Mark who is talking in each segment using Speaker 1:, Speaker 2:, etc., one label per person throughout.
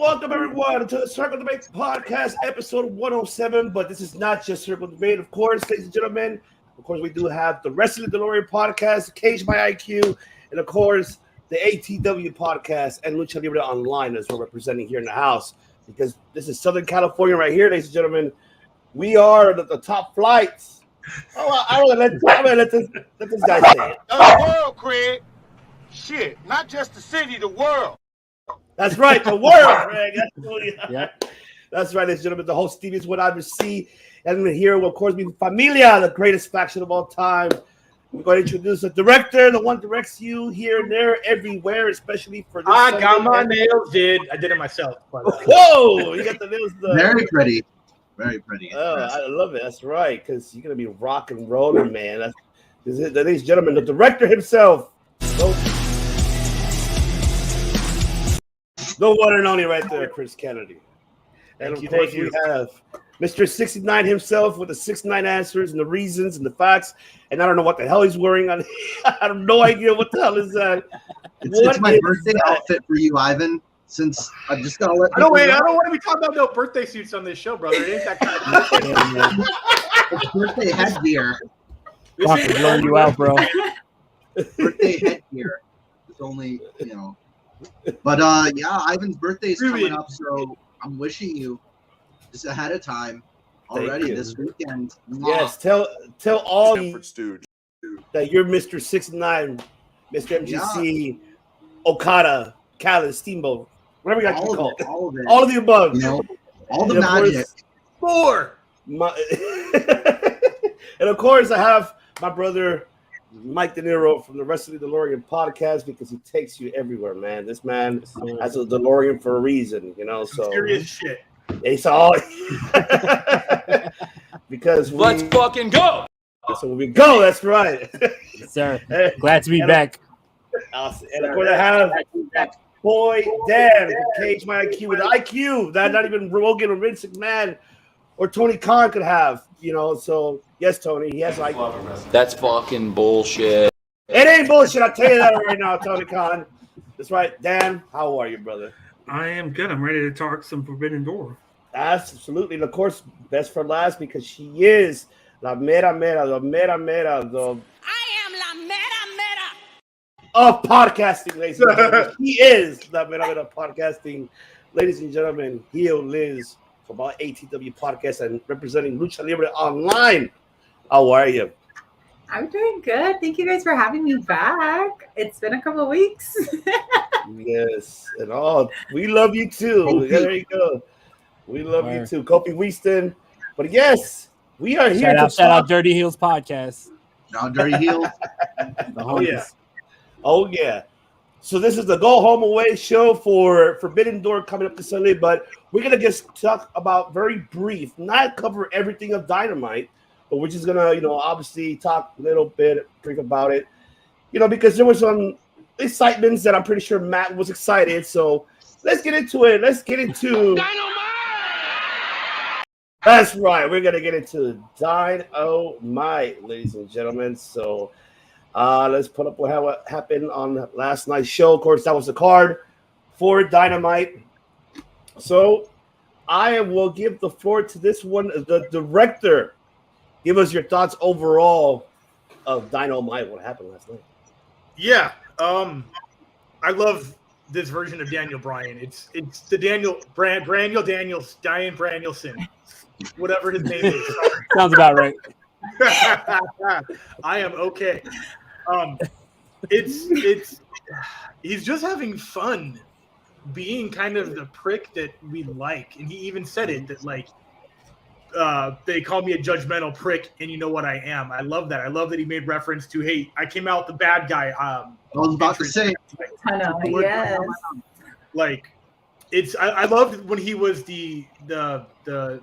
Speaker 1: welcome everyone to the Circle Debate Podcast, episode 107. But this is not just Circle Debate, of course, ladies and gentlemen. Of course, we do have the Wrestling Delorean Podcast, Cage by IQ, and of course, the ATW Podcast and Lucha Libre Online as we're representing here in the house. Because this is Southern California right here, ladies and gentlemen. We are the top flights. Oh, I'm gonna let this guy say it.
Speaker 2: The world, Craig. Shit, not just the city, the world.
Speaker 1: That's right, the world, Craig. That's right, ladies and gentlemen. The host Stevie is what I see. And here will, of course, be Familia, the greatest faction of all time. We're going to introduce the director, the one directs you here and there, everywhere, especially for this.
Speaker 3: I got my nails did. I did it myself.
Speaker 1: Whoa, you got the nails done.
Speaker 4: Very pretty. Very pretty.
Speaker 1: Oh, I love it. That's right, because you're going to be rock and rolling, man. Ladies and gentlemen, the director himself. The one and only right there, Chris Kennedy. And of course, we have Mr. 69 himself with the 69 answers and the reasons and the facts. And I don't know what the hell he's wearing on. I have no idea what the hell is that.
Speaker 4: It's my birthday outfit for you, Ivan. Since I'm just gonna let.
Speaker 3: I don't want to be talking about no birthday suits on this show, brother. It ain't that kind of
Speaker 4: It's birthday headgear.
Speaker 5: Fucking blowing you out, bro.
Speaker 4: Birthday headgear. It's only, But yeah, Ivan's birthday is coming up, so I'm wishing you just ahead of time already this weekend.
Speaker 1: Yes, tell all that you're Mr. 69, Mr. MGC, Okada, Callis, Steamboat, whatever you got to call it. All of the above.
Speaker 4: All the magic.
Speaker 1: And of course, I have my brother Mike De Niro from the Wrestling Delorean Podcast because he takes you everywhere, man. This man has a DeLorean for a reason, So
Speaker 3: serious shit.
Speaker 1: It's all because
Speaker 5: let's fucking go.
Speaker 1: So we go. That's right,
Speaker 5: yes, sir. Glad to be back.
Speaker 1: Awesome. And of course, I have boy Dan from Cage My IQ with IQ that not even Rogan or Vince McMahon or Tony Khan could have. So yes, Tony, he has IQ.
Speaker 5: That's fucking bullshit.
Speaker 1: It ain't bullshit. I'll tell you that right now, Tony Khan. That's right, Dan. How are you, brother?
Speaker 6: I am good. I'm ready to talk some Forbidden Door.
Speaker 1: Absolutely. And of course, best for last because she is la mera mera, the mera mera, the
Speaker 7: I am la mera mera
Speaker 1: of podcasting, ladies and gentlemen. He is la mera mera podcasting, ladies and gentlemen. Heel.Liz from our ATW podcast and representing Lucha Libre Online. How are you?
Speaker 8: I'm doing good. Thank you guys for having me back. It's been a couple of weeks.
Speaker 1: Yes, and we love you too. There you go. We love you too, Kofi Winston. But yes, we are here.
Speaker 5: Shout out Dirty Heels Podcast.
Speaker 4: Shout Dirty Heels.
Speaker 1: Oh yeah. So this is the Go Home Away show for Forbidden Door coming up this Sunday, but we're gonna just talk about very brief, not cover everything of Dynamite, but we're just gonna, obviously talk a little bit, brief about it, because there was some excitements that I'm pretty sure Matt was excited. So let's get into it. Let's get into
Speaker 2: Dynamite!
Speaker 1: That's right. We're gonna get into Dynamite, ladies and gentlemen. So let's put up what happened on last night's show. Of course, that was the card for Dynamite. So I will give the floor to this one, the director. Give us your thoughts overall of Dynamite. What happened last night?
Speaker 3: Yeah, I love this version of Daniel Bryan. It's the Braniel Daniels, Diane Branielson, whatever his name is.
Speaker 5: Sounds about right.
Speaker 3: I am okay. It's he's just having fun being kind of the prick that we like, and he even said it that they call me a judgmental prick, and you know what I am. I love that. I love that he made reference to, hey, I came out the bad guy.
Speaker 4: I was about to say.
Speaker 8: I know. Yes.
Speaker 3: I loved when he was the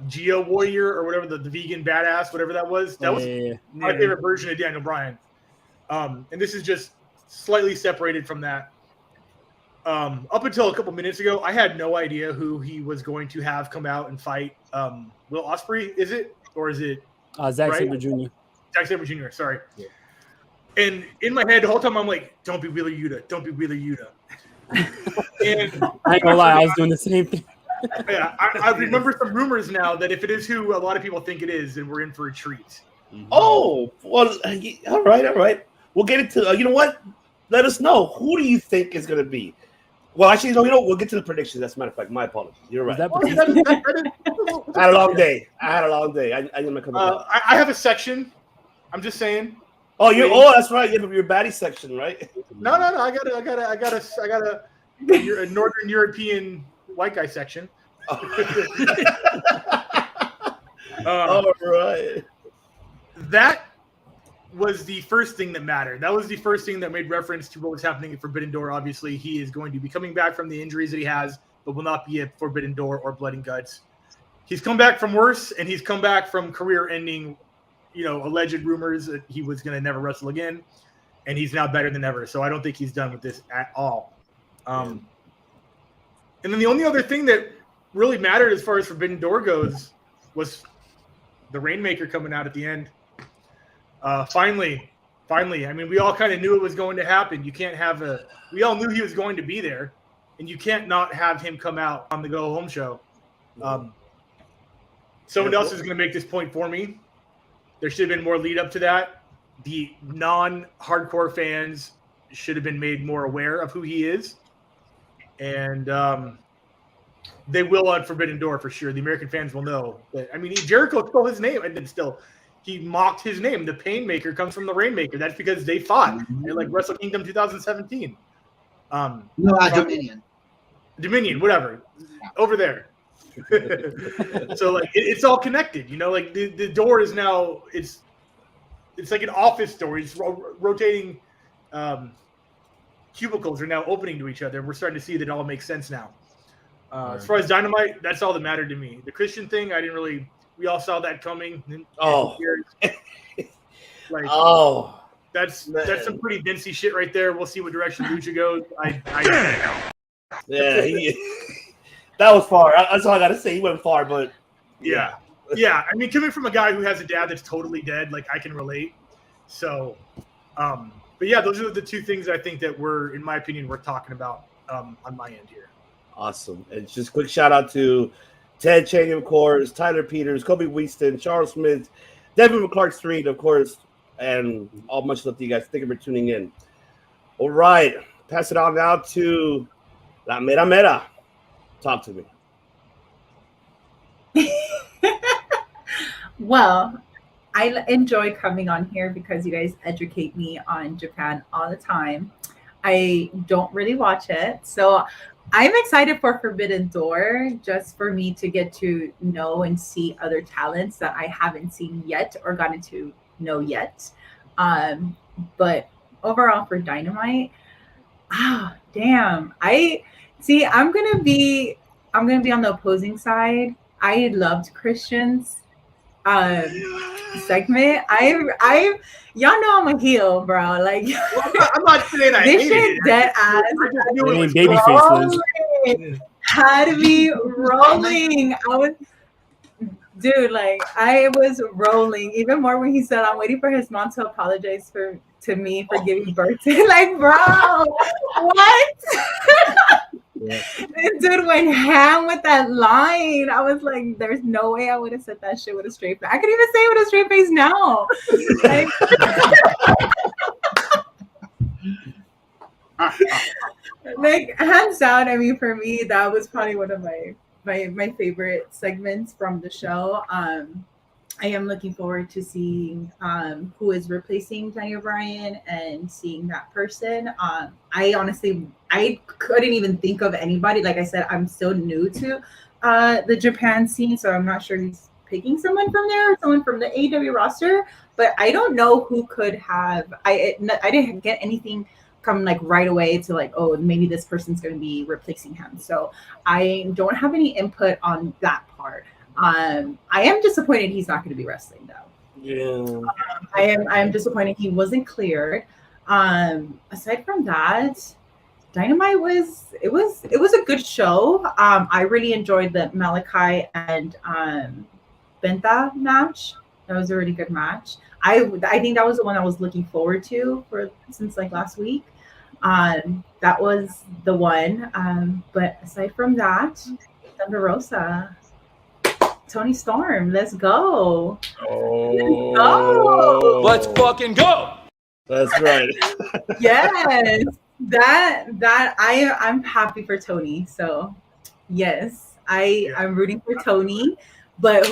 Speaker 3: Geo Warrior or whatever, the vegan badass, whatever that was. That was my favorite version of Daniel Bryan. And this is just slightly separated from that. Up until a couple minutes ago, I had no idea who he was going to have come out and fight. Will Ospreay, is it? Or is it
Speaker 5: Zack Sabre Jr.?
Speaker 3: Zack Sabre Jr., sorry. Yeah. And in my head, the whole time, I'm like, don't be Wheeler Yuta. Don't be Wheeler Yuta. And
Speaker 5: I ain't gonna lie, I was doing the same thing.
Speaker 3: yeah, I remember some rumors now that if it is who a lot of people think it is, then we're in for a treat.
Speaker 1: Oh, well, all right. We'll get into. You know what? Let us know. Who do you think is going to be? Well, actually, no. We'll get to the predictions. As a matter of fact, my apologies. You're right.
Speaker 5: That
Speaker 1: I had a long day. I didn't come up.
Speaker 3: I have a section. I'm just saying.
Speaker 1: Oh, that's right. You have your baddie section, right?
Speaker 3: No. I got a Northern European white guy section.
Speaker 1: All right.
Speaker 3: That was the first thing that mattered. That was the first thing that made reference to what was happening at Forbidden Door. Obviously, he is going to be coming back from the injuries that he has, but will not be at Forbidden Door or Blood and Guts. He's come back from worse, and he's come back from career-ending, alleged rumors that he was going to never wrestle again, and he's now better than ever. So I don't think he's done with this at all. And then the only other thing that really mattered as far as Forbidden Door goes was the Rainmaker coming out at the end. Finally. I mean, we all kind of knew it was going to happen. You can't have we all knew he was going to be there, and you can't not have him come out on the Go Home show. Someone else is going to make this point for me. There should have been more lead up to that. The non-hardcore fans should have been made more aware of who he is. And they will on Forbidden Door for sure. The American fans will know that. I mean, Jericho stole his name, and then still he mocked his name. The Painmaker comes from the Rainmaker. That's because they fought at like Wrestle Kingdom 2017. Dominion, whatever, over there. So like it's all connected, Like the door is now it's like an office door. It's rotating. Cubicles are now opening to each other. We're starting to see that it all makes sense now. As far as Dynamite, that's all that mattered to me. The Christian thing, we all saw that coming. That's some pretty Vincey shit right there. We'll see what direction Lucha goes.
Speaker 1: That was far. That's all I got to say. He went far, but
Speaker 3: yeah. I mean, coming from a guy who has a dad that's totally dead, like I can relate. So, but yeah, those are the two things I think that in my opinion, worth talking about on my end here.
Speaker 1: Awesome. And just quick shout out to Ted Cheney, of course, Tyler Peters, Kobe Winston, Charles Smith, Devin McClark Street, of course, and all much love to you guys. Thank you for tuning in. All right. Pass it on now to La Mera Mera. Talk to me.
Speaker 8: Well, I enjoy coming on here because you guys educate me on Japan all the time. I don't really watch it. So I'm excited for Forbidden Door just for me to get to know and see other talents that I haven't seen yet or gotten to know yet. But overall for Dynamite, damn. I'm gonna be on the opposing side. I loved Christian's segment. Y'all know I'm a heel, bro. Like
Speaker 3: I'm not saying I
Speaker 8: this
Speaker 3: hated
Speaker 8: shit
Speaker 3: it.
Speaker 8: dead ass.
Speaker 5: Babyface Liz.
Speaker 8: Had to be rolling. I was rolling even more when he said, "I'm waiting for his mom to apologize to me for giving birth to." Like, bro, what? Yeah. This dude went ham with that line. I was like, there's no way I would have said that shit with a straight face. I could even say it with a straight face now. Like, hands down, I mean, for me, that was probably one of my favorite segments from the show. I am looking forward to seeing who is replacing Daniel Bryan and seeing that person. I couldn't even think of anybody. Like I said, I'm still new to the Japan scene, so I'm not sure he's picking someone from there or someone from the AEW roster. But I don't know who could have. I didn't get anything come like right away to like, oh, maybe this person's going to be replacing him. So I don't have any input on that part. I am disappointed he's not going to be wrestling though.
Speaker 1: Yeah.
Speaker 8: I am disappointed he wasn't cleared. Aside from that, Dynamite was a good show. I really enjoyed the Malachi and Benta match. That was a really good match. I think that was the one I was looking forward to since like last week. That was the one. But aside from that, Thunder Rosa, Tony Storm, let's go.
Speaker 1: Oh,
Speaker 9: let's fucking go.
Speaker 1: That's right.
Speaker 8: Yes, I'm happy for Tony. So yes, I'm rooting for Tony. But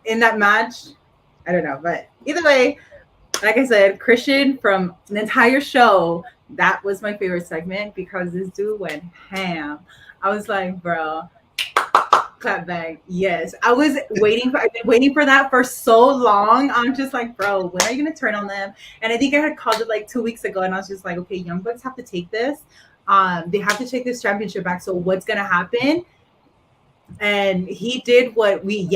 Speaker 8: in that match, I don't know. But either way, like I said, Christian from the entire show, that was my favorite segment because this dude went ham. I was like, bro, clap back. Yes. I've been waiting for that for so long. I'm just like, bro, when are you gonna turn on them? And I think I had called it like 2 weeks ago, and I was just like, okay, Young Bucks have to take this. They have to take this championship back. So what's gonna happen? And he did what we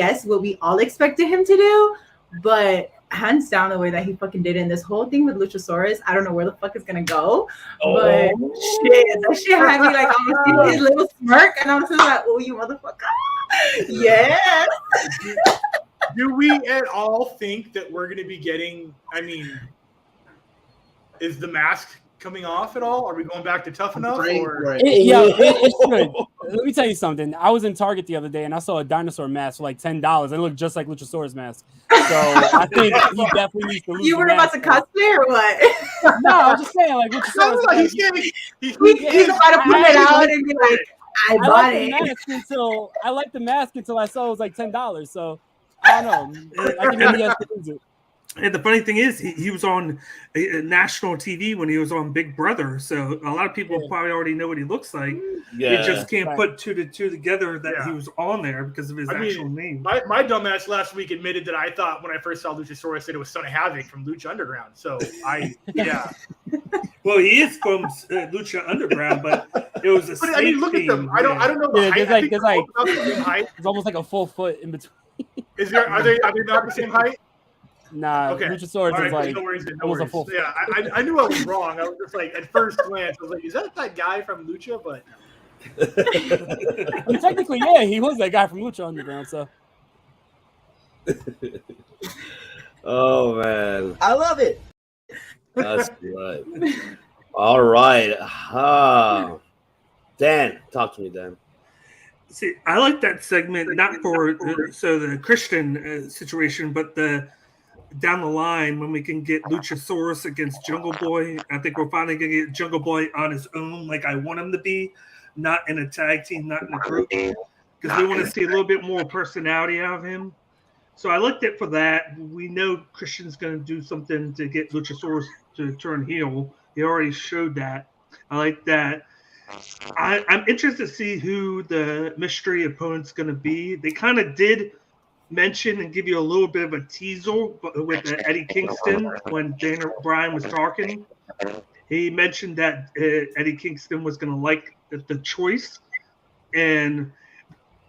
Speaker 8: all expected him to do, but hands down the way that he fucking did it. And this whole thing with Luchasaurus, I don't know where the fuck it's gonna go. But shit, that shit had me like, I was seeing his little smirk, and I was just like, oh, you motherfucker. Yes.
Speaker 3: Do we at all think that we're gonna be getting, I mean, is the mask coming off at all? Are we going back to Tough Enough?
Speaker 5: It should. Let me tell you something. I was in Target the other day and I saw a dinosaur mask for like $10 and it looked just like Luchasaurus mask. So I think he definitely needs to lose.
Speaker 8: You were about to cosplay or what?
Speaker 5: No, I was just saying like Luchasaurus.
Speaker 8: He's about to put it out and be like, I bought it.
Speaker 5: I liked the mask until I saw it was like $10. So I don't know. I think maybe he has to lose it.
Speaker 6: And the funny thing is, he was on national TV when he was on Big Brother, so a lot of people probably already know what he looks like.
Speaker 1: Yeah.
Speaker 6: They just can't put two to two together that he was on there because of his actual name.
Speaker 3: My dumbass last week admitted that I thought when I first saw Luchasaurus that it was Son of Havoc from Lucha Underground. So
Speaker 6: Well, he is from Lucha Underground, but it was a
Speaker 3: but, I mean, look at them. I don't know the height.
Speaker 5: It's almost like a full foot in between.
Speaker 3: Are they not the same height?
Speaker 5: Nah, okay. Luchasaurus is like
Speaker 3: almost a full foot. Yeah, I knew I was wrong. I was just like, at first glance, I was like, is that guy from Lucha? But
Speaker 5: I mean, technically, yeah, he was that guy from Lucha Underground. So,
Speaker 1: oh man,
Speaker 9: I love it.
Speaker 1: That's right. All right, Dan, talk to me, Dan.
Speaker 6: See, I like that segment not for the Christian situation, but the down the line when we can get Luchasaurus against Jungle Boy. I think we're finally gonna get Jungle Boy on his own, like I want him to be, not in a tag team, not in a group, because we want to see a little bit more personality out of him. So I looked at for that. We know Christian's gonna do something to get Luchasaurus to turn heel. He already showed that. I like that. I'm interested to see who the mystery opponent's going to be. They kind of did mention and give you a little bit of a teaser with Eddie Kingston when Daniel Bryan was talking. He mentioned that Eddie Kingston was going to like the choice. And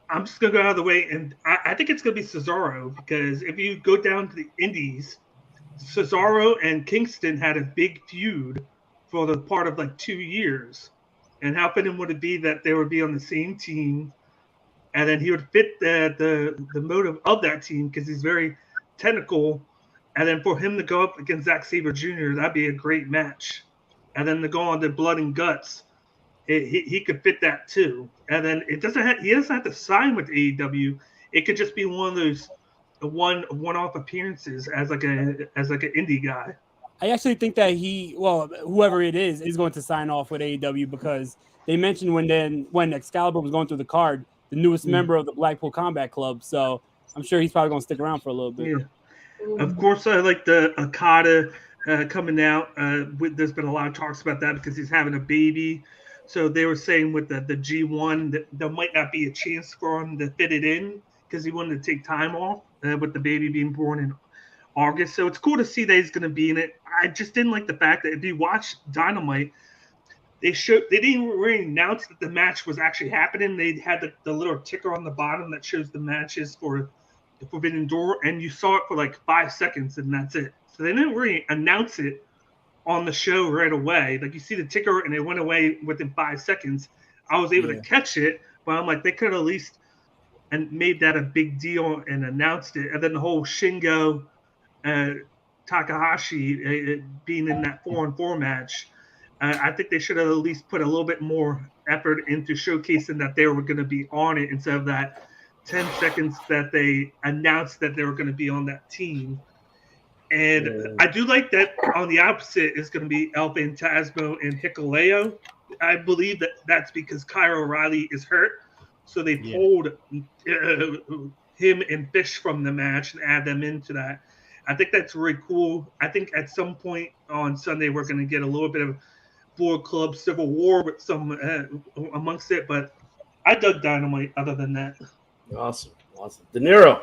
Speaker 6: I'm just going to go out of the way. And I think it's going to be Cesaro, because if you go down to the Indies, Cesaro and Kingston had a big feud for the part of like 2 years. And how fitting would it be that they would be on the same team, and then he would fit the motive of that team because he's very technical, and then for him to go up against Zack Sabre Jr., that'd be a great match. And then to go on to Blood and Guts, he could fit that too. And then he doesn't have to sign with AEW. It could just be one of those one-off appearances as like an indie guy.
Speaker 5: I actually think that whoever it is going to sign off with AEW, because they mentioned when Excalibur was going through the card, the newest member of the Blackpool Combat Club. So I'm sure he's probably going to stick around for a little bit.
Speaker 6: Yeah. Of course, I like the Okada coming out. There's been a lot of talks about that because he's having a baby. So they were saying with the G1 that there might not be a chance for him to fit it in because he wanted to take time off with the baby being born in August. So it's cool to see that he's going to be in it. I just didn't like the fact that if you watch Dynamite, they didn't really announce that the match was actually happening. They had the little ticker on the bottom that shows the matches for the Forbidden Door, and you saw it for like 5 seconds, and that's it. So they didn't really announce it on the show right away. Like you see the ticker, and it went away within 5 seconds. I was able to catch it, but I'm like, they could have at least and made that a big deal and announced it. And then the whole Shingo Takahashi being in that 4-on-4 match, I think they should have at least put a little bit more effort into showcasing that they were going to be on it instead of that 10 seconds that they announced that they were going to be on that team. And I do like that on the opposite is going to be El Phantasmo and Hikuleo. I believe that that's because Kyle O'Reilly is hurt. So they pulled him and Fish from the match and add them into that. I think that's really cool. I think at some point on Sunday, we're going to get a little bit of Bullet Club Civil War with some amongst it. But I dug Dynamite other than that.
Speaker 1: Awesome. De Niro.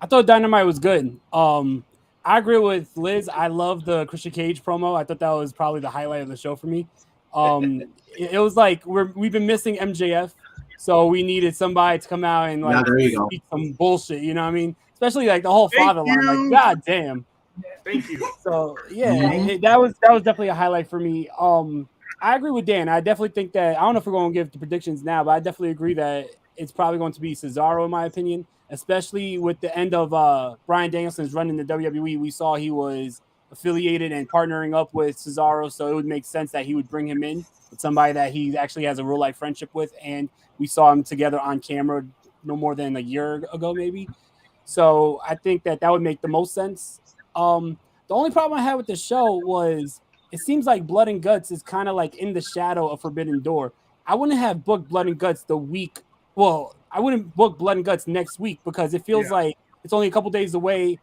Speaker 5: I thought Dynamite was good. I agree with Liz. I love the Christian Cage promo. I thought that was probably the highlight of the show for me. It was like we've been missing MJF, so we needed somebody to come out and like speak some bullshit. You know what I mean? Especially like the whole father line. Like, god damn.
Speaker 3: Thank you.
Speaker 5: So yeah, that was definitely a highlight for me. I agree with Dan. I definitely think that I don't know if we're going to give the predictions now, but I definitely agree that it's probably going to be Cesaro in my opinion. Especially with the end of Bryan Danielson's run in the WWE, we saw he was affiliated and partnering up with Cesaro, so it would make sense that he would bring him in with somebody that he actually has a real-life friendship with, and we saw them together on camera no more than a year ago, maybe. So I think that would make the most sense. The only problem I had with the show was it seems like Blood and Guts is kind of like in the shadow of Forbidden Door. I wouldn't have booked Blood and Guts the week. Well, I wouldn't book Blood and Guts next week because it feels like it's only a couple days away.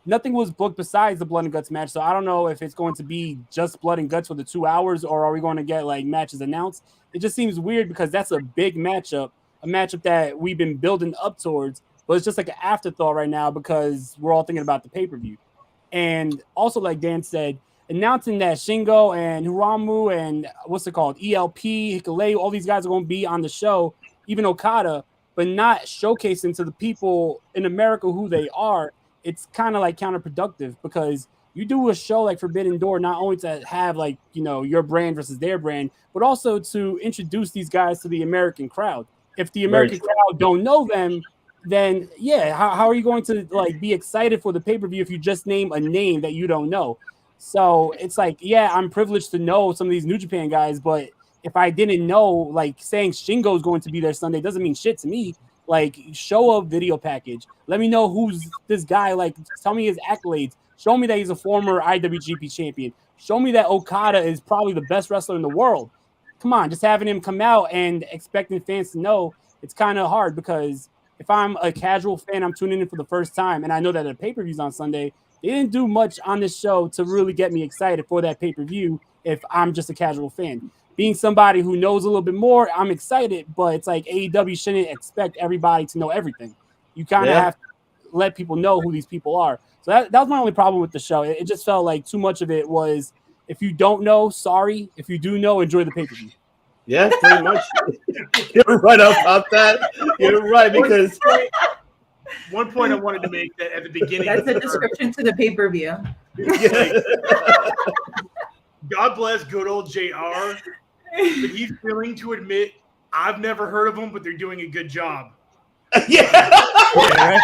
Speaker 5: Nothing was booked besides the Blood and Guts match, so I don't know if it's going to be just Blood and Guts for the 2 hours or are we going to get like matches announced. It just seems weird because that's a big matchup, a matchup that we've been building up towards, but it's just like an afterthought right now because we're all thinking about the pay-per-view. And also, like Dan said, announcing that Shingo and Hiromu and ELP, Hikuleo, all these guys are going to be on the show, even Okada, but not showcasing to the people in America who they are. It's kind of like counterproductive because you do a show like Forbidden Door not only to have like, you know, your brand versus their brand, but also to introduce these guys to the American crowd. If the American crowd don't know them, then how are you going to like be excited for the pay-per-view if you just name a name that you don't know? So it's like, I'm privileged to know some of these New Japan guys, but if I didn't know, like saying Shingo is going to be there Sunday doesn't mean shit to me. Like, show a video package. Let me know who's this guy. Like, tell me his accolades. Show me that he's a former IWGP champion. Show me that Okada is probably the best wrestler in the world. Come on, just having him come out and expecting fans to know, it's kind of hard because if I'm a casual fan, I'm tuning in for the first time, and I know that the pay-per-view's on Sunday, they didn't do much on this show to really get me excited for that pay-per-view if I'm just a casual fan. Being somebody who knows a little bit more, I'm excited, but it's like AEW shouldn't expect everybody to know everything. You kind of have to let people know who these people are. So that was my only problem with the show. It just felt like too much of it was, if you don't know, sorry. If you do know, enjoy the pay-per-view.
Speaker 1: Yeah, pretty much. You're right about that. You're right, because...
Speaker 3: One point I wanted to make that at the beginning.
Speaker 8: That's a description to the pay-per-view.
Speaker 3: God bless good old JR, but he's willing to admit I've never heard of them, but they're doing a good job.
Speaker 5: Right?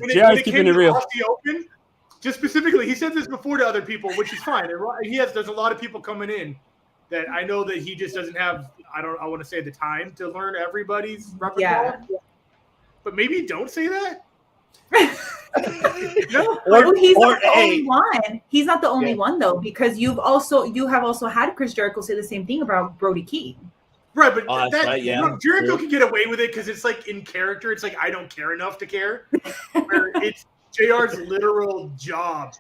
Speaker 5: JR's keeping it real.
Speaker 3: The Open, just specifically, he said this before to other people, which is fine. There's a lot of people coming in that I know that he just doesn't have. I want to say the time to learn everybody's repertoire. Yeah. But maybe don't say that.
Speaker 8: No, he's not the only one. He's not the only one though, because you have also had Chris Jericho say the same thing about Brody King.
Speaker 3: Right, but Jericho can get away with it because it's like in character. It's like I don't care enough to care. Where it's JR's literal job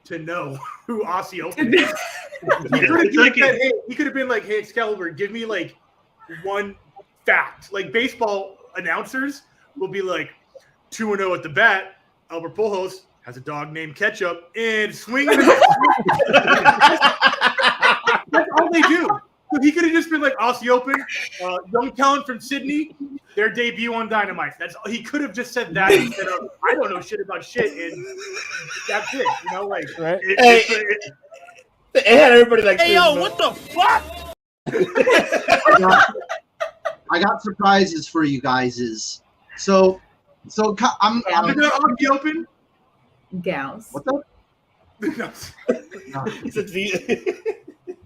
Speaker 3: to know who Aussie Open is. He could have been like, "Hey, Excalibur, give me like one fact." Like baseball announcers will be like 2-0 at the bat. Albert Pujols has a dog named Ketchup and swinging. That's all they do. So he could have just been like Aussie Open, young talent from Sydney, their debut on Dynamite. That's all. He could have just said that instead of I don't know shit about shit, and that's it. You know, like
Speaker 5: right?
Speaker 1: It had everybody like,
Speaker 2: hey yo, what the fuck?
Speaker 4: I got surprises for you guys. So I'm
Speaker 3: Aussie Open.
Speaker 8: Gals.
Speaker 4: What's up?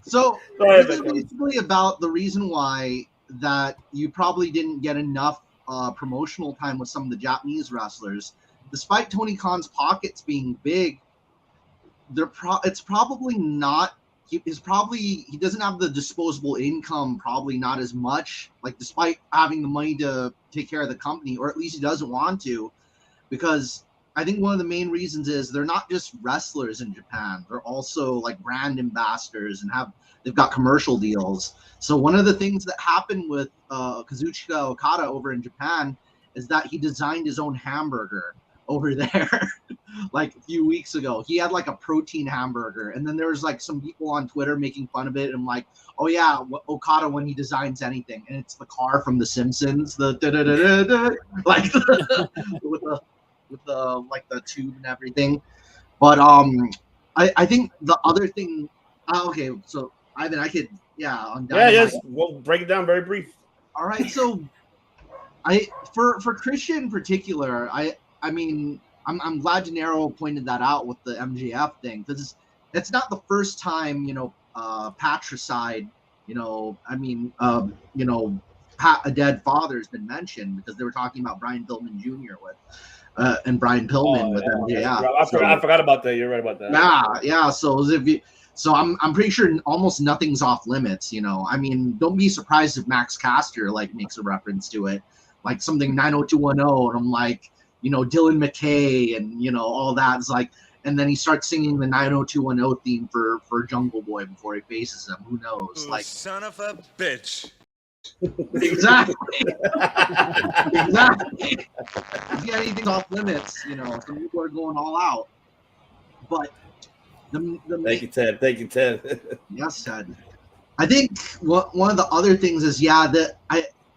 Speaker 4: So
Speaker 1: Go ahead,
Speaker 4: this is
Speaker 1: Beckham.
Speaker 4: basically about the reason why that you probably didn't get enough promotional time with some of the Japanese wrestlers, despite Tony Khan's pockets being big. It's probably not. He doesn't have the disposable income, probably not as much. Like, despite having the money to take care of the company, or at least he doesn't want to, because I think one of the main reasons is they're not just wrestlers in Japan. They're also like brand ambassadors and they've got commercial deals. So one of the things that happened with Kazuchika Okada over in Japan is that he designed his own hamburger over there like a few weeks ago. He had like a protein hamburger, and then there was like some people on Twitter making fun of it and like, oh yeah, Okada when he designs anything, and it's the car from The Simpsons, the like with the like the tube and everything. But I think the other thing. Okay, so Ivan, I could on Dynamite.
Speaker 1: Yes, we'll break it down very brief.
Speaker 4: All right, so for Christian in particular, I mean, I'm glad Gennaro pointed that out with the MJF thing, because it's not the first time, patricide, a dead father has been mentioned, because they were talking about Brian Pillman Jr. and Brian Pillman with MJF.
Speaker 1: I forgot about that. You're right about that.
Speaker 4: Yeah. So I'm pretty sure almost nothing's off limits. I mean, don't be surprised if Max Caster like makes a reference to it, like something 90210, and I'm like, Dylan McKay and all that. It's like, and then he starts singing the 90210 theme for Jungle Boy before he faces him. Who knows?
Speaker 9: Like, son of a bitch.
Speaker 4: Exactly. Exactly. If you got anything off limits, some people are going all out. But
Speaker 1: Thank you, Ted.
Speaker 4: Yes, Ted. I think one of the other things is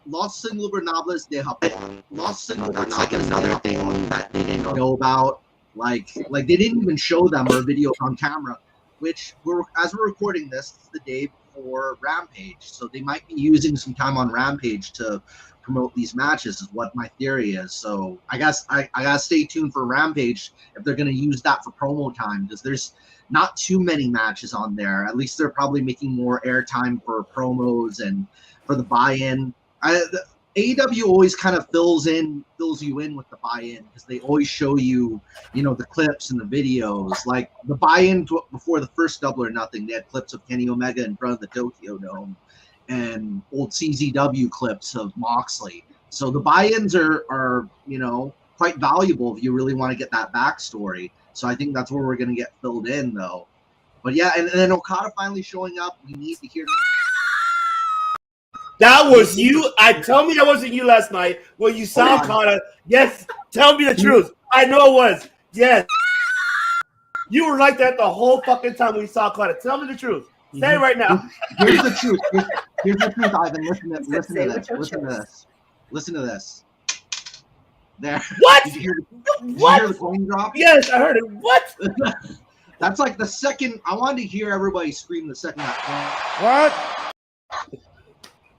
Speaker 4: Los Ingobernables de Japón. That's like another thing that they didn't know about. Like they didn't even show them or video on camera, which as we're recording this, it's the day before Rampage. So they might be using some time on Rampage to promote these matches, is what my theory is. So I guess I gotta stay tuned for Rampage if they're gonna use that for promo time, because there's not too many matches on there. At least they're probably making more airtime for promos and for the buy-in. AEW always kind of fills you in with the buy-in, because they always show you, the clips and the videos. Like the buy-in before the first Double or Nothing, they had clips of Kenny Omega in front of the Tokyo Dome and old CZW clips of Moxley. So the buy-ins are quite valuable if you really want to get that backstory. So I think that's where we're going to get filled in, though. But yeah, and then Okada finally showing up. We need to hear.
Speaker 1: That was you. Tell me that wasn't you last night when you saw Okada. Yes, tell me the truth. I know it was. Yes. You were like that the whole fucking time when you saw Okada. Tell me the truth. Say it right now.
Speaker 4: Here's the truth. Here's the truth, Ivan. Listen to this. There.
Speaker 1: What?
Speaker 4: Did you hear the coin drop?
Speaker 1: Yes, I heard it. What?
Speaker 4: That's like the second. I wanted to hear everybody scream the second that.
Speaker 1: What?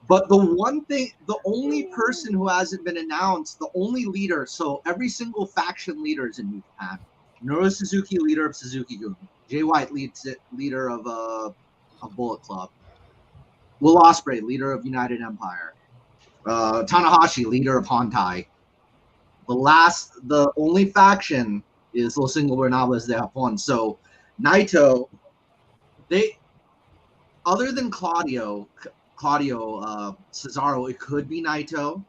Speaker 4: But the only person who hasn't been announced, the only leader, so every single faction leader is in New Japan. Minoru Suzuki, leader of Suzuki-gun. Jay White, leader of Bullet Club. Will Ospreay, leader of United Empire. Tanahashi, leader of Hontai. The only faction is Los Ingobernables de Japón. So Naito, other than Claudio Cesaro, it could be Naito,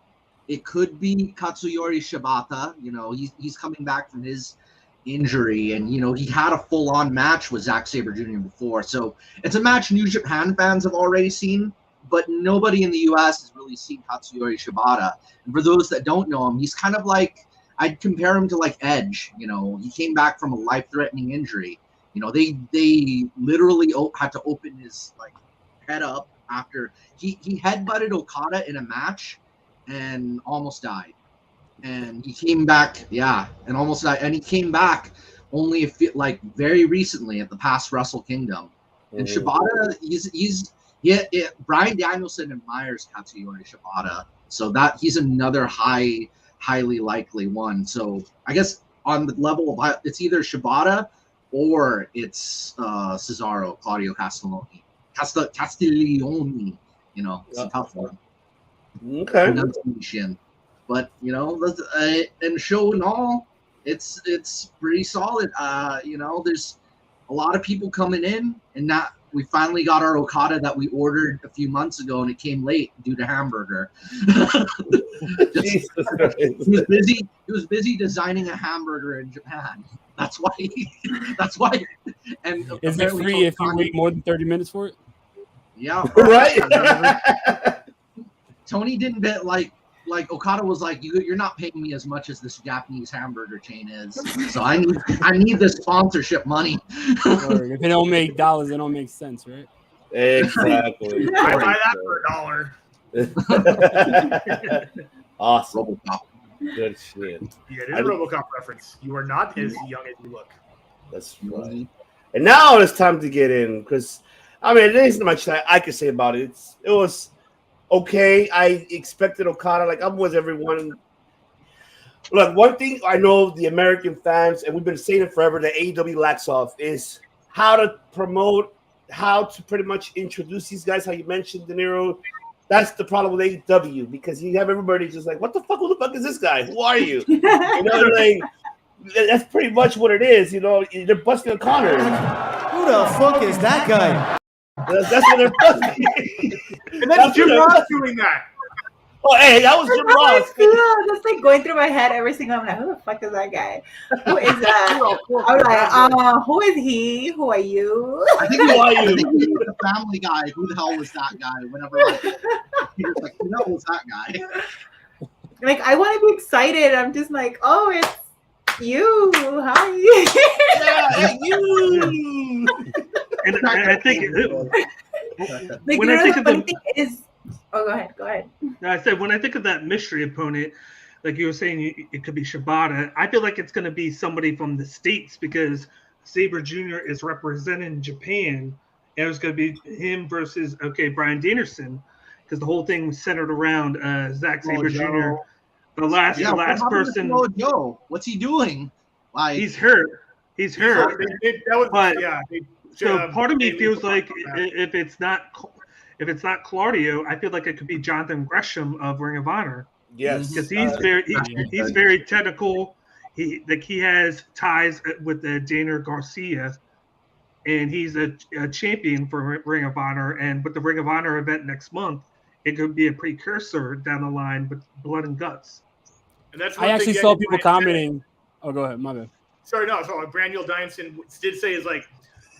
Speaker 4: it could be Katsuyori Shibata. He's coming back from his injury, and he had a full-on match with Zack Sabre Jr. before, so it's a match New Japan fans have already seen, but nobody in the US has really seen Katsuyori Shibata. And for those that don't know him, he's kind of like, I'd compare him to like Edge. He came back from a life-threatening injury. They literally had to open his head up after he headbutted Okada in a match and almost died. And he came back, and almost died. And he came back only very recently at the past Wrestle Kingdom. And Shibata, Bryan Danielson admires Katsuyori Shibata, so that he's another highly likely one. So I guess on the level of it's either Shibata or it's Cesaro, Claudio Castelloni. Castiglione. You know, it's a tough one.
Speaker 1: Okay.
Speaker 4: Pronunciation. But you know, and show and all, it's pretty solid. You know, there's a lot of people coming in, and we finally got our Okada that we ordered a few months ago, and it came late due to hamburger. He was busy designing a hamburger in Japan. That's why. And
Speaker 5: is it free if you wait more than 30 minutes for it?
Speaker 4: Yeah.
Speaker 1: Right.
Speaker 4: Tony didn't bet like Okada was like, you're not paying me as much as this Japanese hamburger chain is, so I need the sponsorship money.
Speaker 5: If it don't make dollars, it don't make sense, right?
Speaker 1: Exactly.
Speaker 3: I buy that for $1.
Speaker 1: Awesome.
Speaker 4: RoboCop.
Speaker 1: Good shit.
Speaker 3: Yeah, it is a RoboCop reference. You are not as young as you look.
Speaker 1: That's right. And now it's time to get in, because I mean, there isn't much I could say about it. It was okay. I expected Okada, like I'm with everyone. Look, one thing I know the American fans, and we've been saying it forever, that AEW lacks off is how to promote, how to pretty much introduce these guys, how you mentioned De Niro. That's the problem with AEW, because you have everybody just like, what the fuck? Who the fuck is this guy? Who are you? You know, like that's pretty much what it is. You know, they're busting O'Connor.
Speaker 10: Who the fuck is that guy?
Speaker 1: That's what they're busting.
Speaker 3: And then Jim Ross doing that.
Speaker 1: Oh, hey, that was Jim Ross.
Speaker 8: That's like going through my head every single. I'm like, who the fuck is that guy? Who is that? I'm like, who is he? Who are you?
Speaker 4: I think he was the Family Guy. Who the hell was that guy? Whenever he was like, who the hell was that guy?
Speaker 8: Like, I want to be excited. I'm just like, oh, it's you. Hi.
Speaker 1: Yeah, you.
Speaker 6: And I think
Speaker 8: like,
Speaker 6: when
Speaker 8: you
Speaker 6: I
Speaker 8: know,
Speaker 6: think
Speaker 8: the
Speaker 6: of
Speaker 8: funny
Speaker 6: the,
Speaker 8: thing is, oh, go ahead.
Speaker 6: I said when I think of that mystery opponent, like you were saying, it could be Shibata. I feel like it's going to be somebody from the States, because Sabre Jr. is representing Japan, and it was going to be him versus Bryan Danielson, because the whole thing was centered around Zack Sabre Jr. The last person.
Speaker 4: Joe, what's he doing? Like,
Speaker 6: he's hurt. So part of me feels like if it's not Claudio, I feel like it could be Jonathan Gresham of Ring of Honor.
Speaker 1: Yes,
Speaker 6: because he's very technical. He has ties with Dana Garcia, and he's a champion for Ring of Honor. And with the Ring of Honor event next month, it could be a precursor down the line with Blood and Guts.
Speaker 3: And that's
Speaker 5: I actually saw people commenting. Oh, go ahead, my bad.
Speaker 3: Sorry, no. So Daniel Danielson did say is like,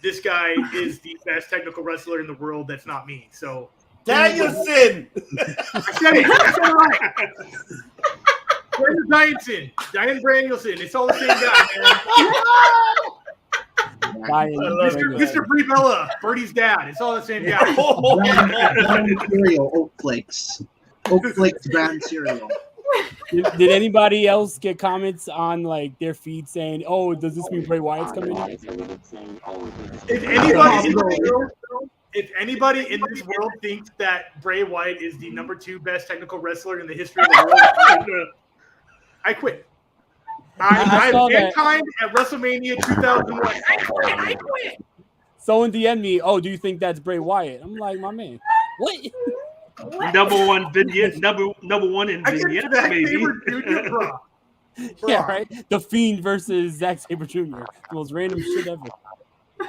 Speaker 3: this guy is the best technical wrestler in the world. That's not me. So
Speaker 1: Danielson.
Speaker 3: I said it right. Daniel Danielson, Diane Danielson. It's all the same guy, man. Mr. Brie Bella, Birdie's dad. It's all the same guy.
Speaker 4: brand cereal, Oak Flakes brand cereal.
Speaker 5: Did anybody else get comments on like their feed saying, "Oh, does this mean Bray Wyatt's coming in?"
Speaker 3: If anybody in this world thinks that Bray Wyatt is the number 2 best technical wrestler in the history of the world, I quit. I mankind at WrestleMania 2001. I quit.
Speaker 5: Someone DM me, "Oh, do you think that's Bray Wyatt?" I'm like, my man, what?
Speaker 6: Number one vignette, number one in vignette, maybe.
Speaker 5: Yeah, right. The Fiend versus Zack Sabre Jr. The most random shit ever.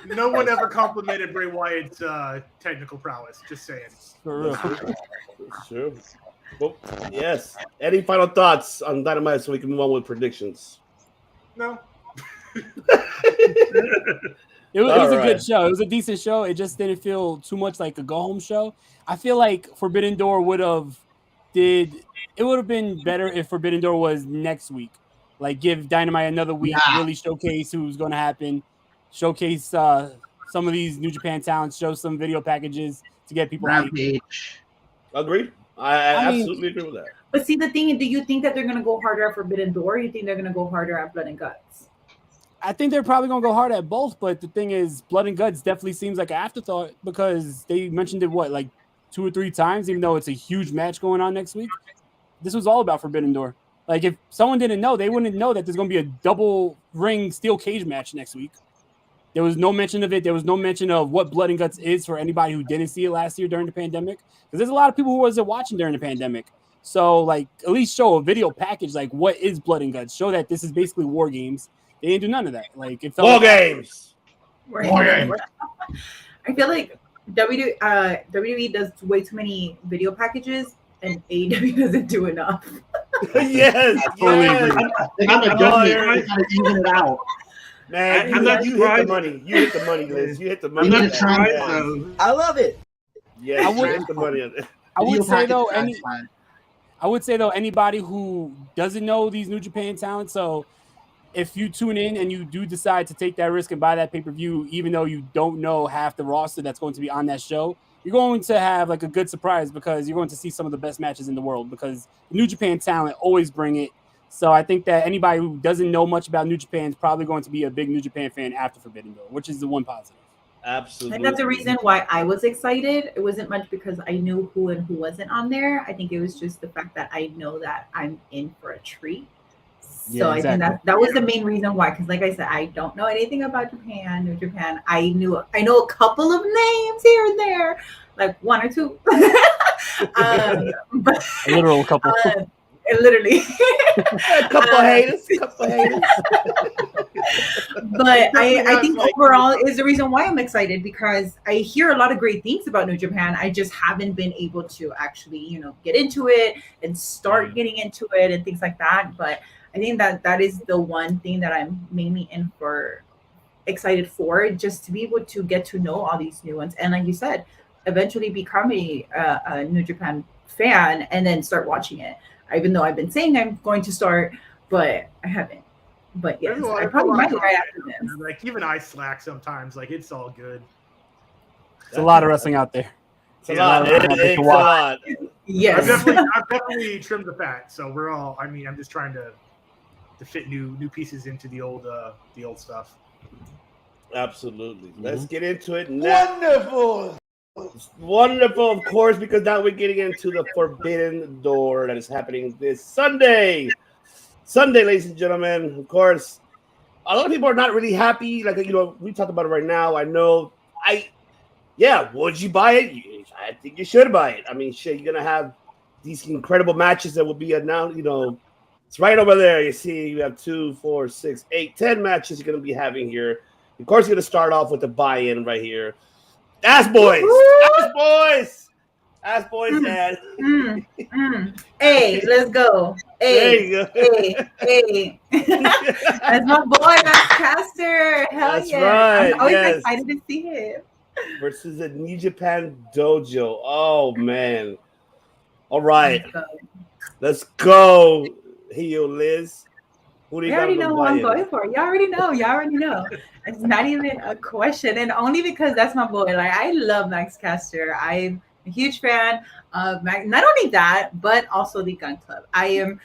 Speaker 3: No one ever complimented Bray Wyatt's technical prowess. Just saying.
Speaker 5: For real.
Speaker 1: Sure. Well, yes. Any final thoughts on Dynamite so we can move on with predictions?
Speaker 3: No.
Speaker 5: It was a good show. It was a decent show. It just didn't feel too much like a go-home show. I feel like Forbidden Door would have been better if Forbidden Door was next week. Like, give Dynamite another week, really showcase who's going to happen, showcase some of these New Japan talents, show some video packages to get people
Speaker 4: Rampage.
Speaker 1: Agreed. I absolutely agree with that.
Speaker 8: But see, the thing, do you think that they're going to go harder at Forbidden Door, or you think they're going to go harder at Blood and Guts?
Speaker 5: I think they're probably going to go hard at both, but the thing is, Blood and Guts definitely seems like an afterthought because they mentioned it, like 2 or 3 times, even though it's a huge match going on next week. This was all about Forbidden Door. Like, if someone didn't know, they wouldn't know that there's going to be a double ring steel cage match next week. There was no mention of it. There was no mention of what Blood and Guts is for anybody who didn't see it last year during the pandemic. Because there's a lot of people who wasn't watching during the pandemic. So, like, at least show a video package, like, what is Blood and Guts? Show that this is basically War Games. They didn't do none of that. Like, it felt
Speaker 1: War Games.
Speaker 8: War Games. I feel like WWE does way too many video packages, and AEW doesn't do enough.
Speaker 1: Yes.
Speaker 4: They gotta even it out.
Speaker 1: Man, you hit the money. You hit the money, Liz. You hit the money.
Speaker 10: I love it.
Speaker 1: Yeah, you hit the money on it.
Speaker 5: I would say though, anybody who doesn't know these New Japan talents, so if you tune in and you do decide to take that risk and buy that pay-per-view, even though you don't know half the roster that's going to be on that show, you're going to have like a good surprise because you're going to see some of the best matches in the world because New Japan talent always bring it. So I think that anybody who doesn't know much about New Japan is probably going to be a big New Japan fan after Forbidden Door, which is the one positive.
Speaker 1: Absolutely.
Speaker 8: And that's the reason why I was excited. It wasn't much because I knew who and who wasn't on there. I think it was just the fact that I know that I'm in for a treat. So I think that was the main reason why. Because like I said, I don't know anything about New Japan. I know a couple of names here and there, like one or two. But
Speaker 5: a literal couple.
Speaker 8: Literally.
Speaker 1: a couple haters.
Speaker 8: But I think overall is the reason why I'm excited because I hear a lot of great things about New Japan. I just haven't been able to actually, get into it and start getting into it and things like that. But I think that is the one thing that I'm mainly excited for, just to be able to get to know all these new ones. And like you said, eventually become a New Japan fan and then start watching it. Even though I've been saying I'm going to start, but I haven't. But yes, I probably might right after this.
Speaker 3: Like even I slack sometimes. Like it's all good.
Speaker 5: It's a lot of wrestling out there.
Speaker 1: It's a lot. It's a lot.
Speaker 8: Yes.
Speaker 3: I've definitely trimmed the fat. So we're all. I mean, I'm just trying to fit new pieces into the old stuff.
Speaker 1: Absolutely. Let's get into it now. Wonderful, of course, because now we're getting into the Forbidden Door that is happening this Sunday. Ladies and gentlemen, of course, a lot of people are not really happy. Like, we talked about it right now. I know. Would you buy it? I think you should buy it. I mean, shit, you're going to have these incredible matches that will be announced. It's right over there. You see, you have 2, 4, 6, 8, 10 matches you're going to be having here. Of course, you're going to start off with the buy-in right here. Ass boys, Dad.
Speaker 8: Hey, let's go. Hey, there you go. Hey. That's my boy, Max Caster. Hell
Speaker 1: That's
Speaker 8: yeah!
Speaker 1: right.
Speaker 8: I'm always excited to see him.
Speaker 1: Versus the New Japan Dojo. Oh man! All right, let's go. Heel.Liz.
Speaker 8: You already know who I'm going for. You already know. It's not even a question, and only because that's my boy. Like I love Max Caster. I'm a huge fan of Max. Not only that, but also the Gun Club. I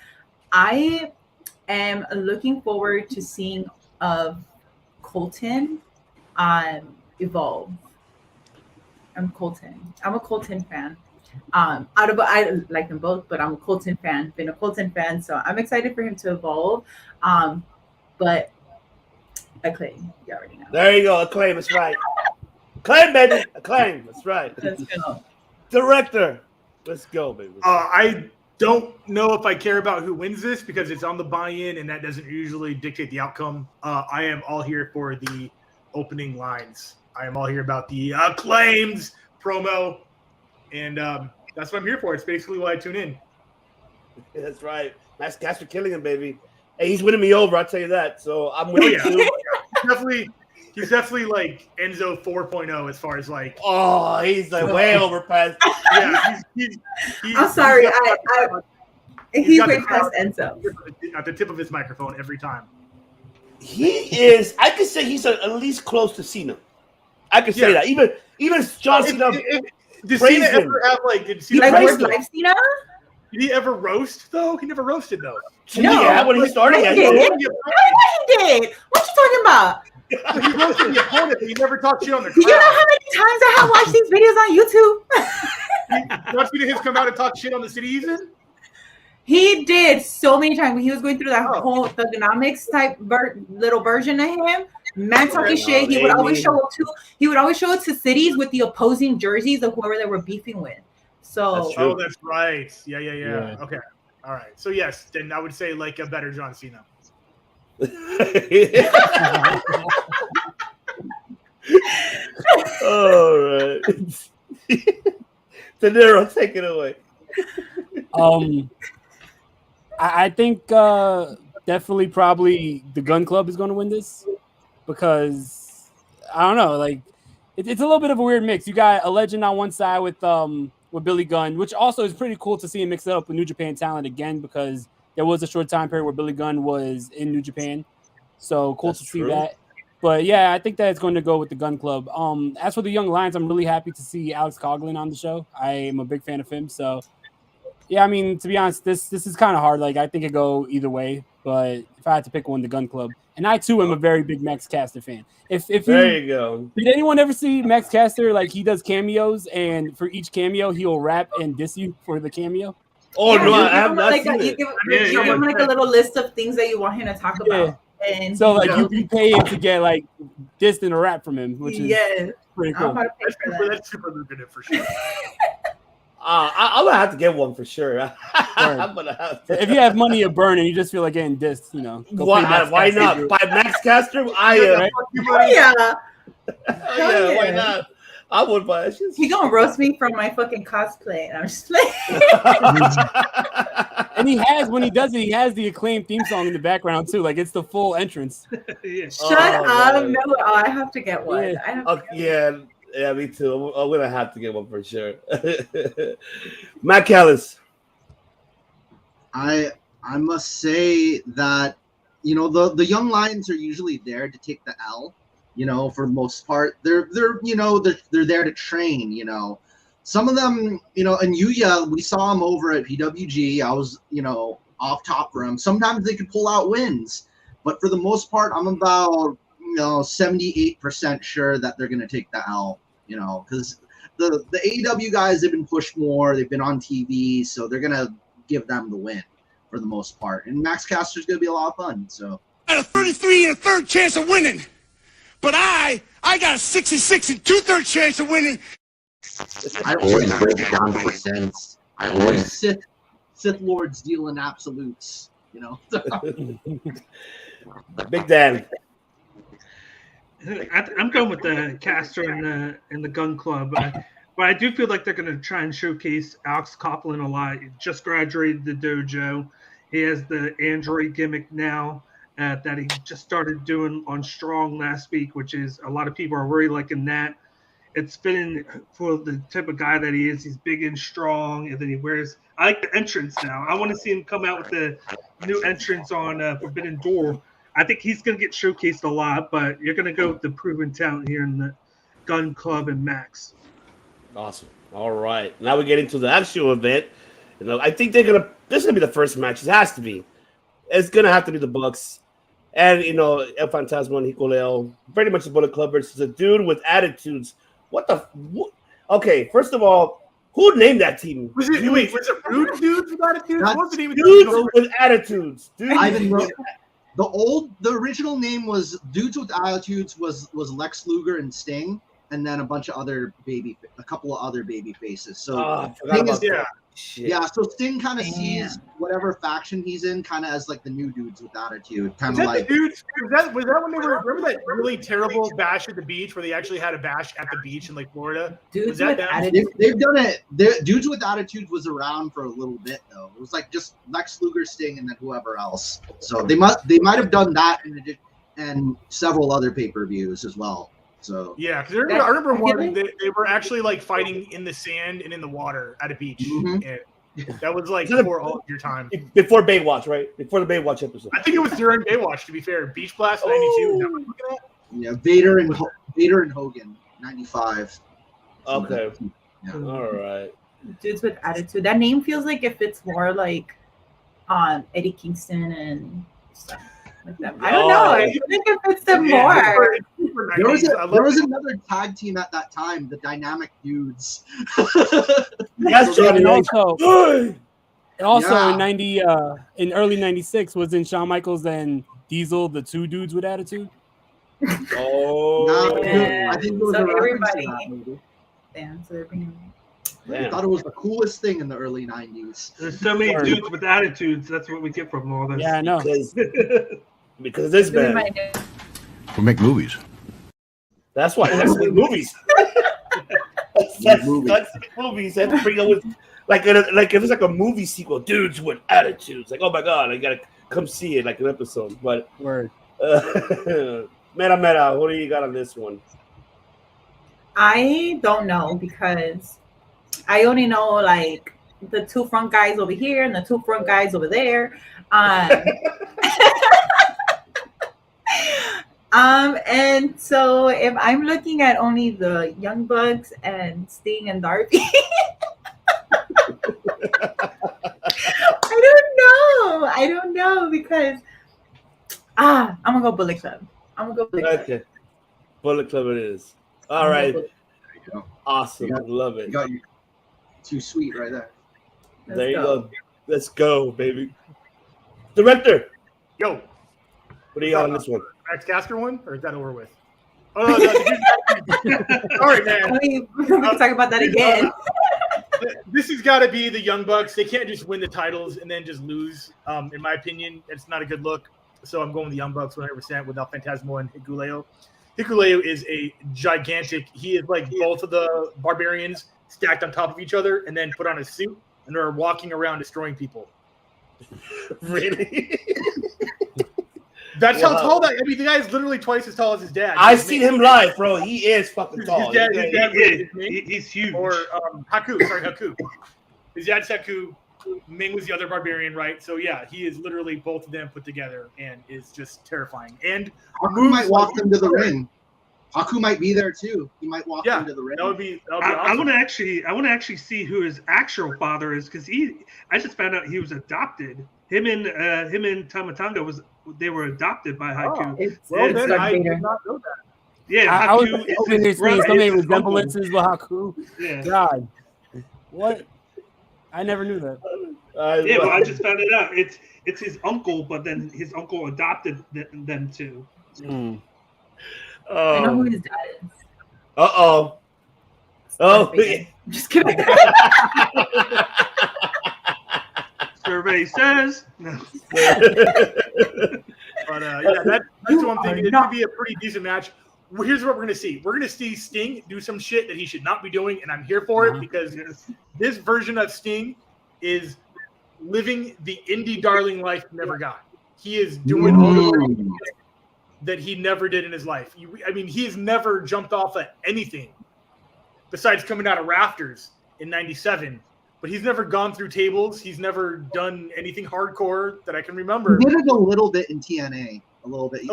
Speaker 8: am looking forward to seeing Colton evolve. I'm a Colton fan. I like them both, but I'm a Colton fan. Been a Colton fan, so I'm excited for him to evolve. But Acclaim, you already know.
Speaker 1: There you go, Acclaim. That's right. Acclaim, baby. Acclaim. That's right.
Speaker 8: Let's go.
Speaker 1: Director. Let's go, baby.
Speaker 3: I don't know if I care about who wins this because it's on the buy-in, and that doesn't usually dictate the outcome. I am all here for the opening lines. I am all here about the Acclaims promo. And that's what I'm here for. It's basically why I tune in.
Speaker 1: That's right. Max Caster killing him, baby. Hey, he's winning me over, I'll tell you that. So I'm with you.
Speaker 3: He's definitely like Enzo 4.0 as far as like.
Speaker 1: Oh, he's like way overpassed.
Speaker 3: Yeah, he's
Speaker 8: I'm sorry. He's way past Enzo.
Speaker 3: At the tip of his microphone every time.
Speaker 1: He is. I could say he's at least close to Cena. I could say that. Even John Cena.
Speaker 3: Did Cena ever have did Cena
Speaker 8: live Cena?
Speaker 3: Did he ever roast though? He never roasted though.
Speaker 1: No, yeah, when he started,
Speaker 8: he did. What you talking about?
Speaker 3: He roasted the opponent, but he never talked shit on the crowd.
Speaker 8: Do you know how many times I have watched these videos on YouTube?
Speaker 3: You want Cena to come out and talk shit on the city he's in?
Speaker 8: He did so many times when he was going through that whole thugonomics type little version of him. Man talking shit. He would always show up to. He would always show up to cities with the opposing jerseys of whoever they were beefing with. So.
Speaker 3: That's right. Yeah. Okay. All right. So yes, then I would say like a better John Cena.
Speaker 1: All right. De Niro, take it away.
Speaker 5: I think definitely probably the Gun Club is going to win this because I don't know, like it's a little bit of a weird mix. You got a legend on one side with Billy Gunn, which also is pretty cool to see him mix it up with New Japan talent again because there was a short time period where Billy Gunn was in New Japan, so cool to see that. But yeah, I think that it's going to go with the Gun Club. As for the Young Lions, I'm really happy to see Alex Coughlin on the show. I am a big fan of him, so. Yeah, I mean, to be honest, this is kind of hard. Like, I think it go either way, but if I had to pick one, the Gun Club. And I, too, am a very big Max Caster fan. If
Speaker 1: there you go.
Speaker 5: Did anyone ever see Max Caster? Like, he does cameos, and for each cameo, he'll rap and diss you for the cameo.
Speaker 1: Oh, no, I have not seen it.
Speaker 8: You give him, like, a little list of things that you want him to talk about. And
Speaker 5: so, like, you pay him to get, like, dissed in a rap from him, which is pretty cool.
Speaker 3: That's super lucrative for sure.
Speaker 1: I'm gonna have to get one for sure. I'm gonna have to.
Speaker 5: If you have money to burn and you just feel like getting dissed,
Speaker 1: why not? By Max Caster,
Speaker 8: yeah.
Speaker 1: Why not? I would buy it.
Speaker 8: He gonna roast me from my fucking cosplay, and I'm just playing.
Speaker 5: And he has, when he does it, he has the Acclaimed theme song in the background too. Like it's the full entrance.
Speaker 8: Shut up! No, I have to get one.
Speaker 1: Yeah, me too. I'm gonna have to get one for sure. Matt Callis.
Speaker 4: I must say that the Young Lions are usually there to take the L. For the most part, they're there to train. Some of them, and Yuya, we saw him over at PWG. I was off top for him. Sometimes they could pull out wins, but for the most part, I'm about 78% sure that they're going to take the L, because the AEW guys, they've been pushed more. They've been on TV, so they're going to give them the win for the most part. And Max Caster's going to be a lot of fun. So
Speaker 2: I got a 33 and a third chance of winning, but I got a 66 and 2/3 chance of winning.
Speaker 4: I always break it down to percents. I always Sith Lords deal in absolutes,
Speaker 1: Big Dan.
Speaker 6: I'm going with the Caster and the Gun Club, but I do feel like they're going to try and showcase Alex Coughlin a lot. He just graduated the dojo. He has the Android gimmick now that he just started doing on Strong last week, which is a lot of people are really liking that. It's fitting for the type of guy that he is. He's big and strong, and then he wears. I like the entrance now. I want to see him come out with the new entrance on Forbidden Door. I think he's going to get showcased a lot, but you're going to go with the proven talent here in the Gun Club and Max.
Speaker 1: Awesome. All right. Now we get into the actual event. I think this is going to be the first match. It has to be. It's going to have to be the Bucks. And, El Fantasma and Hikuleo. Pretty much the Bullet Club versus a dude with attitudes. Okay, first of all, who named that team?
Speaker 3: Was it Rude Dudes with Attitudes? Wasn't even
Speaker 1: Dudes with Attitudes.
Speaker 4: The original name was Dudes with Attitudes was Lex Luger and Sting, and then a couple of other baby faces. So so Sting kind of sees whatever faction he's in kind of as like the new Dudes with Attitude. Kind of like
Speaker 3: dudes. Was that when they were? Remember that really terrible bash at the beach where they actually had a bash at the beach in like Florida?
Speaker 8: Dudes with Attitudes.
Speaker 4: They've done it. Dudes with Attitudes was around for a little bit though. It was like just Lex Luger, Sting, and then whoever else. So they might have done that and several other pay-per-views as well. So
Speaker 3: yeah, because I remember one they were actually like fighting in the sand and in the water at a beach. Mm-hmm. And that was like before all of your time.
Speaker 1: Before Baywatch, right? Before the Baywatch episode.
Speaker 3: I think it was during Baywatch. To be fair, Beach Blast '92.
Speaker 4: Yeah, Vader and Hogan '95.
Speaker 1: Okay. Yeah. All right.
Speaker 8: Dudes with Attitude. That name feels like it fits more like Eddie Kingston and stuff. Like them. I don't know. I think it fits them more.
Speaker 4: There was another tag team at that time, the Dynamic Dudes.
Speaker 5: That's and also in early '96 was in Shawn Michaels and Diesel, the two dudes with attitude.
Speaker 1: Oh,
Speaker 8: Yeah.
Speaker 4: I think it was
Speaker 8: So
Speaker 4: a reference to
Speaker 8: everybody-
Speaker 4: that movie.
Speaker 8: Damn, so they're bringing
Speaker 4: I thought it was the coolest thing in the early 90s.
Speaker 6: There's so many dudes with attitudes. That's what we get from all this.
Speaker 5: Yeah, I know.
Speaker 1: Because of this
Speaker 8: doing
Speaker 1: man.
Speaker 8: my
Speaker 2: We make movies.
Speaker 1: That's why. That's the movies. That's movies. That's bring up with like if it's like a movie sequel, dudes with attitudes. Like, oh my god, I gotta come see it like an episode. But
Speaker 5: Word.
Speaker 1: Meta, what do you got on this one?
Speaker 8: I don't know because I only know like the two front guys over here and the two front guys over there. And so if I'm looking at only the Young Bucks and Sting and Darby, I don't know because I'm gonna go Bullet Club.
Speaker 1: Okay, Bullet Club it is. All right,
Speaker 4: There you go.
Speaker 1: awesome,
Speaker 4: You got-
Speaker 1: love
Speaker 4: You
Speaker 1: it.
Speaker 4: got your too sweet right there.
Speaker 1: There you go. Let's go, baby. Director,
Speaker 3: Yo,
Speaker 1: what do you got on this one?
Speaker 3: Max Caster one, or is that over with? Oh no, sorry, man.
Speaker 8: I mean, we can talk about that again.
Speaker 3: This has got to be the Young Bucks. They can't just win the titles and then just lose. In my opinion, it's not a good look. So I'm going with the Young Bucks 100% without Phantasmo and Hikuleo. Hikuleo is a gigantic. He is like both of the Barbarians stacked on top of each other and then put on a suit and they're walking around destroying people.
Speaker 1: Really?
Speaker 3: That's how tall that. I mean, the guy is literally twice as tall as his dad.
Speaker 1: I've seen him live, bro. He is fucking tall.
Speaker 3: He's huge. Or Haku. His dad's Haku. Ming was the other barbarian, right? So yeah, he is literally both of them put together and is just terrifying. And
Speaker 4: Haku might walk into the ring. Haku might be there too. He might walk into the ring.
Speaker 3: That would be awesome.
Speaker 6: I want to actually see who his actual father is because I just found out he was adopted. Him and Tamatanga they were adopted by Haiku.
Speaker 3: Well, then I did not know that.
Speaker 6: Yeah,
Speaker 5: I was
Speaker 6: Haku is
Speaker 5: hoping
Speaker 6: his
Speaker 5: there's so
Speaker 6: brother,
Speaker 5: many
Speaker 6: it's his uncle.
Speaker 5: resemblances with Haku.
Speaker 6: Yeah.
Speaker 5: God, what? I never knew that.
Speaker 6: Yeah, but I just found it out. It's his uncle, but then his uncle adopted them too.
Speaker 8: I know who his dad is.
Speaker 1: Oh.
Speaker 8: Just kidding.
Speaker 6: Survey says no.
Speaker 3: But yeah, that's one thing. It could be a pretty decent match. Well, here's what we're gonna see. We're gonna see Sting do some shit that he should not be doing, and I'm here for it because this version of Sting is living the indie darling life he never got. He is doing all the things that he never did in his life. I mean, he's never jumped off at anything besides coming out of rafters in '97. But he's never gone through tables. He's never done anything hardcore that I can remember.
Speaker 4: He did it a little bit in TNA. A little bit.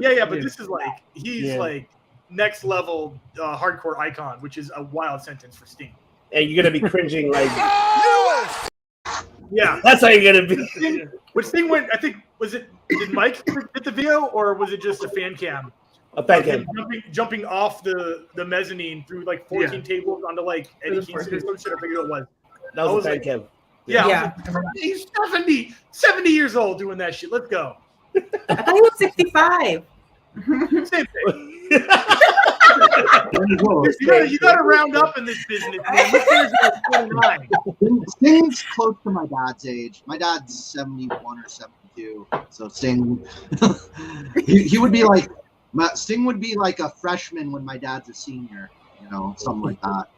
Speaker 3: Yeah. But this is like he's like next level hardcore icon, which is a wild sentence for Sting.
Speaker 1: And you're gonna be cringing like.
Speaker 3: Yeah,
Speaker 1: that's how you're gonna be.
Speaker 3: When Sting went, I think did Mike hit the video or was it just a fan cam?
Speaker 1: A fan cam.
Speaker 3: Jumping off the mezzanine through like 14 tables onto like Eddie Kingston or some shit. I forget what it was.
Speaker 1: That was a fan cam.
Speaker 3: Yeah. He's 70 years old doing that shit. Let's go.
Speaker 8: I thought he was 65.
Speaker 3: Same thing. You got to round up in this business, man. This year's like 29.
Speaker 4: Sting's close to my dad's age. My dad's 71 or 72. So Sting, he would be like, Sting would be like a freshman when my dad's a senior. You know, something like that.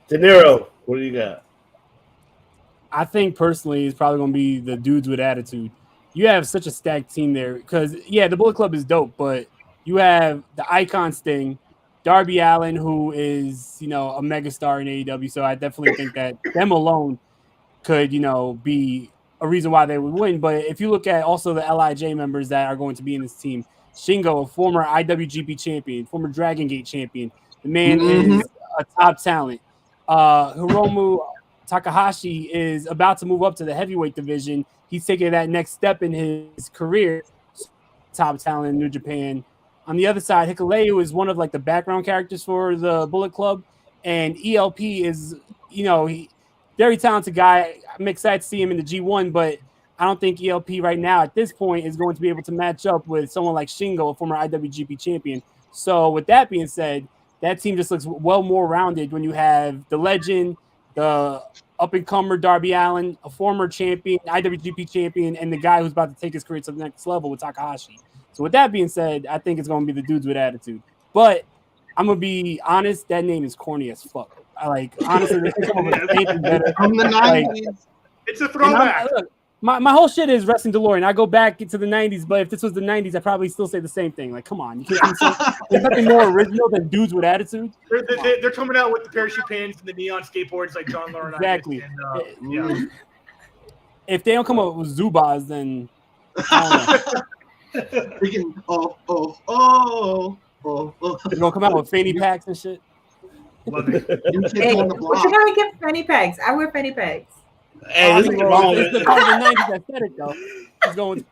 Speaker 1: De Niro, what do you got?
Speaker 5: I think personally, it's probably going to be the dudes with attitude. You have such a stacked team there because, yeah, the Bullet Club is dope, but you have the icon Sting, Darby Allin, who is, a megastar in AEW. So I definitely think that them alone could, be a reason why they would win. But if you look at also the LIJ members that are going to be in this team, Shingo, a former IWGP champion, former Dragon Gate champion, the man is a top talent. Hiromu Takahashi is about to move up to the heavyweight division. He's taking that next step in his career. Top talent in New Japan. On the other side, Hikuleo is one of like the background characters for the Bullet Club, and ELP is, very talented guy. I'm excited to see him in the G1, but I don't think ELP right now at this point is going to be able to match up with someone like Shingo, a former IWGP champion. So with that being said, that team just looks well more rounded when you have the legend, the up-and-comer Darby Allin, a former champion, IWGP champion, and the guy who's about to take his career to the next level with Takahashi. So with that being said, I think it's going to be the dudes with attitude. But I'm going to be honest, that name is corny as fuck. Honestly, they come up with anything better.
Speaker 4: From the 90s.
Speaker 3: It's a throwback.
Speaker 5: Look, my whole shit is Wrestling Delorean. I go back into the 90s, but if this was the 90s, I'd probably still say the same thing. Like, come on. You can't there's nothing more original than dudes with attitude.
Speaker 3: They're coming out with the parachute pants and the neon skateboards like John Laurinaitis.
Speaker 5: Exactly.
Speaker 3: And, yeah.
Speaker 5: If they don't come up with Zubas, then I don't know.
Speaker 4: Freaking,
Speaker 5: They're going to come out with fanny packs and shit.
Speaker 3: Love it.
Speaker 8: Hey, what you gonna get fanny packs? I wear fanny packs.
Speaker 1: Hey, this is wrong.
Speaker 5: It's the part of the 90s that said it, though. It's going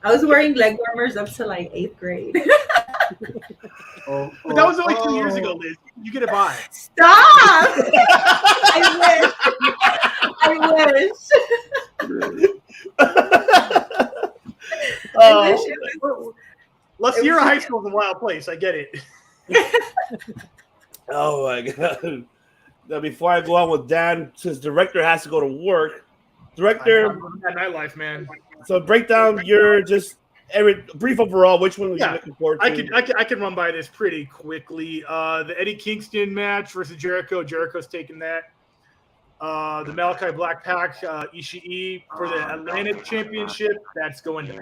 Speaker 8: I was wearing leg warmers up to like 8th grade.
Speaker 3: But that was only 2 years ago, Liz. You get a buy.
Speaker 8: Stop! I wish.
Speaker 3: Last year of high school is a wild place. I get it.
Speaker 1: Oh my god! Now, before I go on with Dan, since director has to go to work, director,
Speaker 3: that nightlife, man.
Speaker 1: So break down your just every brief overall. Which one are you looking forward to?
Speaker 3: I can run by this pretty quickly. The Eddie Kingston match versus Jericho. Jericho's taking that. The Malachi Black Pack Ishii for the Atlantic Championship. That's going to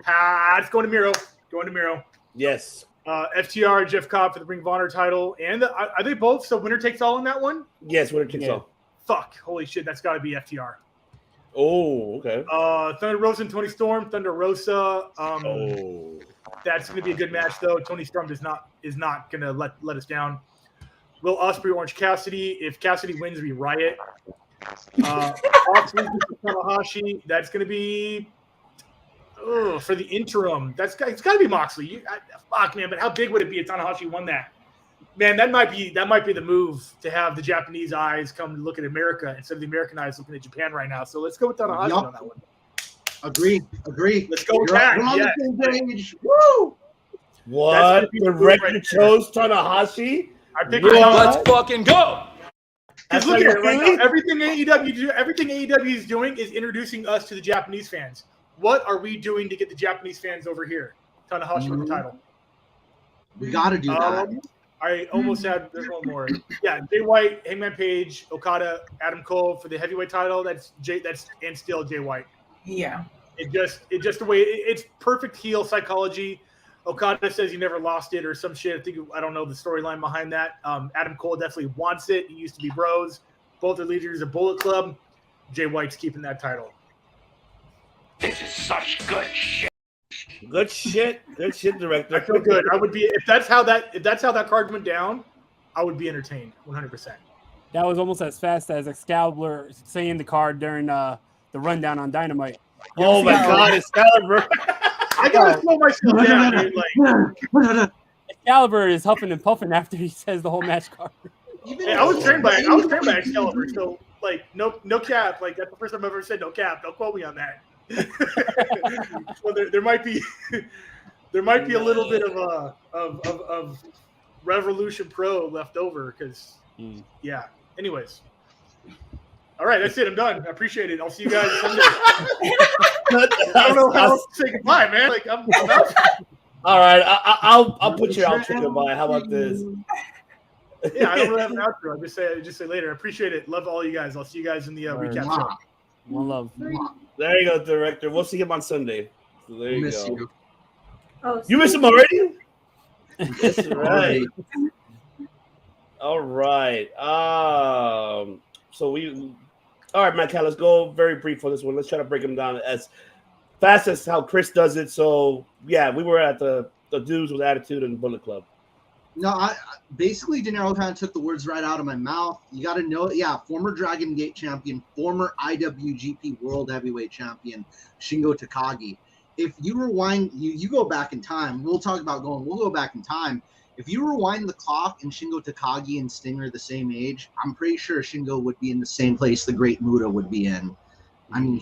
Speaker 3: Miro. Going to Miro.
Speaker 1: Yes.
Speaker 3: FTR Jeff Cobb for the Ring of Honor title. And are they both? So winner takes all in that one?
Speaker 1: Yes, winner takes all.
Speaker 3: Fuck. Holy shit. That's got to be FTR.
Speaker 1: Oh, okay.
Speaker 3: Thunder Rosa and Tony Storm. Thunder Rosa. That's going to be a good match, though. Tony Storm is not going to let us down. Will Ospreay, Orange Cassidy. If Cassidy wins, we riot. Tanahashi. That's going to be for the interim. It's got to be Moxley. Fuck, man. But how big would it be if Tanahashi won that? Man, that might be the move to have the Japanese eyes come to look at America instead of the American eyes looking at Japan right now. So let's go with Tanahashi on that one.
Speaker 4: Agree.
Speaker 3: Let's go with that.
Speaker 4: We're on the same page. Woo!
Speaker 1: What? The record chose Tanahashi?
Speaker 3: I think
Speaker 10: Let's fucking go.
Speaker 3: Because look at it right now. Everything AEW is doing is introducing us to the Japanese fans. What are we doing to get the Japanese fans over here? Tanahashi with the title.
Speaker 4: We got to do that.
Speaker 3: I almost had there's one more. Yeah, Jay White, Hangman Page, Okada, Adam Cole for the heavyweight title. That's and still Jay White.
Speaker 8: Yeah.
Speaker 3: It just the way it's perfect heel psychology. Okada says he never lost it or some shit. I don't know the storyline behind that. Adam Cole definitely wants it. He used to be bros. Both are leaders of Bullet Club. Jay White's keeping that title.
Speaker 2: This is such good shit.
Speaker 1: Good shit, director.
Speaker 3: I feel good. I would be if that's how that card went down. I would be entertained 100%.
Speaker 5: That was almost as fast as Excalibur saying the card during the rundown on Dynamite.
Speaker 1: Oh my god, Excalibur!
Speaker 3: I gotta slow myself down, dude. Like
Speaker 5: Excalibur is huffing and puffing after he says the whole match card.
Speaker 3: Hey, I was trained by Excalibur, so like no cap. Like that's the first time I've ever said no cap. Don't quote me on that. So there might be a little bit of Revolution Pro left over because yeah. Anyways, all right, that's it. I'm done. I appreciate it. I'll see you guys Sunday. I don't know how else to say goodbye, man. Like I'm out.
Speaker 1: All right, I'll put your outro goodbye. How about this?
Speaker 3: Yeah, I don't really have an outro. I just say later. I appreciate it. Love all you guys. I'll see you guys in the recap show.
Speaker 5: One love.
Speaker 1: There you go, director. We'll see him on Sunday. So there you go.
Speaker 4: You.
Speaker 8: Oh,
Speaker 1: You miss him already? That's right. All right. All right, Matt Cal, let's go very brief on this one. Let's try to break him down as fast as how Chris does it. So yeah, we were at the dudes with attitude and Bullet Club.
Speaker 4: No, I basically De Niro kind of took the words right out of my mouth. You got to know, former Dragon Gate champion, former IWGP World Heavyweight champion, Shingo Takagi. If you rewind, you go back in time. We'll go back in time. If you rewind the clock and Shingo Takagi and Sting are the same age, I'm pretty sure Shingo would be in the same place the Great Muta would be in. I mean,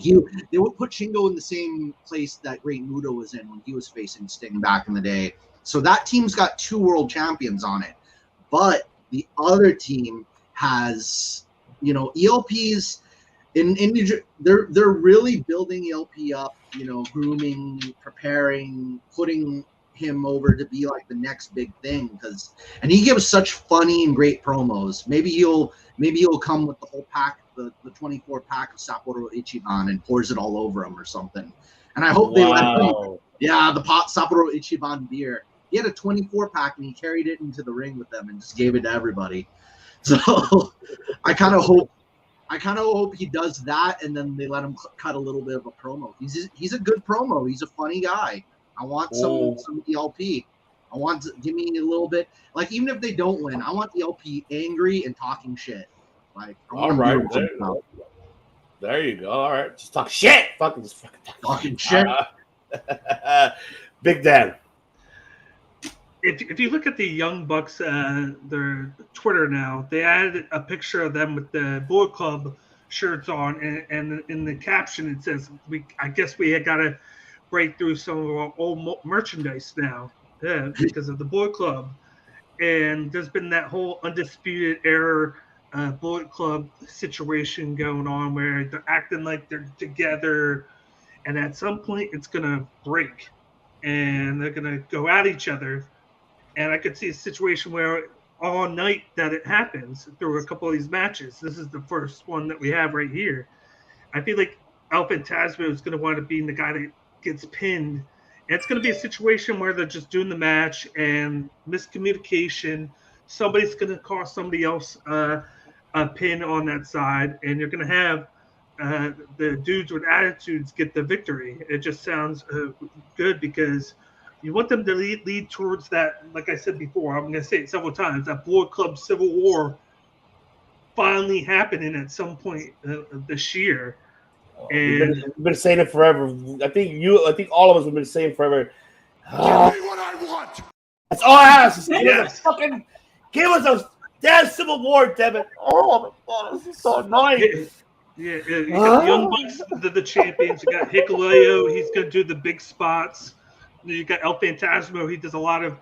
Speaker 4: they would put Shingo in the same place that Great Muto was in when he was facing Sting back in the day. So that team's got 2 world champions on it. But the other team has, ELPs they're really building ELP up, grooming, preparing, putting him over to be like the next big thing, and he gives such funny and great promos. Maybe he'll come with the whole pack, the 24 pack of Sapporo Ichiban, and pours it all over him or something. And I hope they let him. Yeah, the Sapporo Ichiban beer. He had a 24 pack and he carried it into the ring with them and just gave it to everybody. So I kind of hope he does that, and then they let him cut a little bit of a promo. He's a good promo. He's a funny guy. I want some ELP. Give me a little bit, like, even if they don't win, I want ELP angry and talking shit. Like,
Speaker 1: all right, there you go. All right, just talk shit. Talking shit. Big Dan.
Speaker 6: If you look at the Young Bucks, their Twitter now, they added a picture of them with the Bullet Club shirts on, and in the caption it says, I guess we got to break through some of our old merchandise now, because of the Bullet Club. And there's been that whole Undisputed Era Bullet Club situation going on where they're acting like they're together, and at some point it's going to break, and they're going to go at each other. And I could see a situation where all night that it happens through a couple of these matches. This is the first one that we have right here. I feel like El Phantasmo is going to want to be the guy that gets pinned. And it's going to be a situation where they're just doing the match and miscommunication. Somebody's going to cost somebody else a pin on that side, and you're going to have the dudes with attitudes get the victory. It just sounds good, because you want them to lead towards that, like I said before, I'm going to say it several times, that Bullet Club Civil War finally happening at some point this year. And
Speaker 1: we've been saying it forever. I think all of us have been saying forever.
Speaker 2: Give me what I want.
Speaker 1: That's all I ask. Give us a damn Civil War, damn it. Oh my God, this is so annoying.
Speaker 6: You got Young Bucks, the champions. You got Hikuleo. He's going to do the big spots. You got El Phantasmo. He does a lot of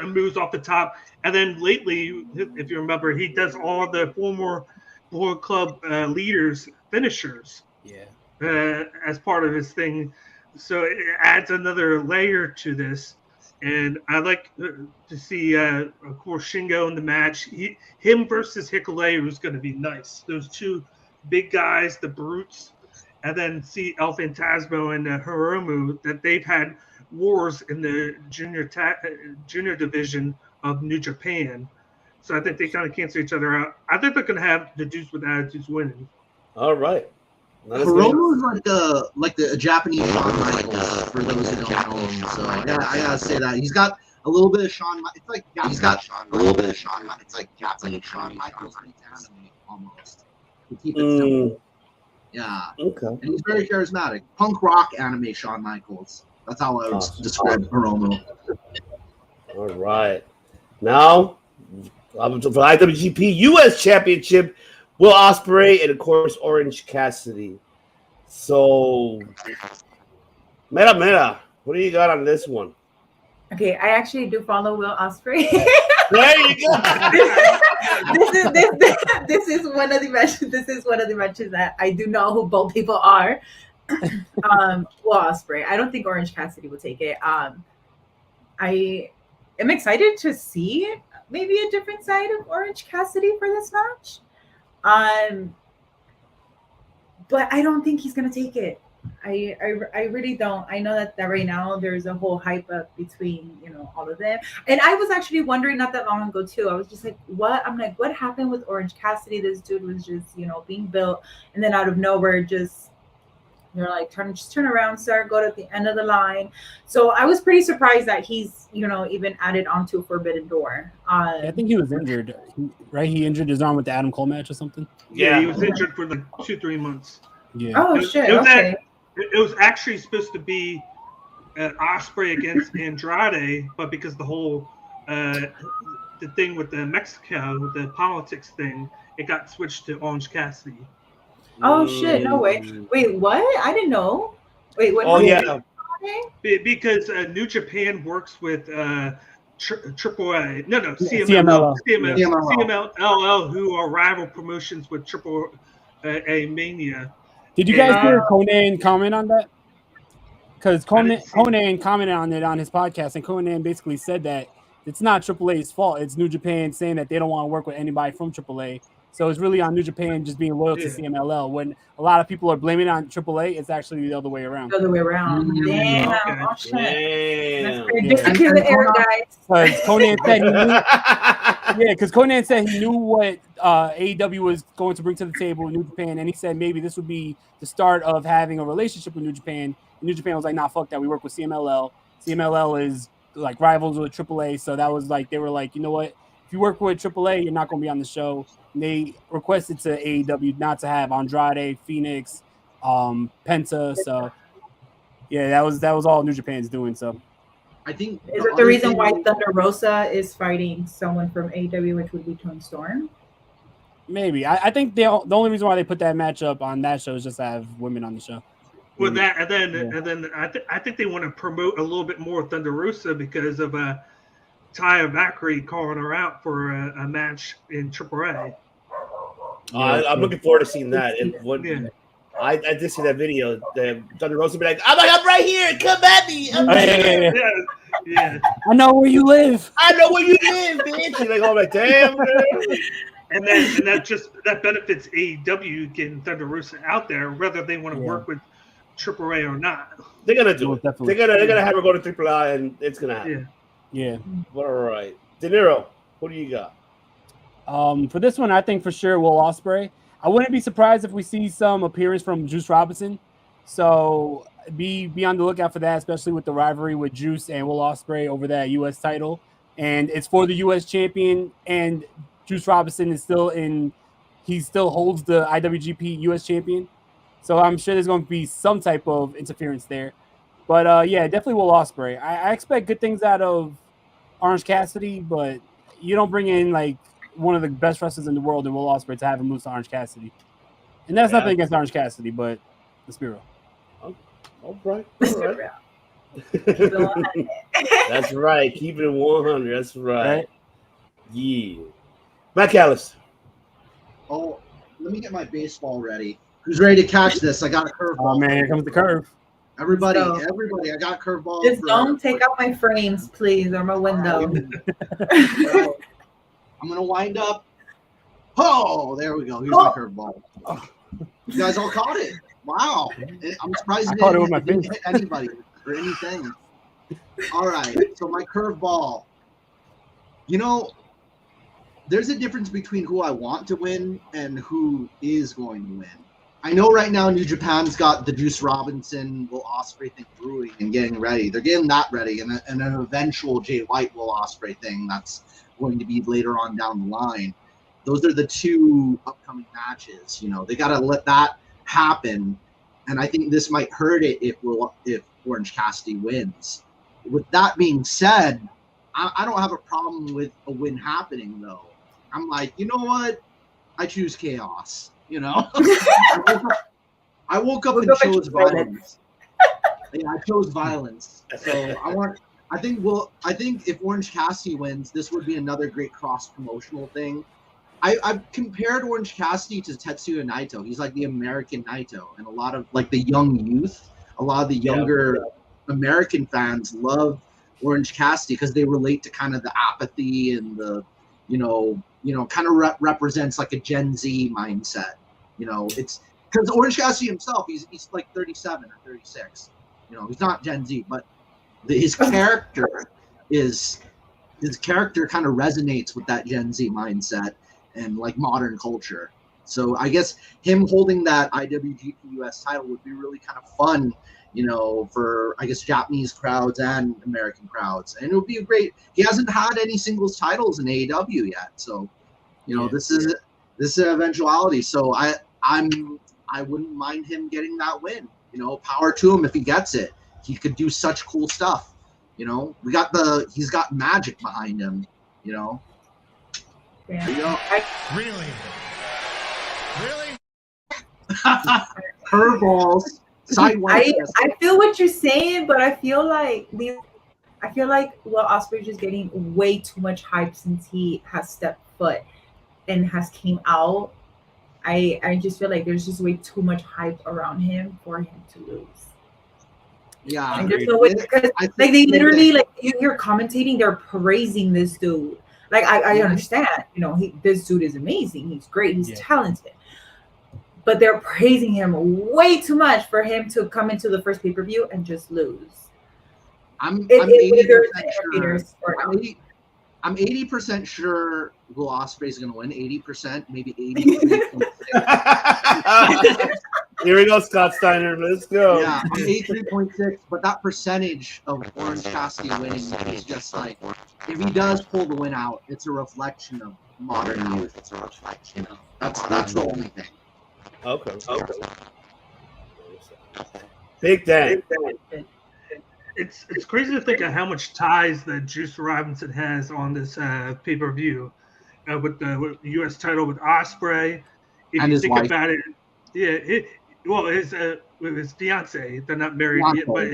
Speaker 6: moves off the top. And then lately, if you remember, he does all the former Bullet Club leaders' finishers.
Speaker 5: Yeah.
Speaker 6: As part of his thing. So it adds another layer to this. And I like to see, of course, Shingo in the match. Him versus Hikuleo is going to be nice. Those two big guys, the brutes. And then see El Phantasmo and Hiromu, that they've had wars in the junior division of New Japan. So I think they kind of cancel each other out. I think they're going to have the dudes with attitudes winning.
Speaker 1: All right.
Speaker 4: Hiromu is like the Japanese Shawn Michaels, for those who don't know him. So I gotta say that he's got a little bit of Shawn. It's like a little bit of Shawn. It's like Japanese Shawn Michaels almost. To keep it simple. Yeah.
Speaker 1: Okay.
Speaker 4: And he's very charismatic. Punk rock anime Shawn Michaels. That's how I would describe Hiromu.
Speaker 1: All right. Now, for the IWGP US Championship, Will Ospreay and, of course, Orange Cassidy. So, Mera, what do you got on this one?
Speaker 8: Okay, I actually do follow Will Ospreay.
Speaker 1: There you go.
Speaker 8: This is one of the matches. This is one of the matches that I do know who both people are. Will Ospreay. I don't think Orange Cassidy will take it. I am excited to see maybe a different side of Orange Cassidy for this match. But I don't think he's gonna take it. I really don't. I know that right now there's a whole hype up between, all of them. And I was actually wondering not that long ago too. I was just like, what? I'm like, what happened with Orange Cassidy? This dude was just, being built, and then out of nowhere, they're like, turn around, sir, go to the end of the line. So I was pretty surprised that he's, even added onto Forbidden Door.
Speaker 5: I think he was injured, right? He injured his arm with the Adam Cole match or something.
Speaker 6: Yeah, he was injured for like 2-3 months.
Speaker 5: Yeah.
Speaker 8: Oh, shit. Okay.
Speaker 6: It was actually supposed to be Ospreay against Andrade, but because the whole the thing with the Mexico, with the politics thing, it got switched to Orange Cassidy.
Speaker 8: Oh shit! No way. Wait, what? I didn't know. Wait, what?
Speaker 1: Oh yeah.
Speaker 6: Because New Japan works with AAA. No,
Speaker 5: CMLL.
Speaker 6: CMLL, who are rival promotions with AAA Mania.
Speaker 5: Did you guys hear Conan comment on that? Because Conan commented on it on his podcast, and Conan basically said that it's not AAA's fault. It's New Japan saying that they don't want to work with anybody from AAA. So it's really on New Japan just being loyal to CMLL. When a lot of people are blaming it on AAA, it's actually the other way around.
Speaker 8: The other way around. Damn.
Speaker 6: Okay.
Speaker 8: Oh, shit. That's pretty difficult to air, guys.
Speaker 5: Because Conan said he knew. Yeah, because Conan said he knew what AEW was going to bring to the table in New Japan, and he said maybe this would be the start of having a relationship with New Japan. And New Japan was like, nah, fuck that. We work with CMLL. CMLL is like rivals with AAA, so that was like they were like, you know what? If you work with AAA, you're not going to be on the show. And they requested to AEW not to have Andrade, Phoenix, Penta. So yeah, that was all New Japan's doing. So
Speaker 4: I think
Speaker 8: is it the reason why Thunder Rosa is fighting someone from AEW, which would be Tony Storm?
Speaker 5: Maybe. I think the only reason why they put that matchup on that show is just to have women on the show.
Speaker 6: With that, and then I think they want to promote a little bit more Thunder Rosa because of Taya Valkyrie calling her out for a match in AAA.
Speaker 1: I'm looking forward to seeing that. I did see that video. The Thunder Rosa be like, I'm right here. Come at me.
Speaker 6: Yeah.
Speaker 5: I know where you live.
Speaker 1: I know where you live, bitch. You're like, oh my damn.
Speaker 6: And that benefits AEW getting Thunder Rosa out there, whether they want to work with AAA or not.
Speaker 1: They're gonna do it. They're gonna have her go to AAA, and it's gonna happen.
Speaker 5: Yeah.
Speaker 1: All right. De Niro, who do you got?
Speaker 5: For this one, I think for sure Will Ospreay. I wouldn't be surprised if we see some appearance from Juice Robinson. So be on the lookout for that, especially with the rivalry with Juice and Will Ospreay over that U.S. title. And it's for the U.S. champion, and Juice Robinson is he still holds the IWGP U.S. champion. So I'm sure there's going to be some type of interference there. But yeah, definitely Will Ospreay. I expect good things out of Orange Cassidy, but you don't bring in like one of the best wrestlers in the world in Will Ospreay to have him lose to Orange Cassidy. And that's nothing against Orange Cassidy, but let's be real.
Speaker 1: All right. That's right. Keep it 100. That's right. Yeah. Matt Callis.
Speaker 4: Oh, let me get my baseball ready. Who's ready to catch this? I got a curveball.
Speaker 5: Oh man, here comes the curve.
Speaker 4: Everybody, I got curveball.
Speaker 8: Just don't take out my frames, please, or my window.
Speaker 4: I'm gonna wind up. Oh, there we go. Here's my curveball. You guys all caught it. Wow. I'm surprised it didn't hit anybody or anything. All right. So my curveball. You know, there's a difference between who I want to win and who is going to win. I know right now New Japan's got the Juice Robinson, Will Ospreay thing brewing and getting ready. They're getting that ready, and an eventual Jay White, Will Ospreay thing that's going to be later on down the line. Those are the two upcoming matches. You know, they got to let that happen, and I think this might hurt it if Orange Cassidy wins. With that being said, I don't have a problem with a win happening, though. I'm like, you know what? I choose chaos. You know, I woke up and chose violence. Yeah, I chose violence. So I think if Orange Cassidy wins, this would be another great cross promotional thing. I've compared Orange Cassidy to Tetsuya Naito. He's like the American Naito, and a lot of like the young youth, a lot of the younger American fans love Orange Cassidy because they relate to kind of the apathy and the, you know, kind of represents like a Gen Z mindset. You know, it's because Orange Cassidy himself, he's like 37 or 36. You know, he's not Gen Z, but his character kind of resonates with that Gen Z mindset and like modern culture. So I guess him holding that IWGP US title would be really kind of fun, you know, for I guess Japanese crowds and American crowds. And it would be a great. He hasn't had any singles titles in AEW yet, so you know this is an eventuality. So I wouldn't mind him getting that win. You know, power to him if he gets it. He could do such cool stuff. You know, he's got magic behind him. You know.
Speaker 8: Yeah.
Speaker 2: Really?
Speaker 4: Curveballs. Sideways.
Speaker 8: I feel what you're saying, but I feel like Will Ospreay just getting way too much hype since he has stepped foot and has came out. I just feel like there's just way too much hype around him for him to lose.
Speaker 4: Yeah,
Speaker 8: and there's no way because like they literally like you're commentating, they're praising this dude. Like I understand, you know, this dude is amazing, he's great, he's talented, but they're praising him way too much for him to come into the first pay-per-view and just lose.
Speaker 4: I'm 80% sure. I'm 80% sure Will Ospreay is going to win. 80%, maybe 83.6.
Speaker 1: Here we go, Scott Steiner. Let's go.
Speaker 4: Yeah, 83.6. But that percentage of Orange Cassidy winning is just like, if he does pull the win out, it's a reflection of modern youth. It's a reflection. You know, that's the only thing.
Speaker 1: Okay. Big Dan.
Speaker 6: It's crazy to think of how much ties that Juice Robinson has on this pay-per-view with the U.S. title with Ospreay. If you think about it, his fiance, they're not married yet, but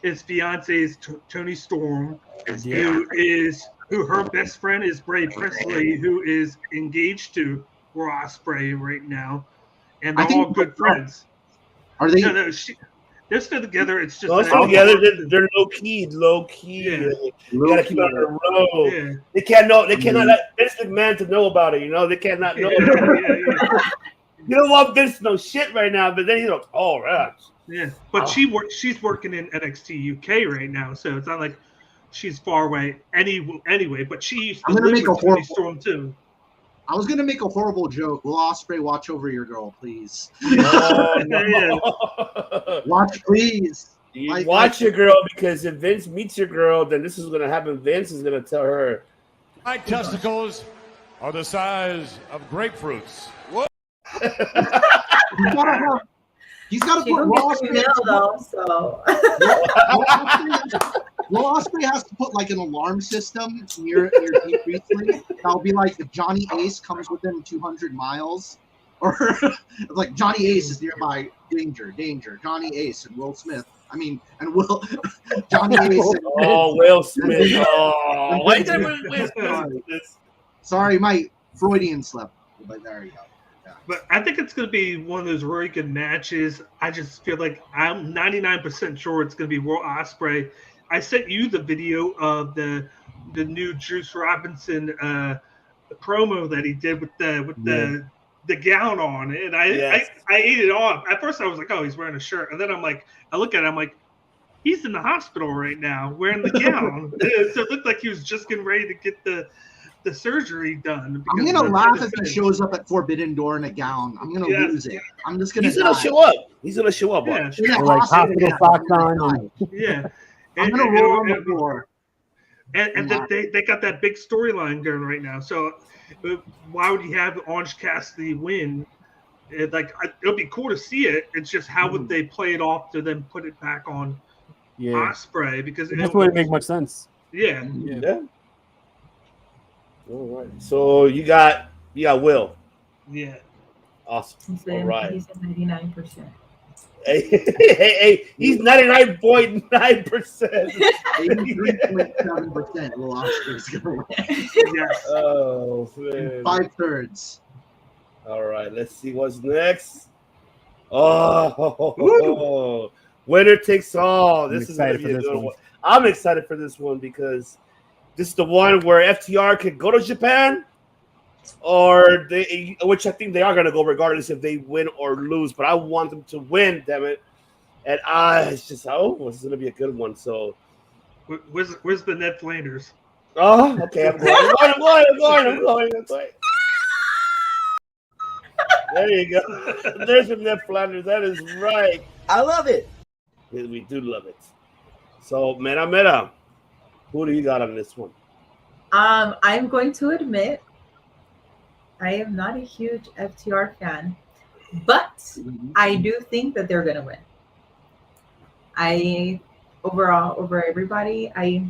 Speaker 6: his fiance is Tony Storm, who her best friend is Bray Presley, who is engaged to Ospreay right now, and they're all good friends.
Speaker 4: Are they?
Speaker 6: No, they're still together. It's just
Speaker 1: together. They're low key.
Speaker 6: Yeah.
Speaker 1: You gotta keep it on the road. Yeah. They cannot let Vince McMahon to know about it. You know, they cannot know. You don't want Vince to know shit right now, but then he's like, "Oh, right."
Speaker 6: Yeah, but she's working in NXT UK right now, so it's not like she's far away anyway. But she used to live with Tony Storm too.
Speaker 4: I was gonna make a horrible joke. Will Ospreay watch over your girl, please? Watch, please.
Speaker 1: Watch your girl, because if Vince meets your girl, then this is gonna happen. Vince is gonna tell her,
Speaker 2: "My testicles are the size of grapefruits." What?
Speaker 4: He's got to put Will Ospreay though. So Will Ospreay has to put like an alarm system near Deep Priestley. That'll be like if Johnny Ace comes within 200 miles, or like Johnny Ace is nearby. Danger! Johnny Ace and Will Smith. Johnny Ace.
Speaker 1: Will Smith. Oh, why did Will Smith?
Speaker 4: Sorry, my Freudian slip. But there you go.
Speaker 6: But I think it's going to be one of those really good matches. I just feel like I'm 99% sure it's going to be Will Ospreay. I sent you the video of the new Juice Robinson promo that he did with the gown on, and I ate it off. At first, I was like, "Oh, he's wearing a shirt," and then I look at it, I'm like, he's in the hospital right now wearing the gown. So it looked like he was just getting ready to get the surgery done.
Speaker 4: I'm gonna laugh if he shows up at Forbidden Door in a gown. I'm gonna lose it. I'm just gonna.
Speaker 1: He's gonna show up. He's gonna show up.
Speaker 5: Yeah. Like hospital socks on.
Speaker 6: Yeah.
Speaker 4: I'm gonna roll on the floor.
Speaker 6: And they got that big storyline going right now. So why would you have Orange Cassidy win? It'll be cool to see it. It's just how would they play it off to then put it back on Ospreay, because
Speaker 5: that wouldn't make much sense.
Speaker 6: Yeah.
Speaker 1: All right. So you got Will.
Speaker 6: Yeah.
Speaker 1: Awesome. All right.
Speaker 8: He's at 99%.
Speaker 1: Hey, he's 99.9%.
Speaker 4: 83.7% Will Ospreay's gonna win.
Speaker 6: Yes.
Speaker 1: Oh, man.
Speaker 4: 5/3.
Speaker 1: All right. Let's see what's next. Oh, winner takes all. This is gonna be a good one. I'm excited for this one because this is the one where FTR could go to Japan, which I think they are going to go regardless if they win or lose. But I want them to win, damn it! And it's just this is going to be a good one. So,
Speaker 6: where's the Ned Flanders?
Speaker 1: Oh, okay, I'm going. There you go. There's the Ned Flanders. That is right.
Speaker 10: I love it.
Speaker 1: We do love it. So, Mera. Who do you got on this one?
Speaker 8: I'm going to admit I am not a huge FTR fan, but I do think that they're gonna win. Over everybody, I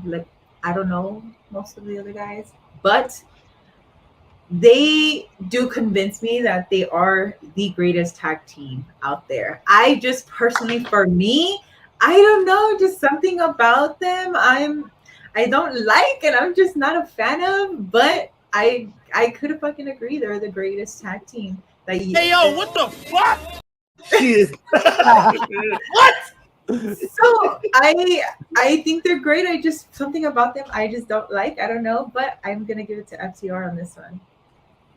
Speaker 8: don't know most of the other guys, but they do convince me that they are the greatest tag team out there. I just personally, for me, I don't know, just something about them I don't like, and I'm just not a fan of. But I could fucking agree they're the greatest tag team.
Speaker 10: Hey yo, what the fuck?
Speaker 8: What? So I think they're great. I just something about them I just don't like. I don't know, but I'm gonna give it to FTR on this one.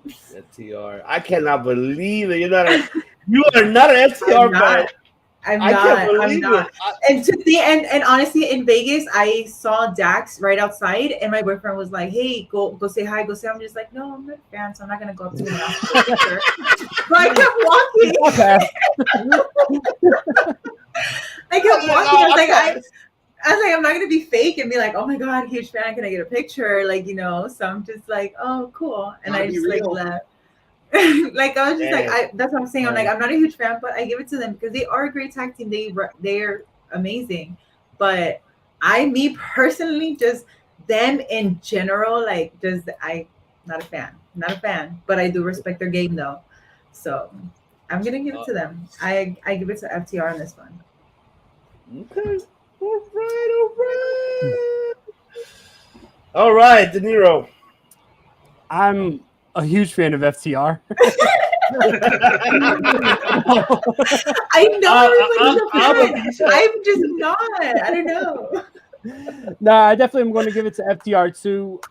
Speaker 1: FTR. I cannot believe it. You are not an FTR fan.
Speaker 8: I'm not. And honestly, in Vegas, I saw Dax right outside, and my boyfriend was like, "Hey, go say hi, go say." I'm just like, "No, I'm not a fan, so I'm not gonna go up to him and ask for a picture." But I kept walking. I kept walking. I was like, I'm not gonna be fake and be like, "Oh my god, huge fan, can I get a picture?" So I'm just like, "Oh, cool," and I just like left. Like I was just that's what I'm saying. I'm like, I'm not a huge fan, but I give it to them because they are a great tag team. They're amazing. But me personally, just them in general, I'm not a fan. But I do respect their game though. So I'm gonna give it to them. I give it to FTR on this one.
Speaker 1: Okay. All right, De Niro.
Speaker 5: I'm a huge fan of FTR.
Speaker 8: I know everybody's a fan. I'm just not. I don't know.
Speaker 5: No, I definitely am going to give it to FTR too.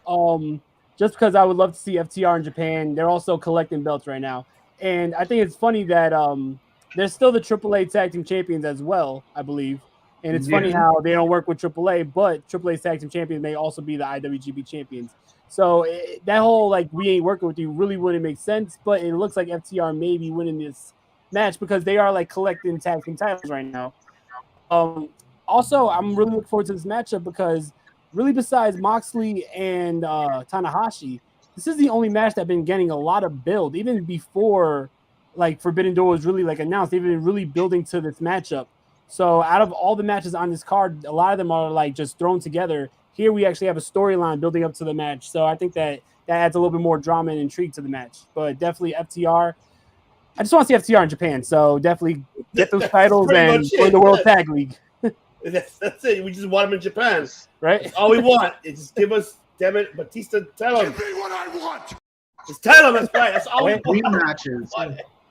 Speaker 5: Just because I would love to see FTR in Japan. They're also collecting belts right now, and I think it's funny that they're still the AAA Tag Team Champions as well, I believe. And it's funny how they don't work with AAA, but AAA Tag Team Champions may also be the IWGP Champions. So that whole we ain't working with you really wouldn't make sense, but it looks like FTR may be winning this match because they are collecting tag team titles right now. Also, I'm really looking forward to this matchup because really besides Moxley and Tanahashi, this is the only match that's been getting a lot of build. Even before Forbidden Door was really announced, they've been really building to this matchup. So out of all the matches on this card, a lot of them are just thrown together. Here we actually have a storyline building up to the match. So I think that adds a little bit more drama and intrigue to the match. But definitely FTR. I just want to see FTR in Japan. So definitely get those titles and win the World Tag League.
Speaker 1: That's it. We just want them in Japan.
Speaker 5: Right?
Speaker 1: That's all we want. Just give us, damn it, Batista, tell them.
Speaker 2: Give me what I want.
Speaker 1: Just tell them. That's right. That's all we want.
Speaker 4: Matches.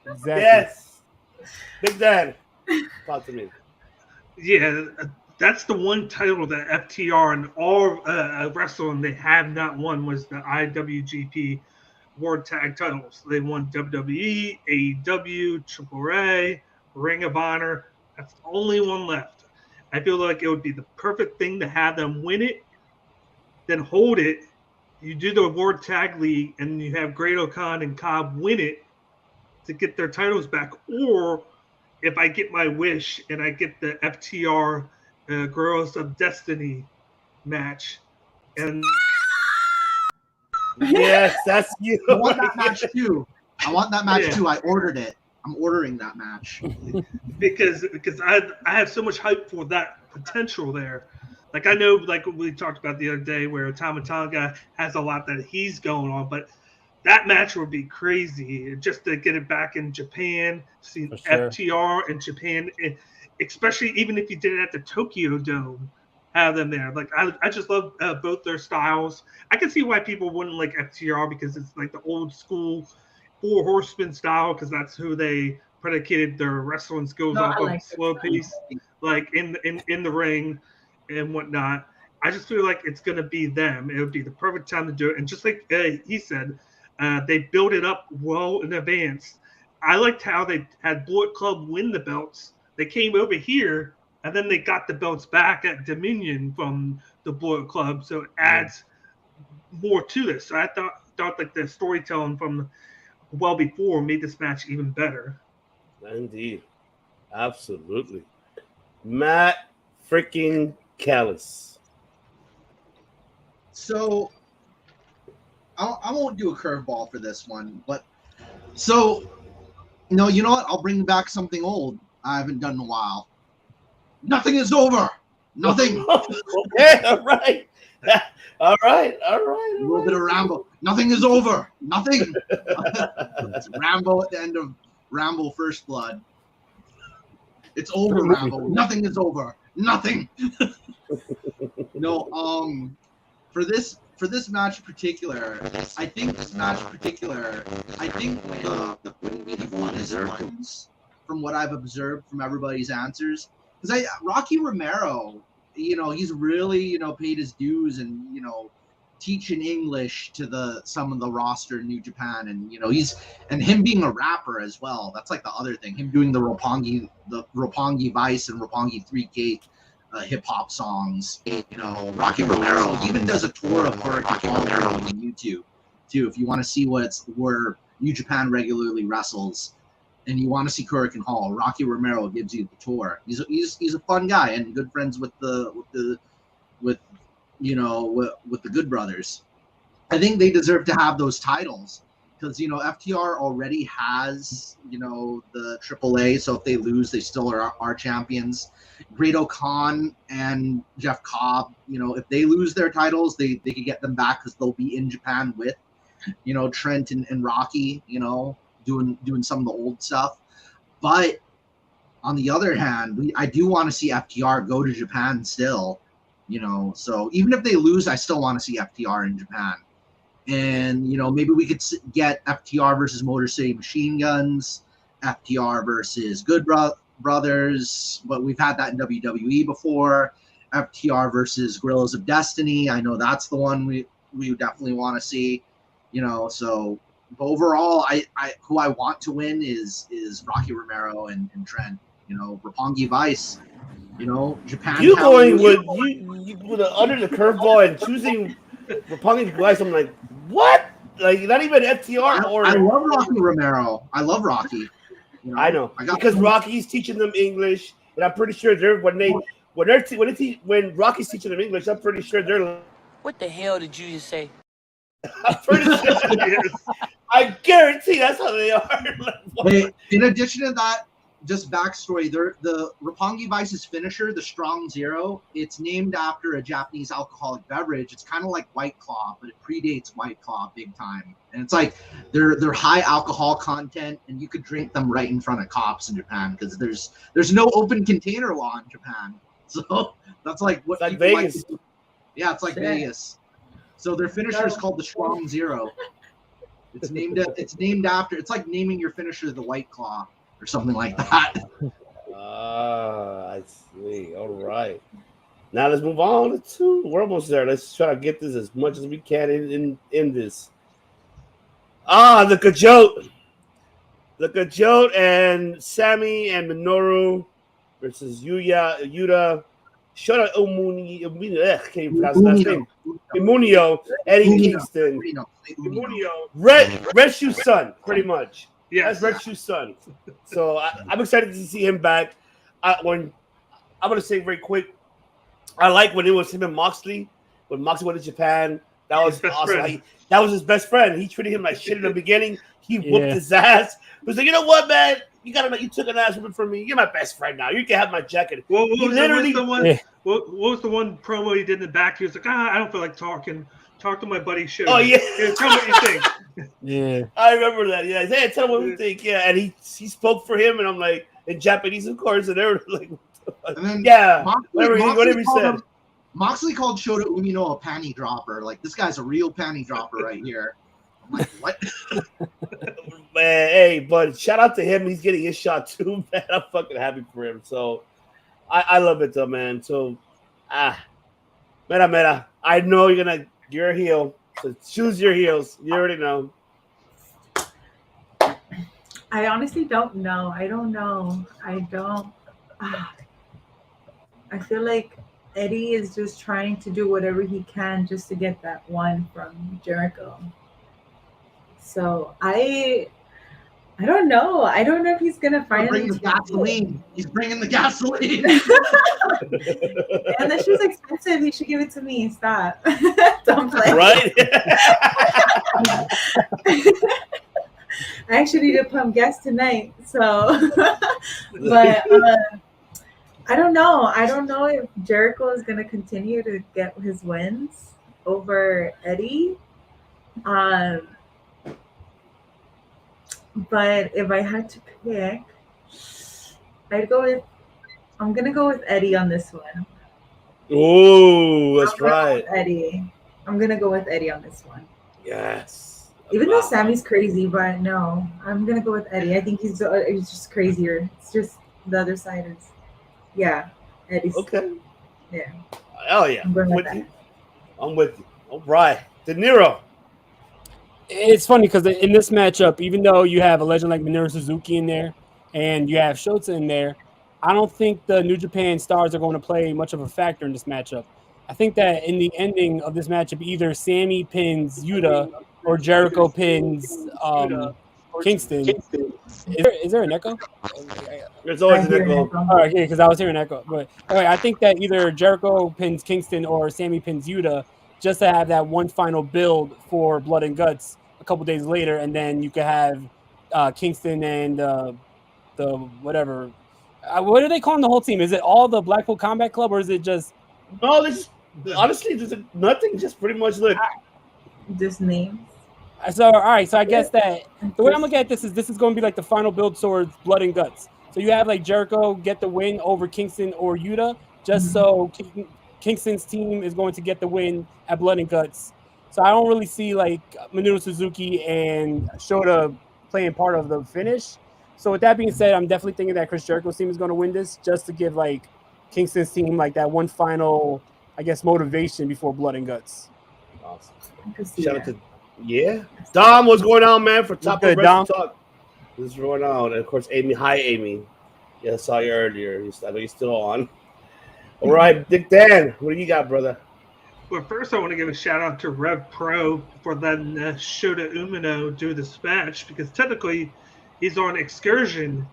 Speaker 5: Exactly.
Speaker 1: Yes. Big Dan, talk to me.
Speaker 6: Yeah, that's the one title that FTR and all wrestling they have not won was the IWGP World Tag Titles. They won WWE, AEW, AAA, Ring of Honor. That's the only one left. I feel like it would be the perfect thing to have them win it, then hold it. You do the World Tag League, and you have Great O'Khan and Cobb win it to get their titles back. Or if I get my wish and I get the FTR Girls of Destiny match, and
Speaker 1: yes, that's you.
Speaker 4: I want that match too. I ordered it. I'm ordering that match
Speaker 6: because I have so much hype for that potential there. I know, we talked about the other day, where Tama Tonga has a lot that he's going on, but that match would be crazy just to get it back in Japan. See FTR in Japan, especially even if you did it at the Tokyo Dome, have them there. I just love both their styles. I can see why people wouldn't like FTR because it's the old school Four Horsemen style, because that's who they predicated their wrestling skills off of, slow pace, in the ring and whatnot. I just feel like it's gonna be them. It would be the perfect time to do it. And just like he said, they built it up well in advance. I liked how they had Bullet Club win the belts. They came over here, and then they got the belts back at Dominion from the Bullet Club. So it adds more to this. So I thought the storytelling from well before made this match even better.
Speaker 1: Indeed. Absolutely. Matt freaking Callis.
Speaker 4: So I won't do a curveball for this one, but so you know what? I'll bring back something old I haven't done in a while. Nothing is over. Nothing.
Speaker 1: Okay, all right. All right.
Speaker 4: A little bit of ramble. Nothing is over. Nothing. It's Rambo at the end of Rambo First Blood. It's over, Rambo. Nothing is over. Nothing. No, for this match in particular, I think the one is from what I've observed from everybody's answers, because Rocky Romero, he's really paid his dues and teaching English to some of the roster in New Japan, and and him being a rapper as well. That's like the other thing. Him doing the Roppongi Vice and Roppongi 3K hip hop songs. Rocky Romero even does a tour of Rocky Romero on YouTube too. If you want to see where New Japan regularly wrestles, and you want to see Hurricane Hall, Rocky Romero gives you the tour. He's a fun guy and good friends with the Good Brothers. I think they deserve to have those titles because FTR already has the AAA, so if they lose, they still are champions. Great O'Khan and Jeff Cobb, if they lose their titles, they could get them back because they'll be in Japan with Trent and Rocky, doing some of the old stuff. But on the other hand, I do want to see FTR go to Japan still. So even if they lose, I still want to see FTR in Japan. And, maybe we could get FTR versus Motor City Machine Guns, FTR versus Good Brothers, but we've had that in WWE before. FTR versus Guerrillas of Destiny. I know that's the one we definitely want to see, so but overall, I who I want to win is Rocky Romero and Trent, Roppongi Vice. Japan.
Speaker 1: You going with under the curveball and choosing Roppongi Vice? I'm like, what? Like, not even FTR or.
Speaker 4: I love Rocky Romero. I love Rocky.
Speaker 1: I know because Rocky's teaching them English, and I'm pretty sure when Rocky's teaching them English, I'm pretty sure they're.
Speaker 11: What the hell did you just say?
Speaker 1: I'm pretty sure. I guarantee that's how they are.
Speaker 4: Wait, in addition to that. Just backstory, the Roppongi Vice's finisher, the Strong Zero, it's named after a Japanese alcoholic beverage. It's kind of like White Claw, but it predates White Claw big time. And it's like they're high alcohol content, and you could drink them right in front of cops in Japan because there's no open container law in Japan. So that's like what
Speaker 1: it's like Vegas.
Speaker 4: Yeah, it's like Vegas. So their finisher is called the Strong Zero. It's named after. It's like naming your finisher the White Claw. Or something like that.
Speaker 1: I see. All right. Now let's move on to. We're almost there. Let's try to get this as much as we can in this. The Kajote and Sammy and Minoru versus Yuta. Shota Umuni. Can't even pronounce his last name. Emunio. Eddie Kingston. Emunio. Red Shoe's son, pretty much. Yeah, that's Red Shoe's son. So I'm excited to see him back. I'm going to say very quick, I like when it was him and Moxley. When Moxley went to Japan, that was awesome. That was his best friend. He treated him like shit in the beginning. He whooped his ass. He was like, you know what, man? You took an ass whooping from me. You're my best friend now. You can have my jacket.
Speaker 6: What was the one promo he did in the back? He was like, I don't feel like talking. Talk to my buddy Show.
Speaker 1: Oh, yeah.
Speaker 6: Tell me what you think.
Speaker 5: Yeah.
Speaker 1: I remember that. Yeah. Hey, tell him what you think. Yeah. And he spoke for him, and I'm like, in Japanese, of course. And they were like, yeah. Whatever he said.
Speaker 4: Moxley called Shota Umino a panty dropper. Like, this guy's a real panty dropper right here. I'm like, what?
Speaker 1: Man, hey, but shout out to him. He's getting his shot too, man. I'm fucking happy for him. So I love it though, man. So Meta. I know you're a heel. So choose your heels. You already know.
Speaker 8: I honestly don't know. I don't know. I feel like Eddie is just trying to do whatever he can just to get that one from Jericho. So I don't know. I don't know if he's gonna finally
Speaker 4: bring the gasoline. He's bringing the gasoline.
Speaker 8: And that shit's expensive. He should give it to me. Stop. Don't play.
Speaker 1: Right?
Speaker 8: I actually need to pump gas tonight. So, but I don't know. I don't know if Jericho is gonna continue to get his wins over Eddie. But if I had to pick, I'm gonna go with Eddie on this one.
Speaker 1: Oh, that's right.
Speaker 8: Eddie. I'm gonna go with Eddie on this one.
Speaker 1: Yes.
Speaker 8: Even though Sammy's crazy, but no, I'm gonna go with Eddie. I think he's just crazier. It's just the other side is, yeah, Eddie's.
Speaker 1: Okay.
Speaker 8: Yeah.
Speaker 1: Oh yeah.
Speaker 8: I'm
Speaker 1: with you. All right. De Niro.
Speaker 5: It's funny because in this matchup, even though you have a legend like Minoru Suzuki in there and you have Shota in there, I don't think the New Japan stars are going to play much of a factor in this matchup. I think that in the ending of this matchup, either Sammy pins Yuta or Jericho pins Kingston. Is there an echo?
Speaker 1: There's always an echo.
Speaker 5: All right, yeah, because I was hearing an echo. But all right, I think that either Jericho pins Kingston or Sammy pins Yuta just to have that one final build for Blood and Guts a couple days later, and then you could have Kingston and the whatever. What are they calling the whole team? Is it all the Blackpool Combat Club, or is it just?
Speaker 1: No, honestly, there's nothing. Just pretty much look.
Speaker 8: Just names.
Speaker 5: So all right, so I guess that the way I'm looking at this is going to be like the final build towards Blood and Guts. So you have like Jericho get the win over Kingston or Yuta, just so Kingston's team is going to get the win at Blood and Guts. So I don't really see like Minoru Suzuki and Shota playing part of the finish. So with that being said, I'm definitely thinking that Chris Jericho's team is going to win this, just to give like Kingston's team like that one final, I guess, motivation before Blood and Guts.
Speaker 1: Awesome. Shout out to Dom, what's going on, man? For Top of Wrestling Talk. What's going on? And of course, Amy. Hi, Amy. Yeah, I saw you earlier. I know you're still on. All right, Dick Dan, what do you got, brother?
Speaker 6: Well, first I want to give a shout out to Rev Pro for letting Shota Umino do this match, because technically he's on excursion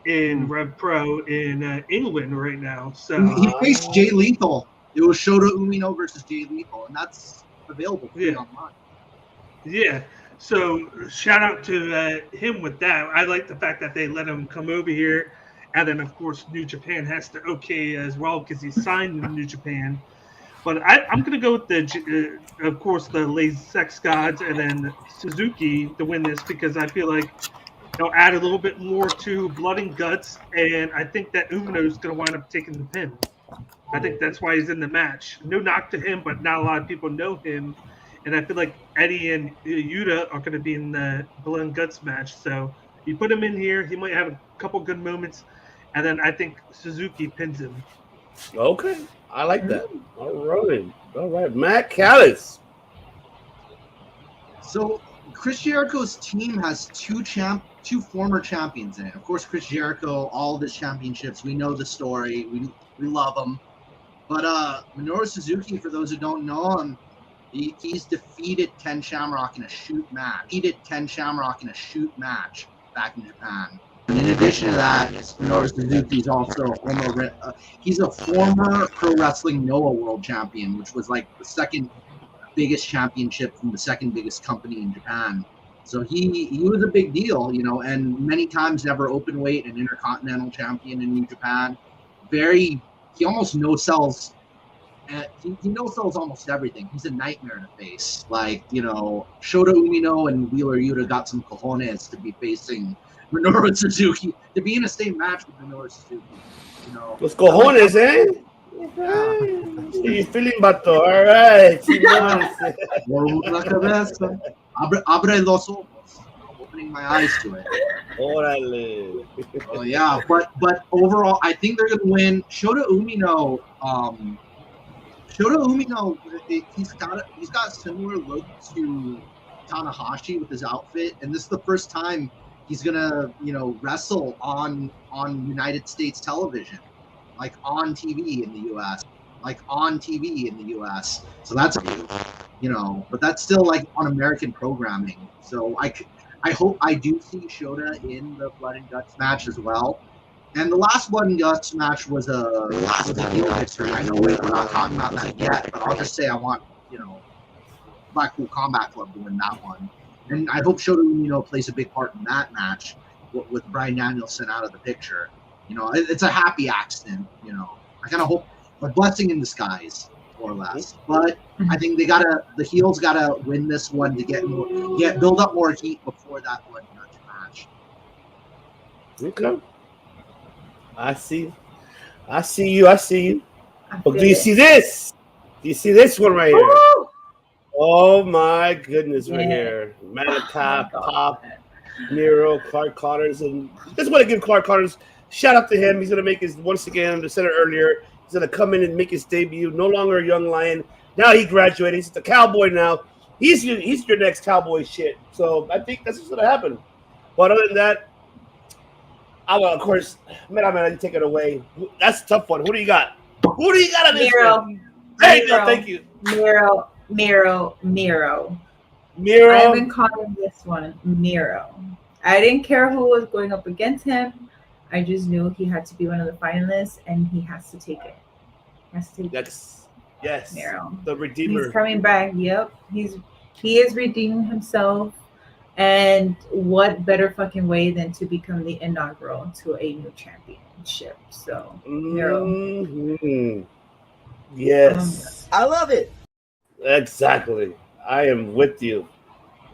Speaker 6: in Rev Pro in England right now. So
Speaker 4: he faced Jay Lethal. It was Shota Umino versus Jay Lethal, and that's available for you online.
Speaker 6: Yeah. So shout out to him with that. I like the fact that they let him come over here. And then, of course, New Japan has to okay as well because he's signed in New Japan. But I'm going to go with of course, the Lazy Sex Gods and then Suzuki to win this, because I feel like they'll add a little bit more to Blood and Guts. And I think that Umino is going to wind up taking the pin. I think that's why he's in the match. No knock to him, but not a lot of people know him. And I feel like Eddie and Yuta are going to be in the Blood and Guts match. So you put him in here, he might have a couple good moments. And then I think Suzuki pins him.
Speaker 1: Okay. I like that. All right. Matt Callis.
Speaker 4: So Chris Jericho's team has two former champions in it. Of course, Chris Jericho, all of his championships. We know the story. We love him. But Minoru Suzuki, for those who don't know him, he's defeated Ken Shamrock in a shoot match. Back in Japan. And in addition to that, Minoru Suzuki is also a former Pro Wrestling Noah World Champion, which was like the second biggest championship from the second biggest company in Japan. So he was a big deal, and many times never open weight and Intercontinental Champion in New Japan. He almost no-sells. He no-sells almost everything. He's a nightmare to face. Like, Shota Umino and Wheeler Yuta got some cojones to be facing Minoru Suzuki, to be in a same match with Minoru Suzuki.
Speaker 1: Los cojones, eh? You feeling, bato? All right.
Speaker 4: Abre los ojos. I'm opening my eyes to it.
Speaker 1: Órale.
Speaker 4: Oh yeah, but overall, I think they're gonna win. Shota Umino, he's got a similar look to Tanahashi with his outfit, and this is the first time he's gonna, wrestle on United States television, like on TV in the US. So that's, but that's still like on American programming. So I hope I do see Shota in the Blood and Guts match as well. And the last Blood and Guts match was a heel victory. I know we're not talking about that yet, but I'll just say I want, Blackpool Combat Club to win that one. And I hope Shota Umino plays a big part in that match with Bryan Danielson out of the picture. It's a happy accident. I kind of hope a blessing in disguise. more or less. But I think the heels gotta win this one to build up more heat before that one match.
Speaker 1: Okay. I see you. But do you see this? Do you see this one right here? Oh my goodness, right here. Malachi, Pop, Miro, Clark Connors, and just want to give Clark Connors shout out to him. He's gonna make once again, I said it earlier, he's gonna come in and make his debut. No longer a young lion. Now he graduated. He's a cowboy now. He's your next cowboy shit. So I think that's what's gonna happen. But other than that, of course, I take it away. That's a tough one. Who do you got? Who do you got on this one? There you go. Thank you.
Speaker 8: Miro. I've been calling this one Miro. I didn't care who was going up against him. I just knew he had to be one of the finalists, and he has to take it.
Speaker 1: Yes.
Speaker 8: Miro.
Speaker 1: The Redeemer.
Speaker 8: He's coming back. Yep. He is redeeming himself. And what better fucking way than to become the inaugural to a new championship? So, Miro.
Speaker 1: Yes.
Speaker 4: I love it.
Speaker 1: Exactly. I am with you.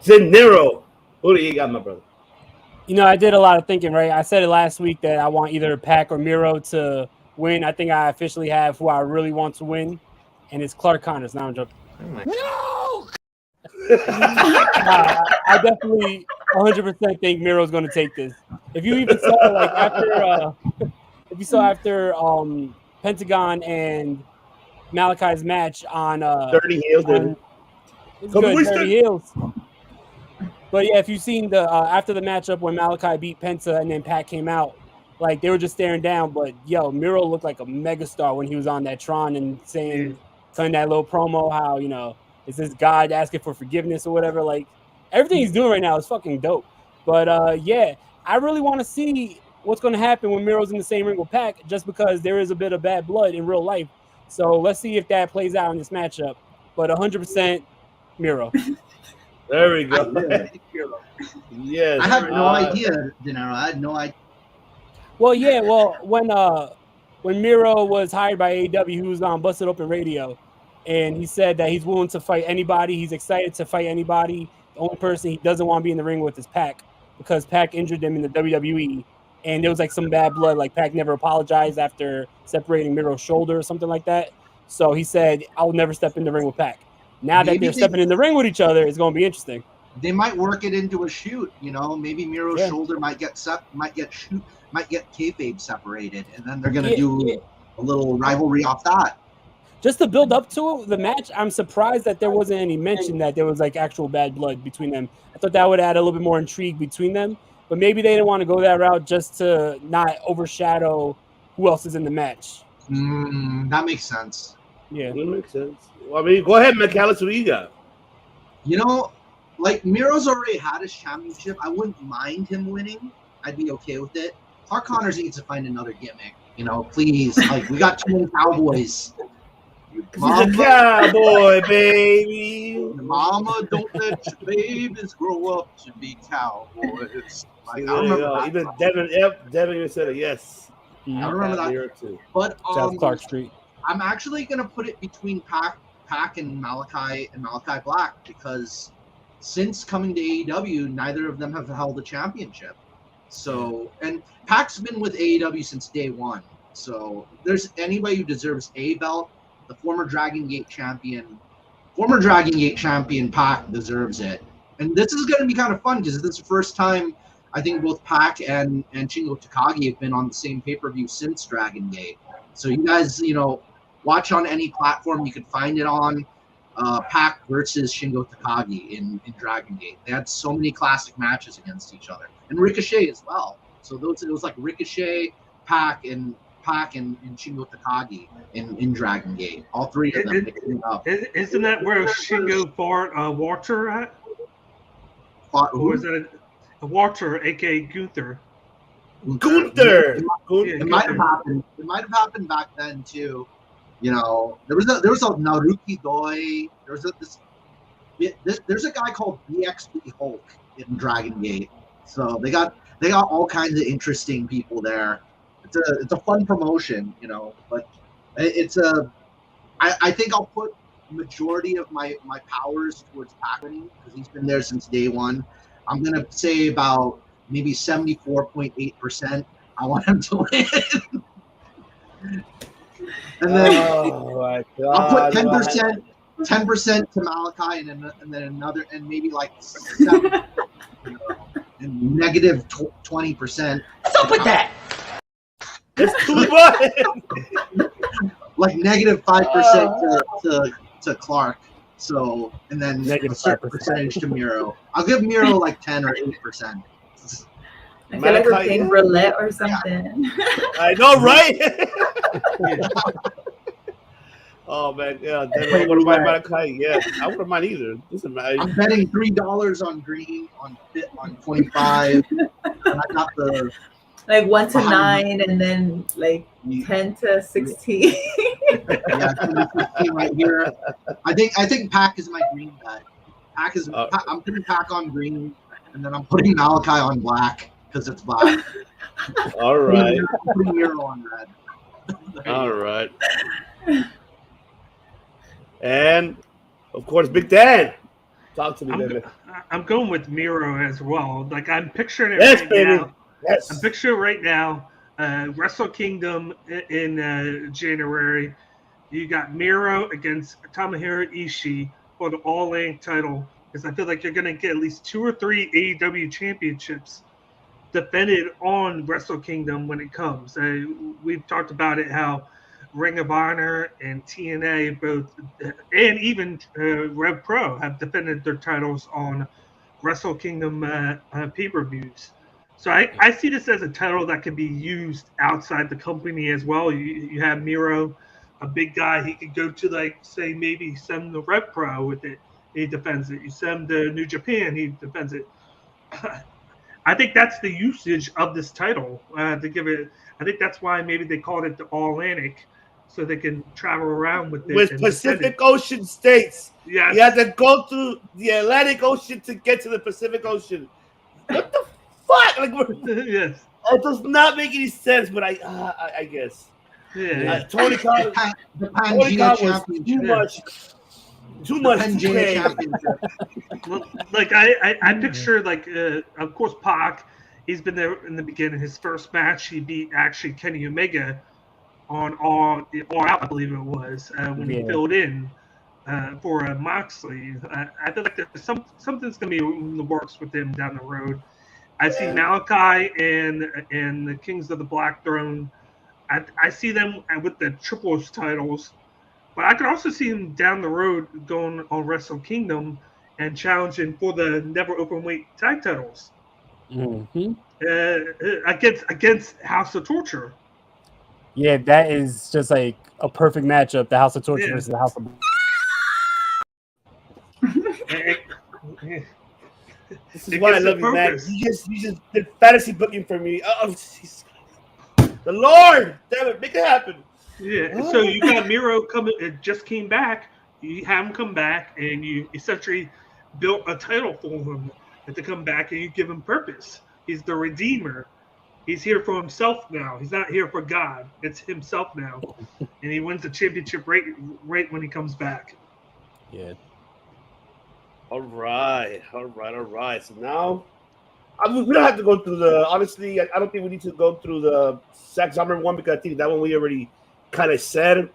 Speaker 1: Nero. Who do you got, my brother?
Speaker 5: I did a lot of thinking, right? I said it last week that I want either Pac or Miro to win. I think I officially have who I really want to win, and it's Clark Connors. Now I'm joking.
Speaker 10: No!
Speaker 5: I definitely 100% think Miro's going to take this. If you even saw after Pentagon and Malachi's match on
Speaker 1: 30 Heels,
Speaker 5: it's good, 30 Heels. But yeah, if you've seen the after the matchup when Malachi beat Penta and then Pat came out, like they were just staring down. But Miro looked like a megastar when he was on that Tron and telling that little promo how is this God asking for forgiveness or whatever. Like everything he's doing right now is fucking dope. But I really want to see what's going to happen when Miro's in the same ring with Pac, just because there is a bit of bad blood in real life. So let's see if that plays out in this matchup. But 100% Miro.
Speaker 1: There we go. Yes.
Speaker 4: I have no idea, Dinero. I had no idea.
Speaker 5: Well, when Miro was hired by AEW, he was on Busted Open Radio, and he said that he's willing to fight anybody. He's excited to fight anybody. The only person he doesn't want to be in the ring with is Pac, because Pac injured him in the WWE, and there was like some bad blood. Like Pac never apologized after separating Miro's shoulder or something like that. So he said, "I'll never step in the ring with Pac." Now that they're stepping in the ring with each other, it's going to be interesting.
Speaker 4: They might work it into a shoot. Maybe Miro's shoulder might get kayfabe separated, and then they're going to do a little rivalry off that.
Speaker 5: Just to build up to the match, I'm surprised that there wasn't any mention that there was like actual bad blood between them. I thought that would add a little bit more intrigue between them, but maybe they didn't want to go that route just to not overshadow who else is in the match.
Speaker 4: That makes sense.
Speaker 5: Yeah,
Speaker 1: that makes sense. Well, go ahead, McAllis. What do you got?
Speaker 4: Miro's already had his championship. I wouldn't mind him winning. I'd be okay with it. Clark Connors needs to find another gimmick. Please. We got too many cowboys.
Speaker 1: He's a cowboy, baby.
Speaker 4: Mama, don't let your babies grow up to be cowboys. I remember
Speaker 1: even Devin said it. Yes,
Speaker 4: I remember that
Speaker 1: too.
Speaker 5: But Clark Street.
Speaker 4: I'm actually gonna put it between Pac and Malachi Black, because since coming to AEW, neither of them have held a championship. So, and Pac's been with AEW since day one. So, there's anybody who deserves a belt. The former Dragon Gate champion Pac deserves it. And this is going to be kind of fun because this is the first time I think both Pac and Shingo Takagi have been on the same pay-per-view since Dragon Gate. So you guys, watch on any platform you can find it on. Pac versus Shingo Takagi in Dragon Gate. They had so many classic matches against each other, and Ricochet as well. So it was like Ricochet, Pac, and Shingo Takagi in Dragon Gate. All three of them mixing up.
Speaker 6: Isn't that where Shingo fought Walter at? Or was that a Walter, aka Gunther?
Speaker 1: Gunther.
Speaker 4: It might have happened. It might have happened back then too. There was a Naruki Doi. There's a guy called BXB Hulk in Dragon Gate. So they got all kinds of interesting people there. It's a fun promotion, but I I think I'll put majority of my powers towards Pac winning because he's been there since day one. I'm gonna say about maybe 74.8%. I want him to win. And then
Speaker 1: my God,
Speaker 4: I'll put 10% to Malachi, and then another, and maybe like 7, and negative 20%.
Speaker 10: What's up with that?
Speaker 1: It's too much.
Speaker 4: Like negative 5% to Clark. So, and then
Speaker 5: Negative
Speaker 4: a certain
Speaker 5: 5%.
Speaker 4: percentage to Miro. I'll give Miro like 10 or 8%.
Speaker 8: I feel like we're playing roulette or something.
Speaker 1: I know, right? Oh man, yeah. I wouldn't mind Malachi. Yeah, I wouldn't mind either. Doesn't matter.
Speaker 4: I'm betting $3 on green on 25. And I got the
Speaker 8: like 1 to 9, and then like 10 to 16.
Speaker 4: Yeah, 10 to 16 right here. I think Pac is my green bet. Pac is. I'm putting Pac on green, and then I'm putting Malachi on black because it's black.
Speaker 1: All right.
Speaker 4: I'm putting Miro on red.
Speaker 1: All right. And of course, Big Dan. Talk to me, baby.
Speaker 6: I'm going with Miro as well. Like I'm picturing it
Speaker 1: right baby.
Speaker 6: now.
Speaker 1: Yes.
Speaker 6: I'm picturing right now, Wrestle Kingdom in January. You got Miro against Tomohiro Ishii for the All In title, because I feel like you're going to get at least 2 or 3 AEW championships defended on Wrestle Kingdom when it comes. We've talked about it, how Ring of Honor and TNA both, and even Rev Pro have defended their titles on Wrestle Kingdom pay-per-views. So I see this as a title that can be used outside the company as well. You have Miro, a big guy. He could go to, like, say, maybe send the Rev Pro with it. He defends it. You send the New Japan, he defends it. I think that's the usage of this title to give it. I think that's why maybe they called it the All-Atlantic, so they can travel around with it.
Speaker 1: With Pacific Ocean states.
Speaker 6: Yes.
Speaker 1: You have to go through the Atlantic Ocean to get to the Pacific Ocean. What the fuck? Like,
Speaker 6: yes.
Speaker 1: It does not make any sense, but I guess.
Speaker 6: Yeah.
Speaker 1: Tony Khan was too much.
Speaker 6: Like I picture, like, of course, Pac. He's been there in the beginning. His first match, he beat actually Kenny Omega on All Out, I believe it was, when he filled in for Moxley. I feel like there's something's gonna be in the works with him down the road. I see Malachi and the Kings of the Black Throne. I see them with the triples titles, but I could also see him down the road going on Wrestle Kingdom and challenging for the never openweight tag titles against House of Torture.
Speaker 5: Yeah, that is just like a perfect matchup. The House of Torture versus the House of.
Speaker 1: This is why I love you, man. You just did fantasy booking for me. Oh, Jesus. The Lord, damn it, make it happen.
Speaker 6: Yeah. So you got Miro coming. It just came back. You have him come back, and you essentially built a title for him to come back, and you give him purpose. He's the Redeemer. He's here for himself now. He's not here for God. It's himself now, and he wins the championship right when he comes back.
Speaker 5: Yeah.
Speaker 1: All right. So now, we don't have to go through the. Honestly, I don't think we need to go through the Zack Zombie one, because I think that one we already kind of said.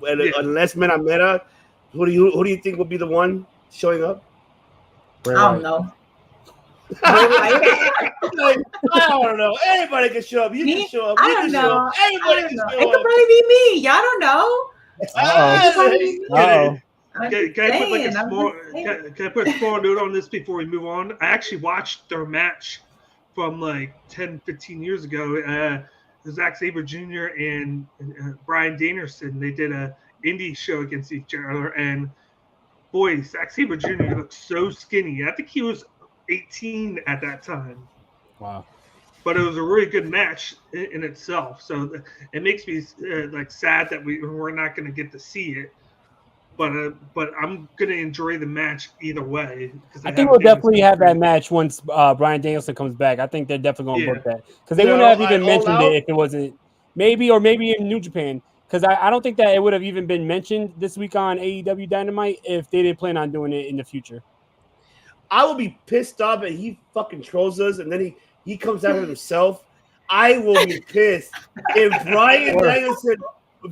Speaker 1: Unless Meta, who do you think will be the one showing up?
Speaker 8: I don't know.
Speaker 1: I don't know. Anybody can show up. You can show up.
Speaker 8: I don't know.
Speaker 1: Anybody can show up.
Speaker 8: It could probably be me. Y'all don't know.
Speaker 6: Can I put a small note on this before we move on? I actually watched their match from like 10, 15 years ago. Zack Sabre Jr. and Bryan Danielson, they did a indie show against each other, and boy, Zack Sabre Jr. looked so skinny. I think he was 18 at that time.
Speaker 5: Wow.
Speaker 6: But it was a really good match in itself. So it makes me like sad that we're not going to get to see it. But I'm going to enjoy the match either way.
Speaker 5: I think we'll definitely have that match once Bryan Danielson comes back. I think they're definitely going to book that. Because they wouldn't have even mentioned it if it wasn't maybe in New Japan. Because I don't think that it would have even been mentioned this week on AEW Dynamite if they didn't plan on doing it in the future.
Speaker 1: I will be pissed off and he fucking trolls us and then he comes out with himself. I will be pissed. If Bryan Danielson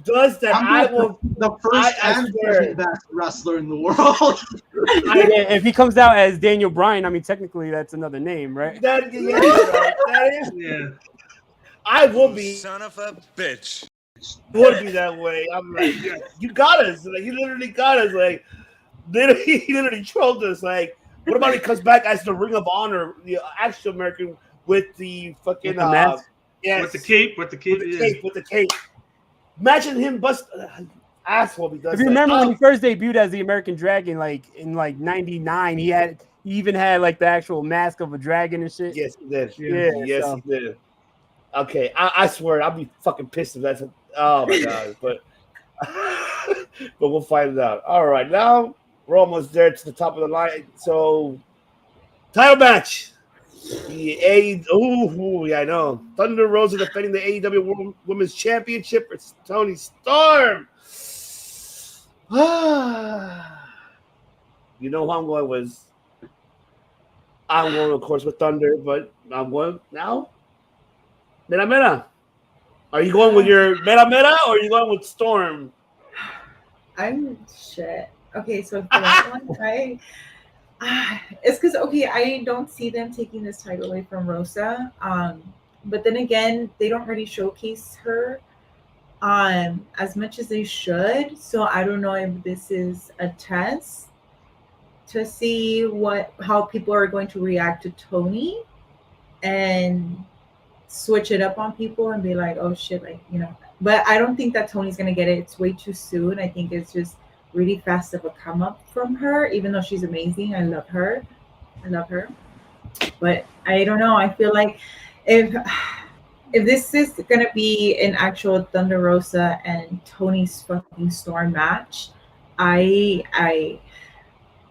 Speaker 1: does that, I will.
Speaker 4: The first and second best wrestler in the world.
Speaker 5: If he comes out as Daniel Bryan, I mean, technically that's another name, right?
Speaker 1: That is.
Speaker 6: Yeah.
Speaker 1: I will be.
Speaker 9: Son of a bitch.
Speaker 1: Would be that way. I'm like, you got us. Like, you literally got us. Like, he literally trolled us. Like, what about he comes back as the Ring of Honor, the actual American with the fucking
Speaker 6: yes, with the cape.
Speaker 1: Imagine him bust asshole. Because
Speaker 5: if you remember when he first debuted as the American Dragon, like in like '99, he even had like the actual mask of a dragon and shit.
Speaker 1: Yes, he did.
Speaker 5: Yeah,
Speaker 1: yes, he did. Okay, I swear I'll be fucking pissed if that's. Oh my god, but we'll find it out. All right, now we're almost there to the top of the line. So, title match. I know. Thunder Rosa defending the AEW Women's Championship versus Toni Storm. You know who I'm going with. I'm going, of course, with Thunder, but I'm going now. Mera. Are you going with your Mera or are you going with Storm?
Speaker 8: I'm shit. Okay, so for that one, right? It's because I don't see them taking this title away from Rosa. But then again, they don't really showcase her as much as they should. So I don't know if this is a test to see how people are going to react to Toni and switch it up on people and be like, oh shit, like, you know. But I don't think that Toni's gonna get it. It's way too soon. I think it's just really fast of a come up from her, even though she's amazing. I love her. But I don't know. I feel like if this is gonna be an actual Thunder Rosa and Toni's fucking Storm match, I'm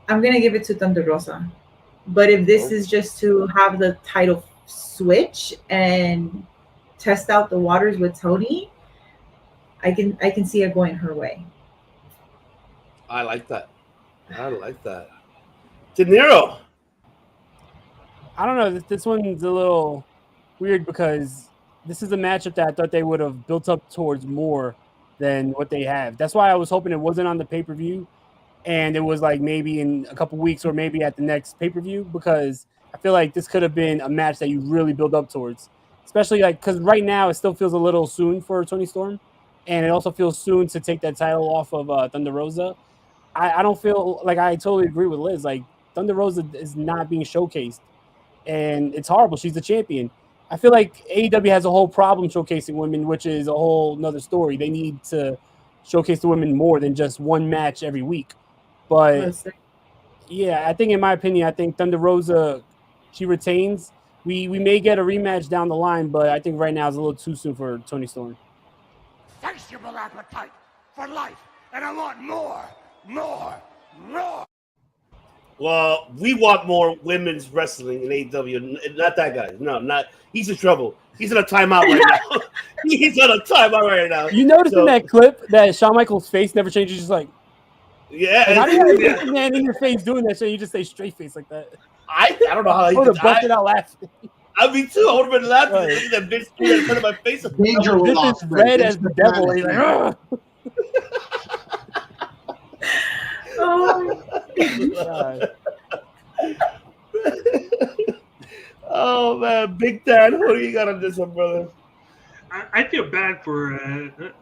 Speaker 8: gonna give it to Thunder Rosa. But if this is just to have the title switch and test out the waters with Toni, I can see it going her way.
Speaker 1: I like that. De Niro.
Speaker 5: I don't know. This one's a little weird because this is a matchup that I thought they would have built up towards more than what they have. That's why I was hoping it wasn't on the pay-per-view and it was like maybe in a couple weeks or maybe at the next pay-per-view, because I feel like this could have been a match that you really build up towards, especially like because right now it still feels a little soon for Toni Storm, and it also feels soon to take that title off of Thunder Rosa. I don't feel like I totally agree with Liz. Like Thunder Rosa is not being showcased, and it's horrible. She's the champion. I feel like AEW has a whole problem showcasing women, which is a whole nother story. They need to showcase the women more than just one match every week. But yeah, I think in my opinion, I think Thunder Rosa, she retains. We may get a rematch down the line, but I think right now is a little too soon for Toni Storm.
Speaker 2: Insatiable appetite for life, and I want more.
Speaker 1: Well, we want more women's wrestling in AEW. Not that guy. No, not. He's in trouble. He's in a timeout right now. He's on a timeout right now.
Speaker 5: You noticed in that clip that Shawn Michaels' face never changes? Just like,
Speaker 1: yeah.
Speaker 5: Like, how do you have a man in your face doing that shit? You just say straight face like that.
Speaker 1: I don't know how he
Speaker 5: would have busted out laughing.
Speaker 1: I mean, too. I would have been laughing. Look at that bitch in front of my face.
Speaker 5: This is red as the devil. He's like, ugh.
Speaker 8: Oh,
Speaker 1: oh man, Big Dan, what do you got on this one, brother?
Speaker 6: I feel bad for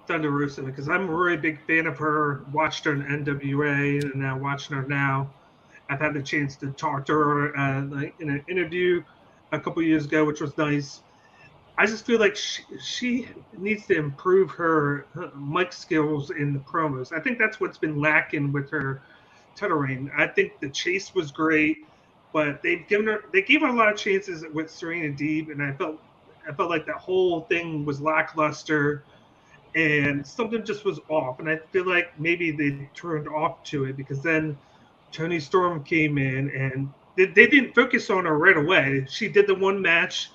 Speaker 6: Thunder Rosa because I'm a really big fan of her. Watched her in NWA and now watching her now. I've had the chance to talk to her like in an interview a couple years ago, which was nice. I just feel like she needs to improve her mic skills in the promos. I think that's what's been lacking with her title reign. I think the chase was great, but they gave her a lot of chances with Serena Deeb, and I felt like that whole thing was lackluster, and something just was off. And I feel like maybe they turned off to it because then Toni Storm came in and they didn't focus on her right away. She did the one match.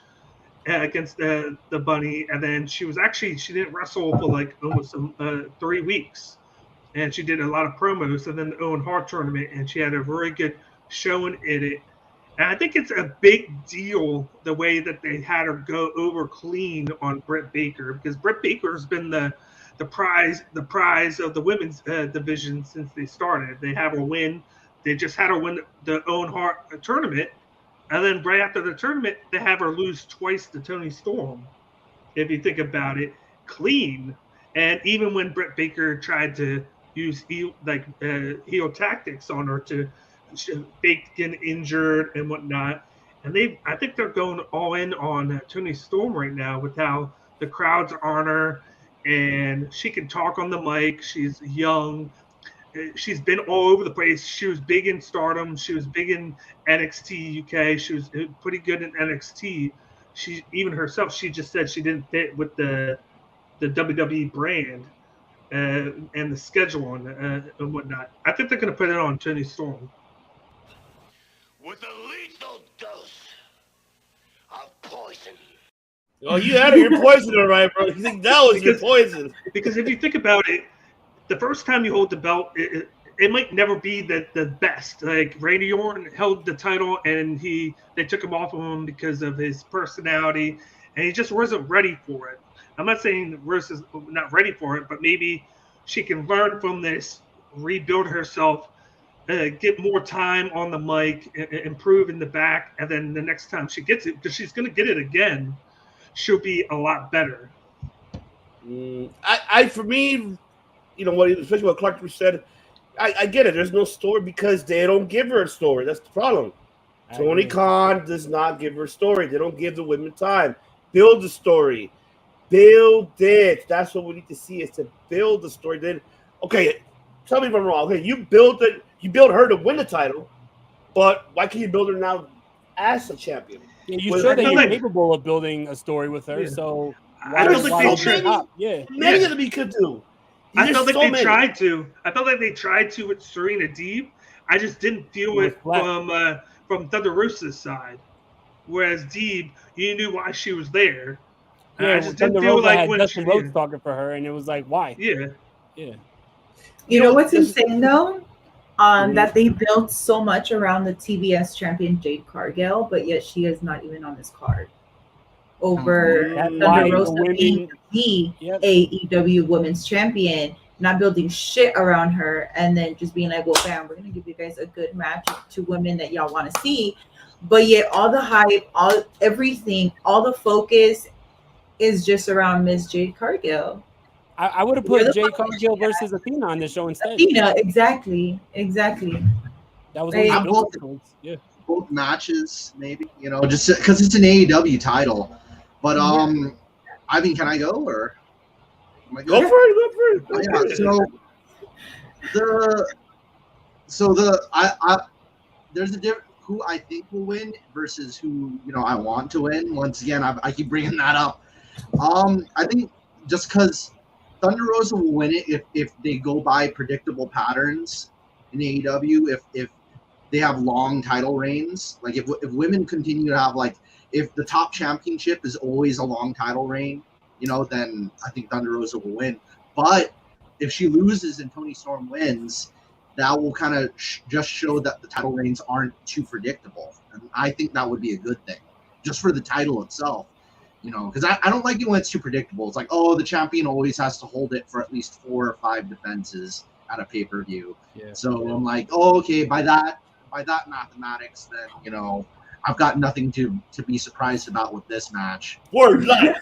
Speaker 6: against the Bunny, and then she didn't wrestle for like almost 3 weeks, and she did a lot of promos, and then the Owen Hart tournament, and she had a very good showing in it. And I think it's a big deal the way that they had her go over clean on Britt Baker, because Britt Baker has been the prize of the women's division since they started. They have her win. They just had her win the Owen Hart tournament, and then right after the tournament, they have her lose twice to Toni Storm. If you think about it, clean. And even when Britt Baker tried to use heel tactics on her to fake getting injured and whatnot, and I think they're going all in on Toni Storm right now with how the crowds are on her, and she can talk on the mic. She's young. She's been all over the place. She was big in Stardom. She was big in NXT UK. She was pretty good in NXT. She even herself, she just said she didn't fit with the WWE brand and the schedule and whatnot. I think they're going to put it on Toni Storm.
Speaker 9: With a lethal dose of poison.
Speaker 1: Oh, you had your poison, all right, bro. You think that was your poison?
Speaker 6: Because if you think about it, the first time you hold the belt, it might never be the best. Like Randy Orton held the title, and they took him off of him because of his personality, and he just wasn't ready for it. I'm not saying Rose is not ready for it, but maybe she can learn from this, rebuild herself, get more time on the mic, improve in the back, and then the next time she gets it, because she's going to get it again, she'll be a lot better.
Speaker 1: For me, you know what, especially what Clark said, I get it. There's no story because they don't give her a story. That's the problem. Tony Khan does not give her a story. They don't give the women time. Build the story. Build it. That's what we need to see, is to build the story. Then, okay, tell me if I'm wrong. Okay, you build her to win the title, but why can't you build her now as a champion?
Speaker 5: Yeah, you showed that you're capable of building a story with her. Yeah. So
Speaker 6: I don't think they tried.
Speaker 1: Many of them you could do.
Speaker 6: I felt like they tried to. I felt like they tried to with Serena Deeb. I just didn't feel it from Thunder Rosa's side. Whereas Deeb, you knew why she was there.
Speaker 5: Yeah,
Speaker 6: I just didn't feel like when
Speaker 5: Dustin Rhodes talking for her, and it was like, why?
Speaker 6: Yeah.
Speaker 8: You know what's insane though? That they built so much around the TBS champion Jade Cargill, but yet she is not even on this card. Over Thunder Rosa being the AEW Women's Champion, not building shit around her, and then just being like, well, bam, we're going to give you guys a good match to women that y'all want to see. But yet all the hype, everything, all the focus is just around Miss Jade Cargill.
Speaker 5: I would have put Jade Cargill versus Athena on the show instead.
Speaker 8: Athena, exactly.
Speaker 5: That was
Speaker 4: both matches, maybe, just because it's an AEW title. But I mean, can I go or?
Speaker 1: Go for it.
Speaker 4: Yeah. There's a difference who I think will win versus who I want to win. Once again, I keep bringing that up. I think just because Thunder Rosa will win it if they go by predictable patterns in AEW. If they have long title reigns, like if women continue to have if the top championship is always a long title reign, then I think Thunder Rosa will win. But if she loses and Toni Storm wins, that will kind of just show that the title reigns aren't too predictable. And I think that would be a good thing, just for the title itself. Because I don't like it when it's too predictable. It's like, oh, the champion always has to hold it for at least 4 or 5 defenses at a pay-per-view. Yeah, so I'm like, oh, okay, by that mathematics, then, I've got nothing to be surprised about with this match.
Speaker 1: Word life.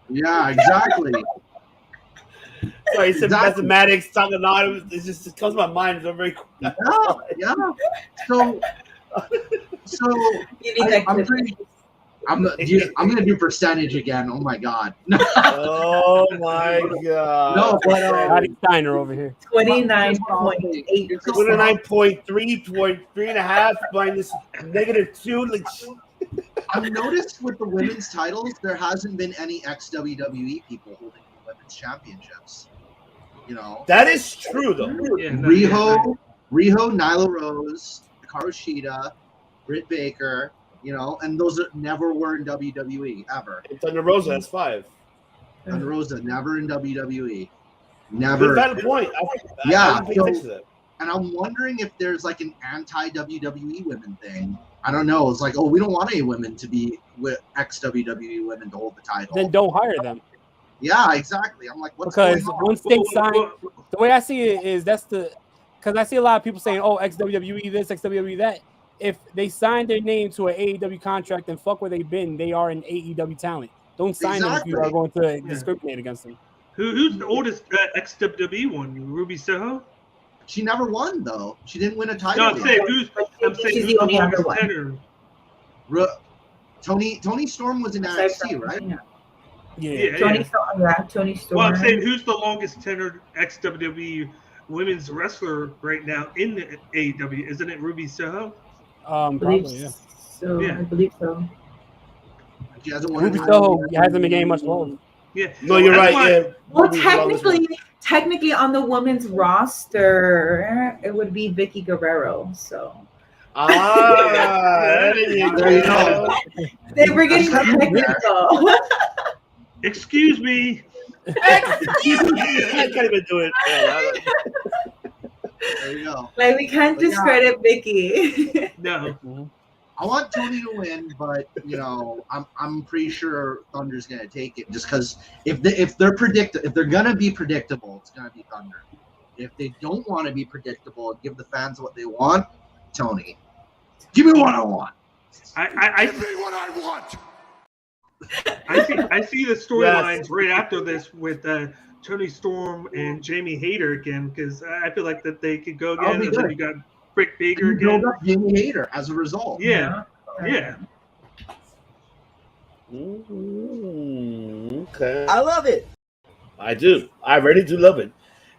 Speaker 4: Yeah, exactly.
Speaker 1: Sorry, he said mathematics, talking about it. It just comes to my mind so very quick.
Speaker 4: Yeah. So I'm gonna do percentage again. Oh my god.
Speaker 1: Oh my god.
Speaker 4: No, but
Speaker 5: Scotty Steiner over here.
Speaker 8: 29.8.
Speaker 1: 29.3.3.5 minus -2.
Speaker 4: I've noticed with the women's titles, there hasn't been any ex-WWE people holding the women's championships.
Speaker 1: That is true though.
Speaker 4: Riho, Nyla Rose, Hikaru Shida, Britt Baker. You know, and those never were in WWE ever.
Speaker 1: And Thunder Rosa has 5.
Speaker 4: Thunder Rosa never in WWE. Never.
Speaker 1: Good valid point.
Speaker 4: Yeah.
Speaker 1: I that.
Speaker 4: And I'm wondering if there's like an anti-WWE women thing. I don't know. It's like, oh, we don't want any women to be with ex-WWE women to hold the title.
Speaker 5: Then don't hire them.
Speaker 4: Yeah, exactly. I'm like, what's
Speaker 5: because
Speaker 4: going on?
Speaker 5: once they sign, the way I see it is because I see a lot of people saying, oh, ex-WWE this, ex-WWE that. If they sign their name to an AEW contract and fuck where they've been, they are an AEW talent. Don't sign them if you are going to discriminate against them.
Speaker 6: Who's the oldest ex-WWE one? Ruby Soho?
Speaker 4: She never won though. She didn't win a title.
Speaker 6: No, I'm saying who's the
Speaker 8: only other
Speaker 6: longest tenure?
Speaker 4: Tony Storm was in NXT, right?
Speaker 6: Yeah.
Speaker 8: Tony Storm.
Speaker 6: Well, I'm saying who's the longest tenured ex-WWE women's wrestler right now in the AEW? Isn't it Ruby Soho?
Speaker 5: Probably, yeah.
Speaker 8: So
Speaker 6: Yeah.
Speaker 8: I believe so.
Speaker 4: She hasn't won a
Speaker 5: Ruby
Speaker 4: title
Speaker 5: Soho
Speaker 4: yet.
Speaker 5: hasn't been getting much love.
Speaker 6: Yeah.
Speaker 1: No, you're right. Yeah.
Speaker 8: Well, technically on the women's roster, it would be Vicky Guerrero. So.
Speaker 1: There you go.
Speaker 8: They were getting technical.
Speaker 6: Excuse me.
Speaker 1: I can't even do it.
Speaker 4: There you go.
Speaker 8: Like we can't discredit Vicky.
Speaker 6: No.
Speaker 4: I want Tony to win, but you know, I'm pretty sure Thunder's gonna take it just because if they're gonna be predictable, it's gonna be Thunder. If they don't want to be predictable and give the fans what they want, Tony, give me what I want.
Speaker 2: Give me what I want.
Speaker 6: I see the storylines right after this with Tony Storm and Jamie Hayter again because I feel like that they could go again. And then you got Britt Baker again.
Speaker 4: Jamie Hayter as a result.
Speaker 6: Yeah.
Speaker 1: Okay.
Speaker 10: I love it.
Speaker 1: I do. I really do love it.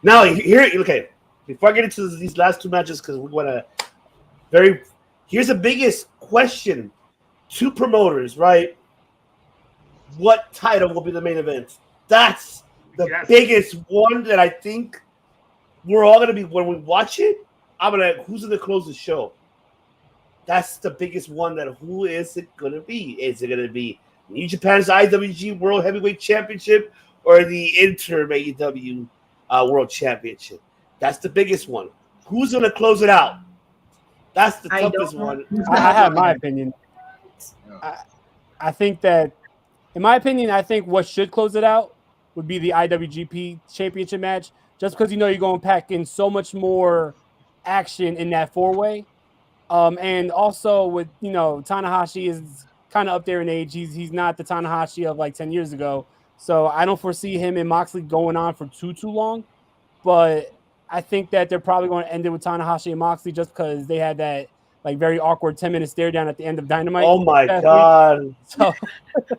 Speaker 1: Now, okay. Before I get into these last 2 matches, because we want to here's the biggest question to promoters, right? What title will be the main event? That's the biggest one that I think we're all gonna be when we watch it. Who's gonna close the show? That's the biggest one. Who is it gonna be? Is it gonna be New Japan's IWG World Heavyweight Championship or the Interim AEW World Championship? That's the biggest one. Who's gonna close it out? That's the toughest one.
Speaker 5: I have my opinion. I think that, in my opinion, I think what should close it out would be the IWGP Championship match, just because you're going to pack in so much more action in that 4-way. And also with, Tanahashi is kind of up there in age. He's not the Tanahashi of like 10 years ago. So I don't foresee him and Moxley going on for too long. But I think that they're probably going to end it with Tanahashi and Moxley just because they had that like very awkward 10-minute stare down at the end of Dynamite.
Speaker 1: Oh my God.
Speaker 5: So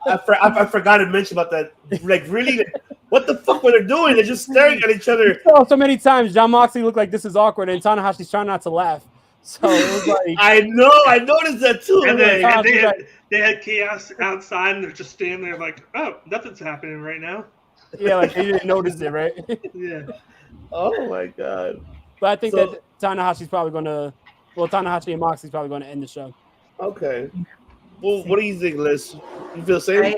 Speaker 1: I forgot to mention about that. Like, really, what the fuck were they doing? They're just staring at each other.
Speaker 5: So many times John Moxley looked like this is awkward and Tanahashi's trying not to laugh. So it was like
Speaker 1: I noticed that too.
Speaker 6: And they had chaos outside and they're just standing there like, oh, nothing's happening right now.
Speaker 5: Yeah, like they didn't notice it, right?
Speaker 6: Yeah.
Speaker 1: Oh my God.
Speaker 5: But I think that Tanahashi's probably gonna Tanahashi and Moxley's probably gonna end the show.
Speaker 1: Okay. Well, what do you think, Liz? You feel the same?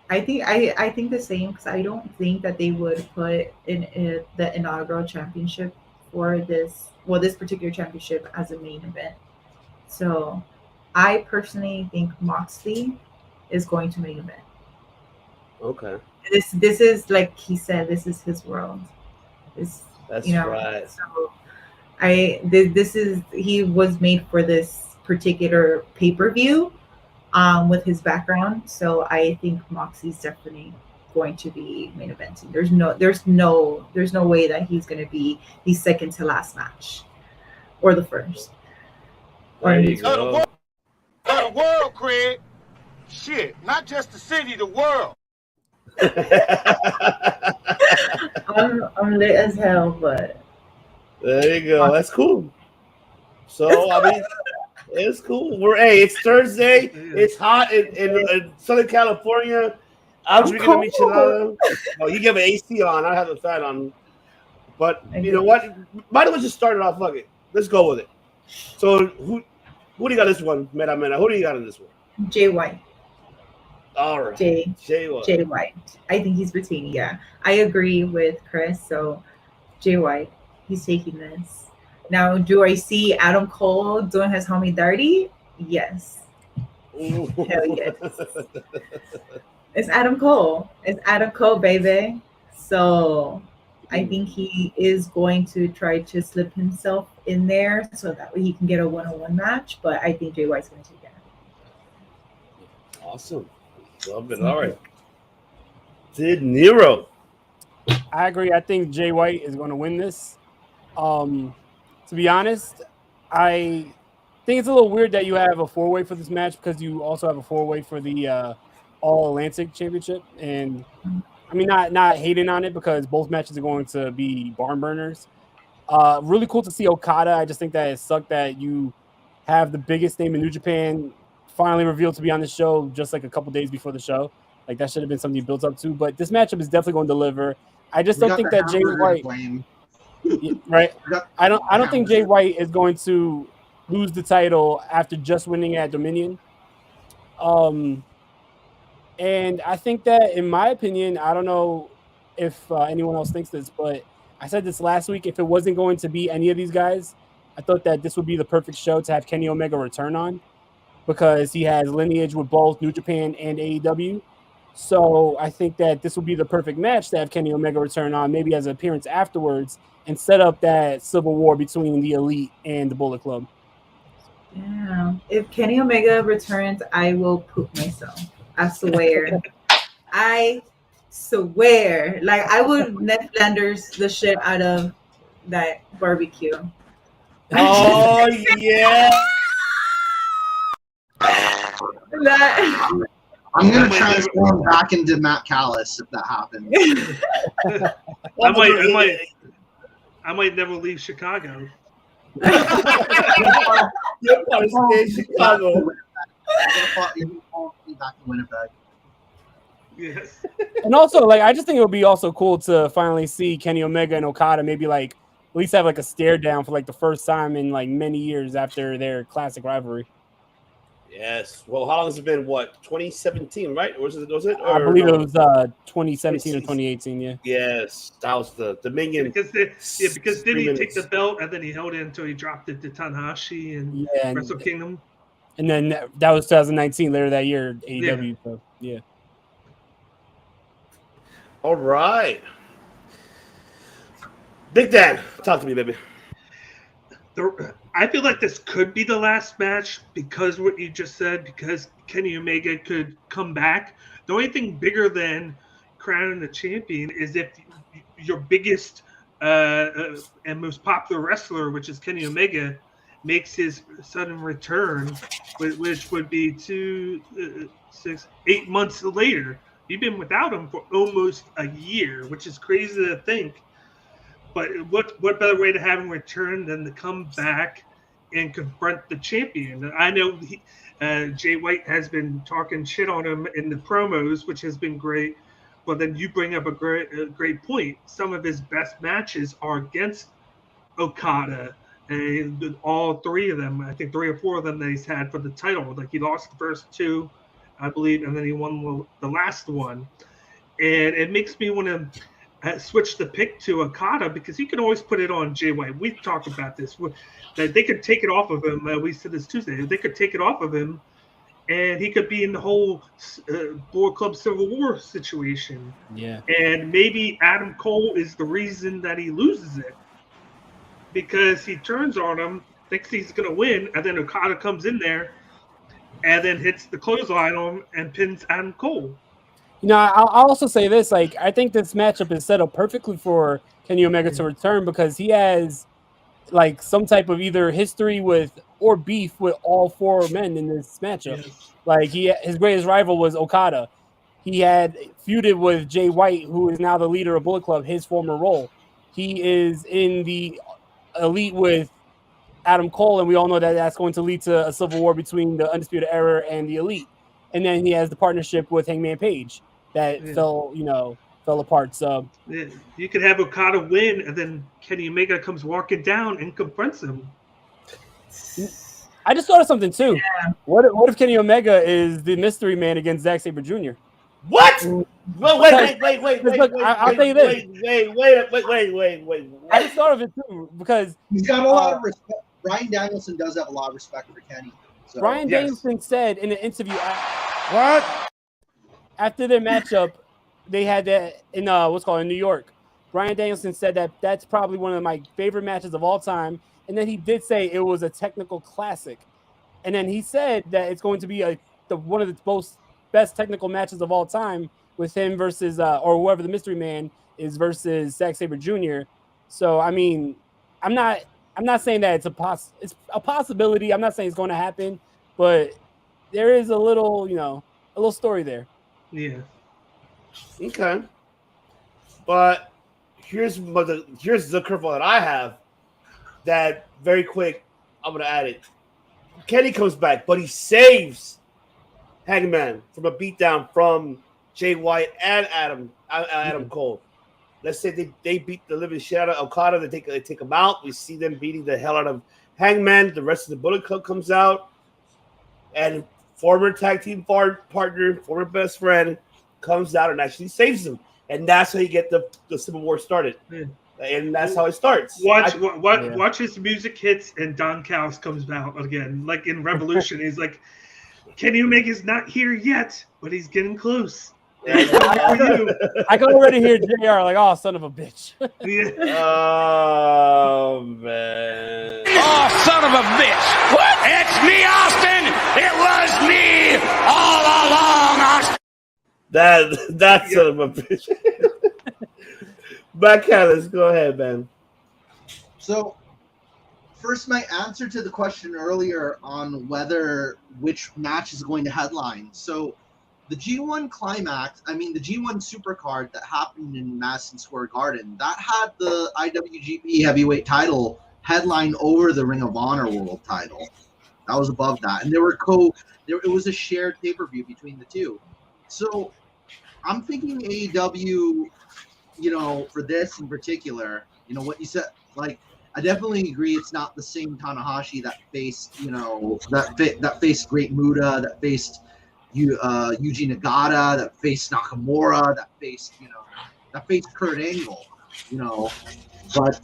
Speaker 8: I think the same because I don't think that they would put in the inaugural championship for this particular championship as a main event. So I personally think Moxley is going to main event.
Speaker 1: Okay.
Speaker 8: This is like he said, this is his world.
Speaker 1: That's right.
Speaker 8: So he was made for this particular pay-per-view with his background. So I think Moxley's definitely going to be main eventing. There's no way that he's going to be the second to last match or the first.
Speaker 2: The world, Craig. Shit, not just the city, the world.
Speaker 8: I'm lit as hell, but
Speaker 1: there you go. That's cool. So I mean, it's cool. It's Thursday. It's hot in Southern California. I'm drinking a michelada. Oh, you have an AC on. I have a fan on. But you know what? Might as well just start it off. Fuck it. Let's go with it. So who do you got this one, Meta? Who do you got in this one?
Speaker 8: Jay White.
Speaker 1: All right.
Speaker 8: Jay White. I think he's retaining. Yeah, I agree with Chris. So Jay White, he's taking this. Now, do I see Adam Cole doing his homie dirty? Yes. Hell yes. It's Adam Cole. It's Adam Cole, baby. So I think he is going to try to slip himself in there so that way he can get a one-on-one match. But I think Jay White's going to take it.
Speaker 1: Awesome. Love it. All right. Sid Nero.
Speaker 5: I agree. I think Jay White is going to win this. To be honest, I think it's a little weird that you have a four-way for this match because you also have a four-way for the All-Atlantic Championship. And I mean, not hating on it because both matches are going to be barn burners. Really cool to see Okada. I just think that it sucked that you have the biggest name in New Japan finally revealed to be on the show just like a couple days before the show. Like that should have been something you built up to. But this matchup is definitely going to deliver. I just don't think that Jay White, right? I don't think Jay White is going to lose the title after just winning at Dominion. And I think that, in my opinion, I don't know if anyone else thinks this, but I said this last week. If it wasn't going to be any of these guys, I thought that this would be the perfect show to have Kenny Omega return on because he has lineage with both New Japan and AEW. So I think that this would be the perfect match to have Kenny Omega return on, maybe as an appearance afterwards, and set up that civil war between the Elite and the Bullet Club.
Speaker 8: Yeah. If Kenny Omega returns, I will poop myself. I swear. I swear. Like, I would Ned Flanders the shit out of that barbecue.
Speaker 1: Oh, yeah.
Speaker 4: I'm going to transform back into Matt Callis if that happens.
Speaker 6: I might never leave Chicago.
Speaker 1: You're probably stay in Chicago.
Speaker 4: Back in Winnipeg.
Speaker 6: Yes.
Speaker 5: And also, like, I just think it would be also cool to finally see Kenny Omega and Okada maybe like at least have like a stare down for like the first time in like many years after their classic rivalry.
Speaker 1: Yes. Well, how long has it been? What, 2017, right? Or was it?
Speaker 5: I believe it was 2017 or 2018. Yeah.
Speaker 1: Yes, that was the Dominion.
Speaker 6: Because didn't he take the belt and then he held it until he dropped it to Tanahashi and Wrestle Kingdom?
Speaker 5: And then that was 2019, later that year, AEW. Yeah. So, yeah.
Speaker 1: All right. Big Dan, talk to me, baby.
Speaker 6: I feel like this could be the last match because what you just said, because Kenny Omega could come back. The only thing bigger than crowning the champion is if your biggest and most popular wrestler, which is Kenny Omega, makes his sudden return, which would be 8 months later. You've been without him for almost a year, which is crazy to think. But what better way to have him return than to come back and confront the champion? I know Jay White has been talking shit on him in the promos, which has been great. But then you bring up a great point. Some of his best matches are against Okada, and all three of them, I think 3 or 4 of them that he's had for the title. Like he lost the first 2, I believe, and then he won the last one. And it makes me want to switch the pick to Okada because you can always put it on Jay White. We've talked about this. That they could take it off of him. We said this Tuesday. They could take it off of him, and he could be in the whole Bullet Club Civil War situation.
Speaker 5: Yeah.
Speaker 6: And maybe Adam Cole is the reason that he loses it because he turns on him, thinks he's going to win, and then Okada comes in there and then hits the clothesline on him and pins Adam Cole.
Speaker 5: You know, I'll also say this. Like, I think this matchup is set up perfectly for Kenny Omega to return because he has, like, some type of either history with or beef with all 4 men in this matchup. Yes. Like, his greatest rival was Okada. He had feuded with Jay White, who is now the leader of Bullet Club, his former role. He is in the Elite with Adam Cole, and we all know that that's going to lead to a civil war between the Undisputed Era and the Elite. And then he has the partnership with Hangman Page that fell apart. So
Speaker 6: you could have Okada win, and then Kenny Omega comes walking down and confronts him.
Speaker 5: I just thought of something too.
Speaker 8: Yeah.
Speaker 5: What if Kenny Omega is the mystery man against Zack Sabre Jr.?
Speaker 1: What? Wait.
Speaker 5: Look, I'll tell you this.
Speaker 1: Wait.
Speaker 5: I just thought of it too because
Speaker 4: he's got a lot of respect. Brian Danielson does have a lot of respect for Kenny. So,
Speaker 5: Brian Danielson said in an interview after their matchup, they had that in in New York. Brian Danielson said that that's probably one of my favorite matches of all time, and then he did say it was a technical classic, and then he said that it's going to be one of the most best technical matches of all time with him versus or whoever the mystery man is versus Zack Sabre Jr. So I mean, I'm not saying that it's a possibility. I'm not saying it's going to happen, but there is a little story there.
Speaker 6: Yeah.
Speaker 1: Okay. But here's the curveball that I have. That very quick, I'm gonna add it. Kenny comes back, but he saves Hangman from a beatdown from Jay White and Adam Cole. Let's say they beat the living shit out of Okada. They take him out. We see them beating the hell out of Hangman. The rest of the Bullet Club comes out, and former tag team partner, former best friend, comes out and actually saves him. And that's how you get the Civil War started. Yeah. And that's how it starts.
Speaker 6: Watch his music hits and Don Callis comes out again. Like in Revolution, he's like, Kenny Omega's not here yet, but he's getting close.
Speaker 5: I can already hear JR like, oh, son of a bitch.
Speaker 6: Yeah.
Speaker 1: Oh, man.
Speaker 10: Oh, son of a bitch. What? It's me, Austin. It was me all along, Austin.
Speaker 1: That son of a bitch. Back Callis, go ahead, man.
Speaker 4: So, first, my answer to the question earlier on which match is going to headline. So, the G1 Climax, the G1 Supercard that happened in Madison Square Garden, that had the IWGP Heavyweight title headline over the Ring of Honor World title. That was above that. And it was a shared pay-per-view between the two. So, I'm thinking AEW, for this in particular, what you said, like, I definitely agree it's not the same Tanahashi that faced, that faced Great Muta, that faced Yuji Nagata, that faced Nakamura, that faced Kurt Angle, but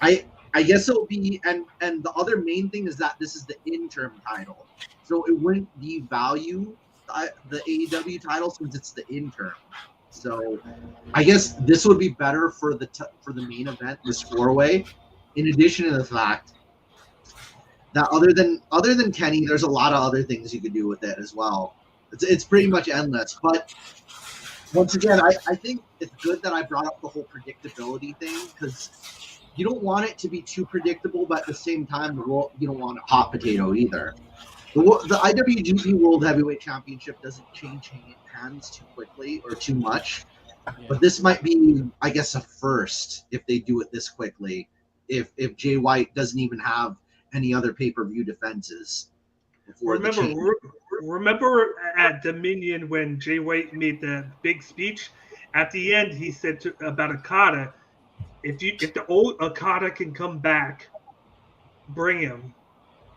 Speaker 4: I guess it'll be, and the other main thing is that this is the interim title, so it wouldn't devalue the AEW title since it's the interim. So I guess this would be better for the main event, this 4-way. In addition to the fact that other than Kenny, there's a lot of other things you could do with it as well. It's pretty much endless. But once again, I think it's good that I brought up the whole predictability thing, because you don't want it to be too predictable, but at the same time, you don't want a hot potato either. The IWGP World Heavyweight Championship doesn't change hands too quickly or too much, but this might be, I guess, a first if they do it this quickly. If Jay White doesn't even have any other pay-per-view defenses.
Speaker 6: Remember at Dominion when Jay White made the big speech? At the end, he said about Okada, if the old Okada can come back, bring him.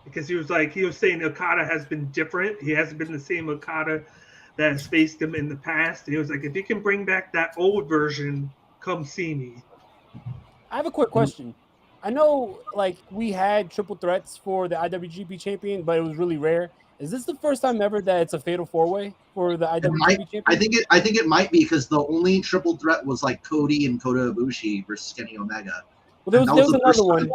Speaker 6: Because he was saying Okada has been different. He hasn't been the same Okada that has faced him in the past. And he was like, if you can bring back that old version, come see me.
Speaker 5: I have a quick question. I know, we had triple threats for the IWGP champion, but it was really rare. Is this the first time ever that it's a fatal 4-way for the IWGP champion?
Speaker 4: I think it might be, because the only triple threat was Cody and Kota Ibushi versus Kenny Omega.
Speaker 5: Well, there was another one.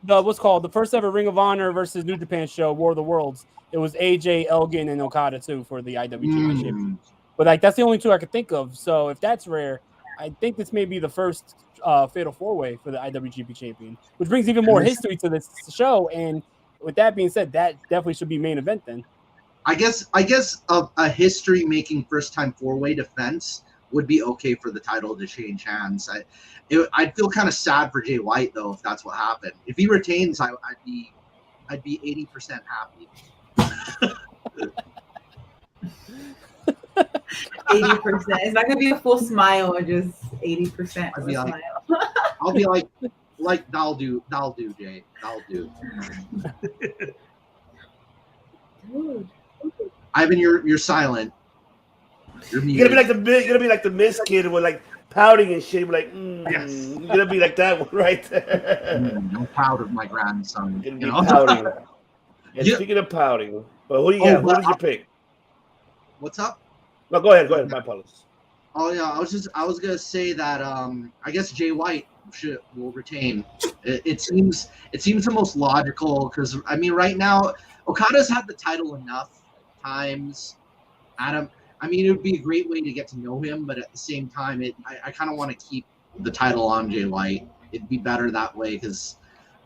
Speaker 5: The first ever Ring of Honor versus New Japan show, War of the Worlds. It was AJ, Elgin, and Okada too for the IWGP champion. But that's the only two I could think of. So if that's rare, I think this may be the first fatal 4-way for the IWGP champion, which brings even more history to this show. And with that being said, that definitely should be main event then.
Speaker 4: I guess a history-making first-time 4-way defense would be okay for the title to change hands. I'd feel kind of sad for Jay White though if that's what happened. If he retains, I'd be 80% happy.
Speaker 8: 80%. It's not gonna be a full smile or just 80% of a smile.
Speaker 4: I'll be like that'll do, Jay. That'll do. Ivan, you're silent. You're
Speaker 1: gonna be like the Miz kid with like pouting and shit. Like,
Speaker 3: Yes.
Speaker 1: You're gonna be like that one right there.
Speaker 4: I'm proud of my grandson.
Speaker 1: You're gonna be pouting. And speaking of pouting, but who do you have? Who did you pick?
Speaker 4: What's up?
Speaker 1: No, go ahead. My apologies.
Speaker 4: Oh yeah, I was gonna say that I guess Jay White will retain. It seems the most logical because I mean right now Okada's had the title enough times. Adam, I mean it would be a great way to get to know him, but at the same time, I kind of want to keep the title on Jay White. It'd be better that way because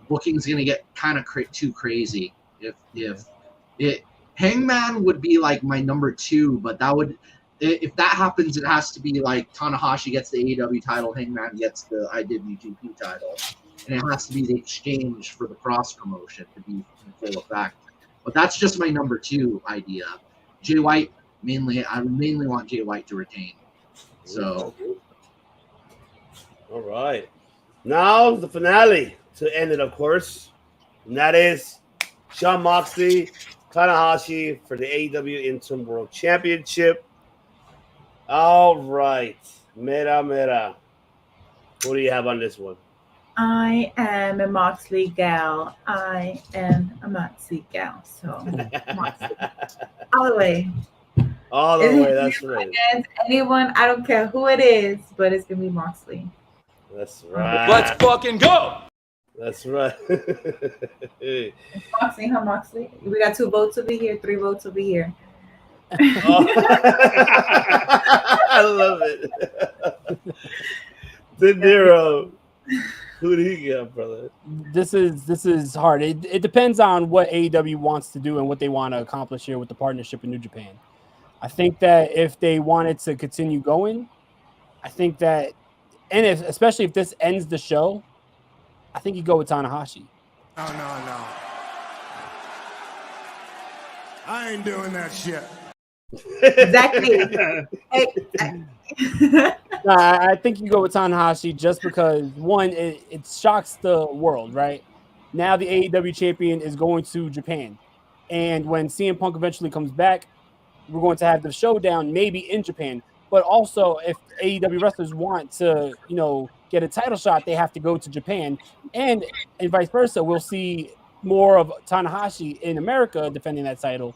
Speaker 4: booking's gonna get kind of too crazy. If Hangman would be like my number 2, but if that happens, it has to be like Tanahashi gets the AEW title, Hangman gets the IWGP title, and it has to be the exchange for the cross promotion to be in full effect. But that's just my number 2 idea. Jay White I mainly want Jay White to retain. So,
Speaker 1: all right, now the finale to end it, of course, and that is Jon Moxley, Tanahashi for the AEW Interim World Championship. All right. Mera. What do you have on this one?
Speaker 8: I am a Moxley gal. So, Moxley. All the way.
Speaker 1: All the way, that's right.
Speaker 8: Anyone, I don't care who it is, but it's going to be Moxley.
Speaker 1: That's right.
Speaker 10: Let's fucking go.
Speaker 1: That's right.
Speaker 8: Moxley. We got 2 votes over here, 3 votes over here.
Speaker 1: Oh. I love it. De Niro, who do you got, brother?
Speaker 5: This is hard. It depends on what AEW wants to do and what they want to accomplish here with the partnership in New Japan. I think that if they wanted to continue going, I think that, and especially if this ends the show, I think you go with Tanahashi.
Speaker 2: No. I ain't doing that shit.
Speaker 8: Exactly.
Speaker 5: I think you go with Tanahashi just because, one, it shocks the world, right? Now the AEW champion is going to Japan. And when CM Punk eventually comes back, we're going to have the showdown maybe in Japan. But also, if AEW wrestlers want to, get a title shot, they have to go to Japan. And vice versa. We'll see more of Tanahashi in America defending that title.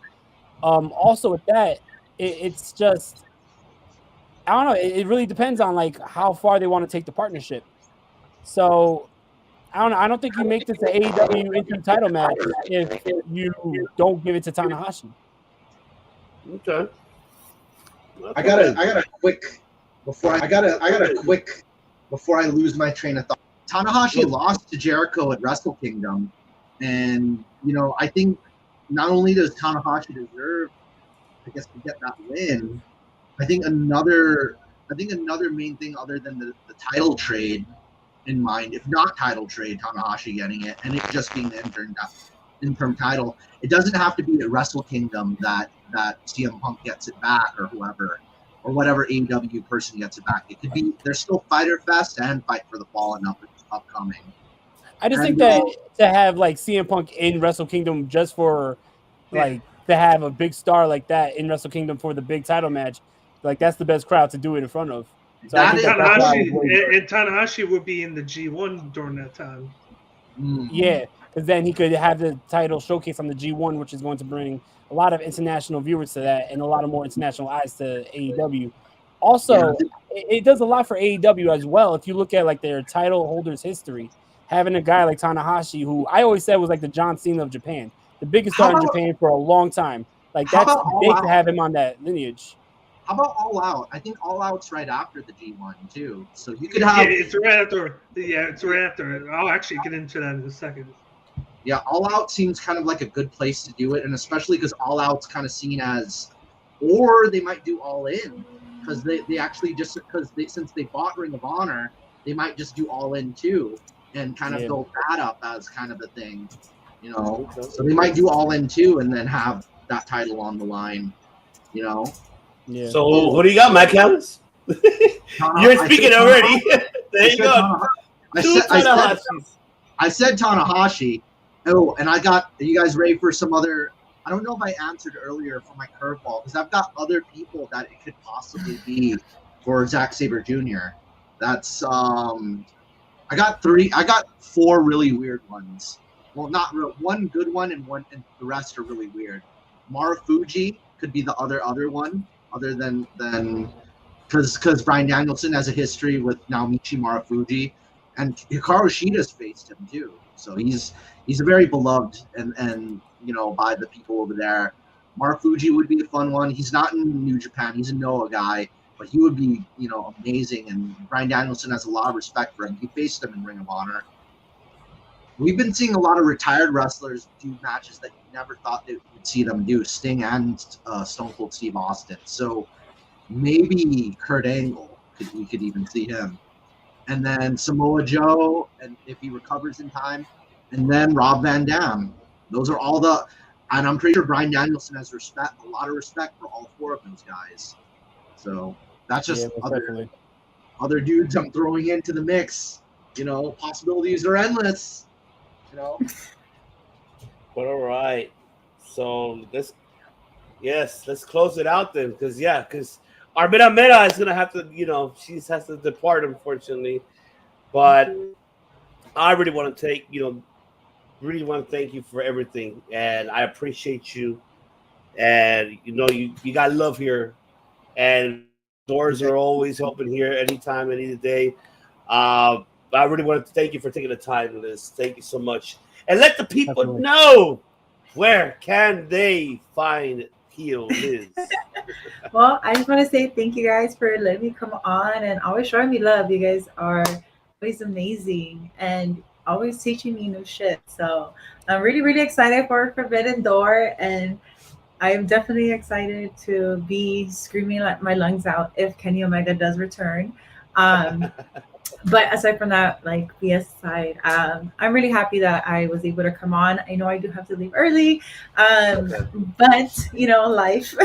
Speaker 5: Also with that, it's just, I don't know. It really depends on like how far they want to take the partnership. So I don't know. I don't think you make this an AEW interim title match if you don't give it to Tanahashi.
Speaker 1: Okay.
Speaker 4: I got a quick before I lose my train of thought. Tanahashi lost to Jericho at Wrestle Kingdom, and I think not only does Tanahashi deserve, I guess, to get that win, I think another main thing other than the title trade in mind, if not title trade, Tanahashi getting it and it just being the interim title, it doesn't have to be at Wrestle Kingdom that CM Punk gets it back or whoever or whatever AEW person gets it back. It could be there's still Fyter Fest and Fight for the Fallen upcoming.
Speaker 5: I just think that to have like CM Punk in Wrestle Kingdom just for like to have a big star like that in Wrestle Kingdom for the big title match, like that's the best crowd to do it in front of. So
Speaker 6: Tanahashi would be in the G1 during that time.
Speaker 5: Yeah, because then he could have the title showcase on the G1, which is going to bring a lot of international viewers to that and a lot of more international eyes to AEW. Also, it does a lot for AEW as well. If you look at like their title holders' history, having a guy like Tanahashi, who I always said was like the John Cena of Japan, the biggest star in Japan for a long time. Like that's big to have him on that lineage.
Speaker 4: How about All Out? I think All Out's right after the G1 too. So you could have.
Speaker 6: Yeah, it's right after. Yeah, it's right after. I'll actually get into that in a second.
Speaker 4: Yeah, All Out seems kind of like a good place to do it, and especially because All Out's kind of seen as, or they might do All In because they actually just since they bought Ring of Honor, they might just do All In too and kind of build that up as kind of a thing, So they might do All In too and then have that title on the line,
Speaker 5: Yeah.
Speaker 1: So what do you got, Mike Callis? You're speaking already. There you go.
Speaker 4: I said Tanahashi. Oh, and are you guys ready for some other I don't know if I answered earlier for my curveball because I've got other people that it could possibly be for Zack Sabre Jr. That's I got 4 really weird ones. Well, not real, one good one and the rest are really weird. Marufuji could be the other one, other than because Bryan Danielson has a history with Naomichi Marufuji, and Hikaru Shida's faced him too. So he's a very beloved and by the people over there. Marufuji would be a fun one. He's not in New Japan. He's a Noah guy, but he would be amazing. And Bryan Danielson has a lot of respect for him. He faced him in Ring of Honor. We've been seeing a lot of retired wrestlers do matches that you never thought they would see them do. Sting and Stone Cold Steve Austin. So maybe Kurt Angle, we could even see him. And then Samoa Joe, and if he recovers in time, and then Rob Van Dam. Those are all and I'm pretty sure Bryan Danielson has a lot of respect for all 4 of those guys. So that's just other dudes I'm throwing into the mix. Possibilities are endless.
Speaker 1: But all right. So let's close it out then, because Armida Mera is gonna have to, she has to depart, unfortunately. But I really want to thank you for everything, and I appreciate you. And you got love here, and doors are always open here, anytime, any day. I really wanted to thank you for taking the time, Liz. Thank you so much, and let the people know where can they find Heel.Liz.
Speaker 8: Well, I just want to say thank you guys for letting me come on and always showing me love. You guys are always amazing and always teaching me new shit. So I'm really, really excited for Forbidden Door, and I'm definitely excited to be screaming like my lungs out if Kenny Omega does return. But aside from that, like BS aside, I'm really happy that I was able to come on. I know I do have to leave early, but life,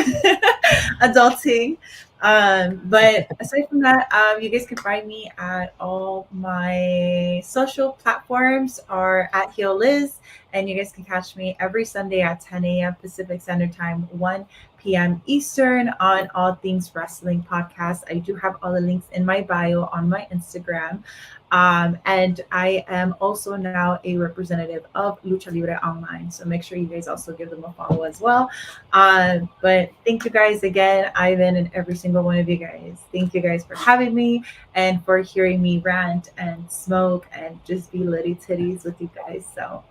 Speaker 8: adulting. But aside from that, you guys can find me at all my social platforms are at Heel.Liz, and you guys can catch me every Sunday at 10 a.m. Pacific Standard Time, 1 p.m. Eastern on All Things Wrestling Podcast. I do have all the links in my bio on my Instagram. And I am also now a representative of Lucha Libre Online. So make sure you guys also give them a follow as well. But thank you guys again, Ivan, and every single one of you guys. Thank you guys for having me and for hearing me rant and smoke and just be litty titties with you guys. So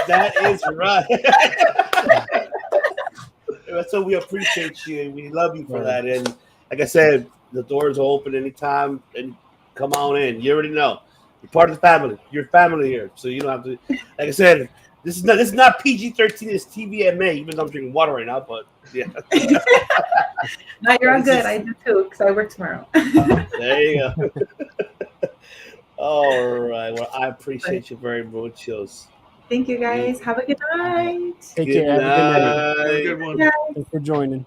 Speaker 1: that is right. So we appreciate you and we love you for that. And like I said, the doors are open anytime, and come on in. You already know. You're part of the family. You're family here. So you don't have to, like I said, this is not PG-13, it's TVMA, even though I'm drinking water right now, but yeah.
Speaker 8: No, you're all good. I do too, because I work tomorrow.
Speaker 1: There you go. All right. Well, I appreciate you very much.
Speaker 8: Thank you guys. Have a good night.
Speaker 5: Take care. Have
Speaker 3: a good one.
Speaker 5: Thanks for joining.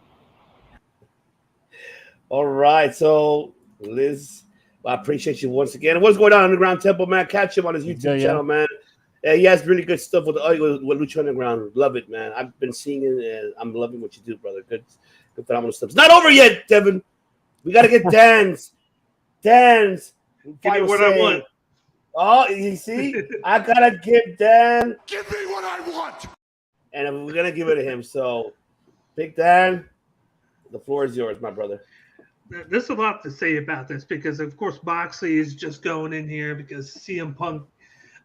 Speaker 1: All right. So, Liz, I appreciate you once again. What's going on Underground Temple, man? Catch him on his YouTube channel, man. Yeah, he has really good stuff with Lucha Underground. Love it, man. I've been seeing it, and I'm loving what you do, brother. Good phenomenal stuff. It's not over yet, Devin. We got to get Dan's.
Speaker 3: Give me what I want.
Speaker 1: Oh, you see? I got to give Dan.
Speaker 2: Give me what I want.
Speaker 1: And we're going to give it to him. So, Big Dan, the floor is yours, my brother.
Speaker 6: There's a lot to say about this because, of course, Moxley is just going in here because CM Punk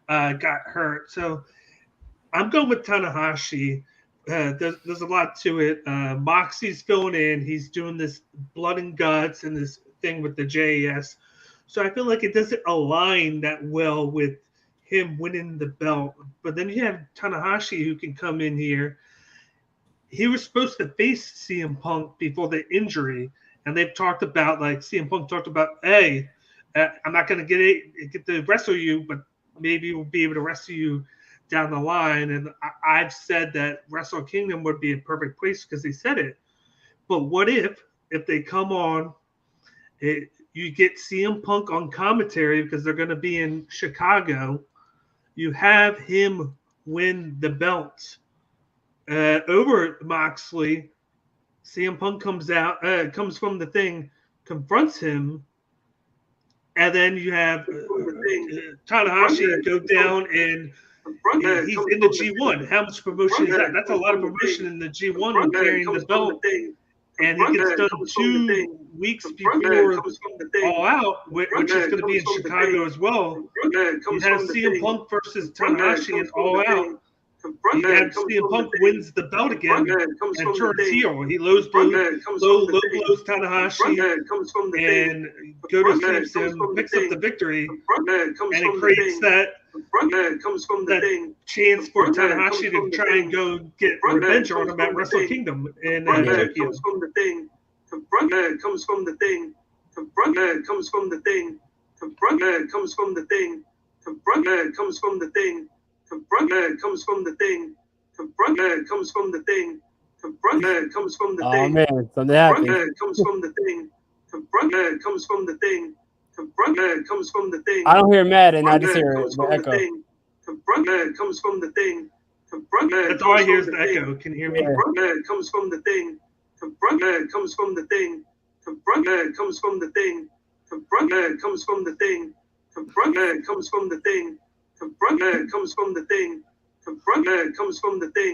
Speaker 6: got hurt. So I'm going with Tanahashi. There's a lot to it. Moxley's filling in. He's doing this blood and guts and this thing with the JAS. So I feel like it doesn't align that well with him winning the belt. But then you have Tanahashi who can come in here. He was supposed to face CM Punk before the injury. And they've talked about, like CM Punk talked about, hey, I'm not going to get to wrestle you, but maybe we'll be able to wrestle you down the line. And I've said that Wrestle Kingdom would be a perfect place because they said it. But what if they come on, you get CM Punk on commentary because they're going to be in Chicago. You have him win the belt over Moxley. CM Punk comes from the thing, confronts him, and then you have Tanahashi go down and he's in the G1. How much promotion is that? That's a lot of promotion in the G1 when carrying the belt. And he gets done 2 weeks before All Out, which is going to be in Chicago as well. You have CM Punk versus Tanahashi in All Out. You have CM Punk wins the belt again and turns heel. He low blows Tanahashi and Goto sleeps him, picks up the victory, and it creates that chance for Tanahashi to try and go get revenge on him at Wrestle Kingdom in Tokyo.
Speaker 5: Oh man, something happened. I don't hear Matt, and I just hear the echo.
Speaker 6: That's all I hear is the echo. Can you hear me?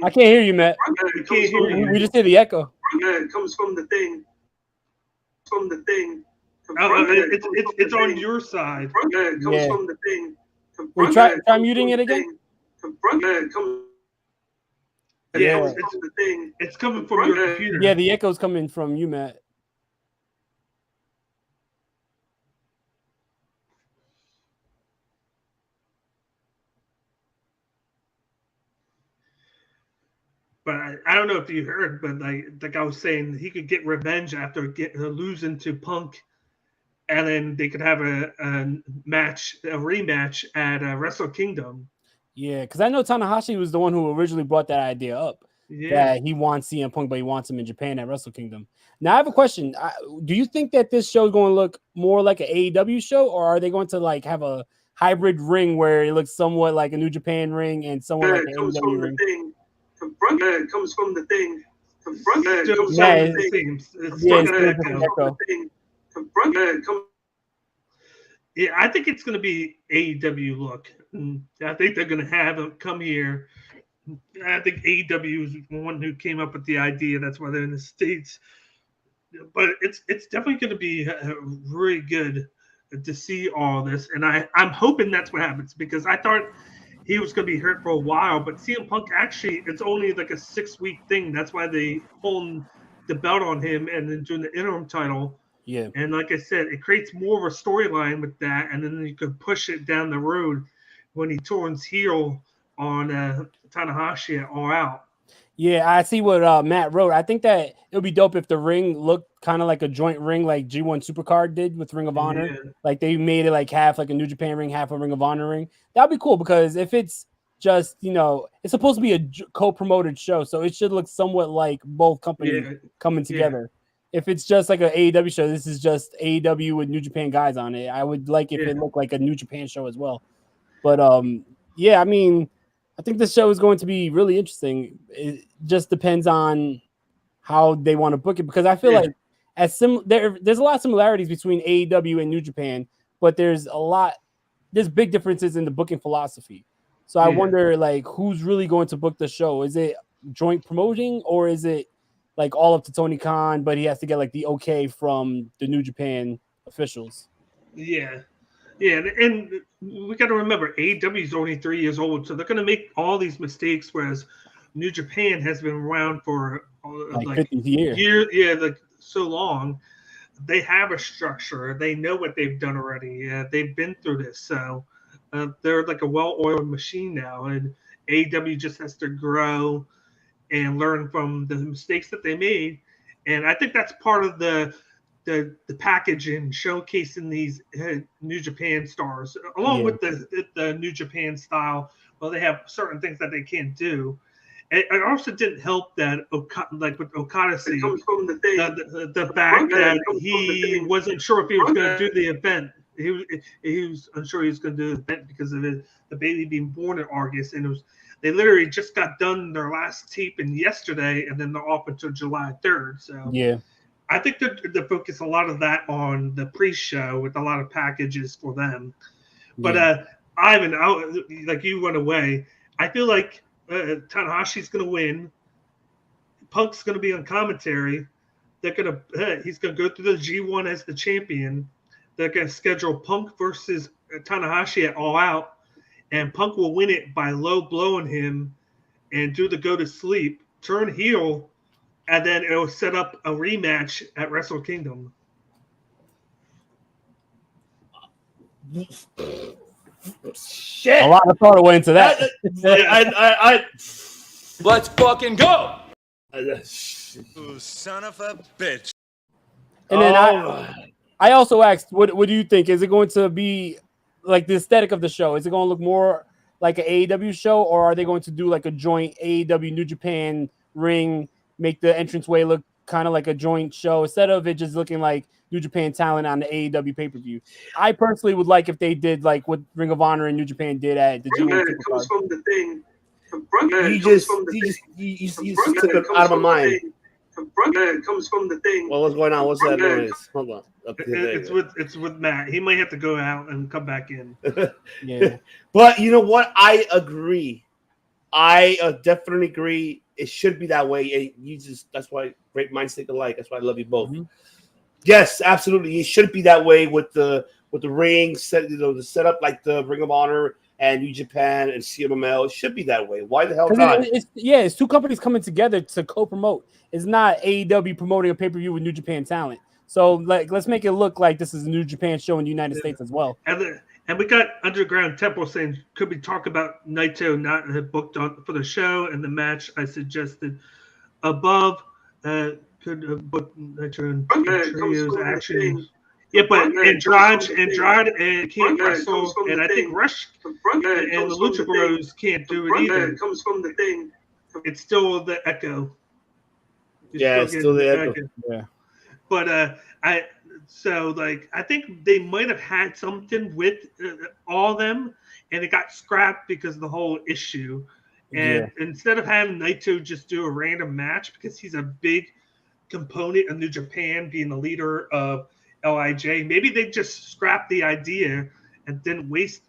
Speaker 5: I can't hear you, Matt.
Speaker 6: We can't hear you.
Speaker 5: We just hear the echo.
Speaker 6: It's on your side.
Speaker 5: Yeah. We try muting it again.
Speaker 6: Yeah, it's coming from your computer.
Speaker 5: Yeah, the echo's coming from you, Matt.
Speaker 6: But I don't know if you heard, but like I was saying, he could get revenge after losing to Punk, and then they could have a rematch at Wrestle Kingdom.
Speaker 5: Yeah, because I know Tanahashi was the one who originally brought that idea up.
Speaker 6: Yeah,
Speaker 5: that he wants CM Punk, but he wants him in Japan at Wrestle Kingdom. Now I have a question. Do you think that this show is going to look more like an AEW show, or are they going to like have a hybrid ring where it looks somewhat like a New Japan ring and somewhat like an AEW ring?
Speaker 4: Comes from the thing.
Speaker 6: Yeah, I think it's going to be AEW look. I think they're going to have him come here. I think AEW is the one who came up with the idea. That's why they're in the States. But it's definitely going to be really good to see all this. And I'm hoping that's what happens, because I thought he was going to be hurt for a while. But CM Punk, actually, it's only like a 6-week thing. That's why they hold the belt on him and then doing the interim title.
Speaker 5: Yeah.
Speaker 6: And like I said, it creates more of a storyline with that. And then you could push it down the road when he turns heel on Tanahashi at All Out.
Speaker 5: Yeah, I see what Matt wrote. I think that it would be dope if the ring looked kind of like a joint ring like G1 Supercard did with Ring of Honor.
Speaker 6: Yeah.
Speaker 5: Like they made it like half like a New Japan ring, half a Ring of Honor ring. That'd be cool, because if it's just, it's supposed to be a co-promoted show, so it should look somewhat like both companies coming together. Yeah. If it's just like an AEW show, this is just AEW with New Japan guys on it. I would like if it looked like a New Japan show as well. But I mean, I think this show is going to be really interesting. It just depends on how they want to book it, because I feel like there's a lot of similarities between AEW and New Japan, but there's big differences in the booking philosophy. So I wonder, like, who's really going to book the show? Is it joint promoting, or is it like all up to Tony Khan, but he has to get like the okay from the New Japan officials?
Speaker 6: Yeah. Yeah, and we got to remember, AEW is only 3 years old, so they're going to make all these mistakes, whereas New Japan has been around for like
Speaker 5: 50 years.
Speaker 6: Like so long. They have a structure. They know what they've done already. They've been through this, so they're like a well-oiled machine now, and AEW just has to grow and learn from the mistakes that they made. And I think that's part of the package in showcasing these New Japan stars, along with the New Japan style. Well, they have certain things that they can't do. It also didn't help that, like with Okada, the fact that he wasn't sure if he was going to do the event. He was unsure he was going to do the event because of the baby being born in August, and it was They literally just got done their last taping yesterday, and then they're off until July 3rd. So
Speaker 5: Yeah.
Speaker 6: I think they focus a lot of that on the pre-show with a lot of packages for them. But Ivan, like you went away. I feel like Tanahashi's going to win. Punk's going to be on commentary. He's going to go through the G1 as the champion. They're going to schedule Punk versus Tanahashi at All Out, and Punk will win it by low blowing him and do the go to sleep, turn heel, and then it'll set up a rematch at Wrestle Kingdom.
Speaker 1: Shit.
Speaker 5: A lot of thought went into that.
Speaker 10: Let's fucking go.
Speaker 2: You son of a bitch.
Speaker 5: And then I also asked, what do you think? Is it going to be like the aesthetic of the show? Is it going to look more like an AEW show, or are they going to do like a joint AEW New Japan ring, make the entranceway look kind of like a joint show instead of it just looking like New Japan talent on the AEW pay-per-view? I personally would like if they did like what Ring of Honor and New Japan did at the G1
Speaker 6: It comes from the thing.
Speaker 1: You took it out of my mind.
Speaker 6: It comes from the thing.
Speaker 1: Well, what's going on? What's that noise? Hold on.
Speaker 6: It's with Matt. He might have to go out and come back in.
Speaker 5: Yeah.
Speaker 1: But you know what? I agree. I definitely agree. It should be that way. That's why great minds think alike. That's why I love you both. Mm-hmm. Yes, absolutely. It should be that way with the ring set, the setup like the Ring of Honor and New Japan and CMLL. It should be that way. Why the hell not?
Speaker 5: It's two companies coming together to co-promote. It's not AEW promoting a pay-per-view with New Japan talent. So let's make it look like this is a New Japan show in the United States as well.
Speaker 6: And we got Underground Temple saying, could we talk about Naito not booked on for the show and the match I suggested above? Could have booked Naito and Trios actually. Yeah, but Andrade can't wrestle, and I think Rush and the Lucha Bros can't do it either. It comes from the thing. It's still the echo.
Speaker 1: It's still the echo.
Speaker 5: Yeah.
Speaker 6: But I think they might have had something with all of them, and it got scrapped because of the whole issue. And instead of having Naito just do a random match, because he's a big component of New Japan, being the leader of LIJ, maybe they just scrapped the idea and didn't waste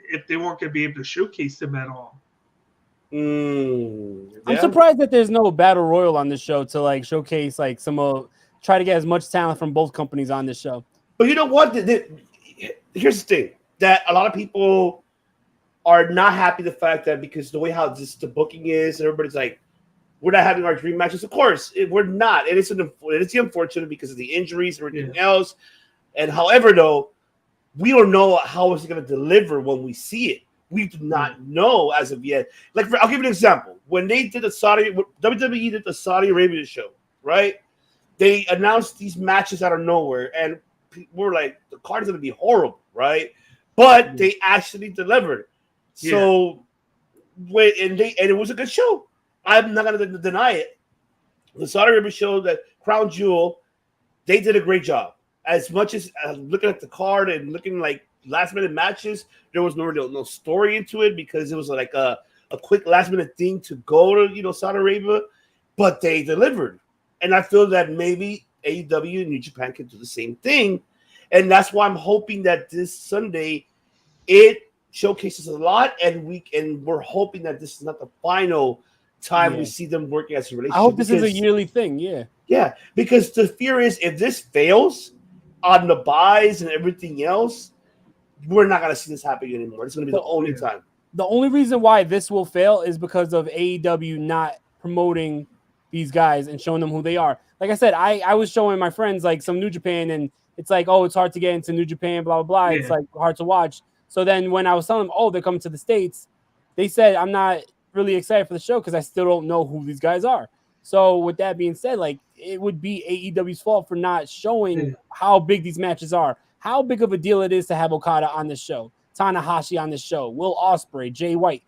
Speaker 6: if they weren't going to be able to showcase them at all.
Speaker 5: I'm surprised that there's no battle royal on this show to like showcase like try to get as much talent from both companies on this show.
Speaker 1: But you know what? Here's the thing that a lot of people are not happy the fact that because the way how the booking is, everybody's like, we're not having our dream matches. Of course, we're not. And it's unfortunate because of the injuries and everything else. And however, though, we don't know how it's going to deliver when we see it. We do not know as of yet. Like, I'll give you an example. When they did WWE did the Saudi Arabia show, right? They announced these matches out of nowhere, and we're like, the card is going to be horrible, right? But they actually delivered. So, and it was a good show. I'm not going to deny it. The Saudi Arabia show, that Crown Jewel, they did a great job. As much as looking at the card and looking like last-minute matches, there was no story into it because it was like a quick last-minute thing to go to Saudi Arabia, but they delivered. And I feel that maybe AEW and New Japan can do the same thing. And that's why I'm hoping that this Sunday it showcases a lot, and we're hoping that this is not the final time we see them working as a relationship.
Speaker 5: I hope this is a yearly thing.
Speaker 1: Yeah, because the fear is if this fails on the buys and everything else, we're not going to see this happening anymore. It's going to be the only time.
Speaker 5: The only reason why this will fail is because of AEW not promoting these guys and showing them who they are. Like I said, I was showing my friends like some New Japan, and it's like, oh, it's hard to get into New Japan, blah, blah, blah. It's like hard to watch. So then when I was telling them, oh, they're coming to the States, they said, I'm not really excited for the show because I still don't know who these guys are. So with that being said, like it would be AEW's fault for not showing how big these matches are, how big of a deal it is to have Okada on this show, Tanahashi on this show, Will Ospreay, Jay White.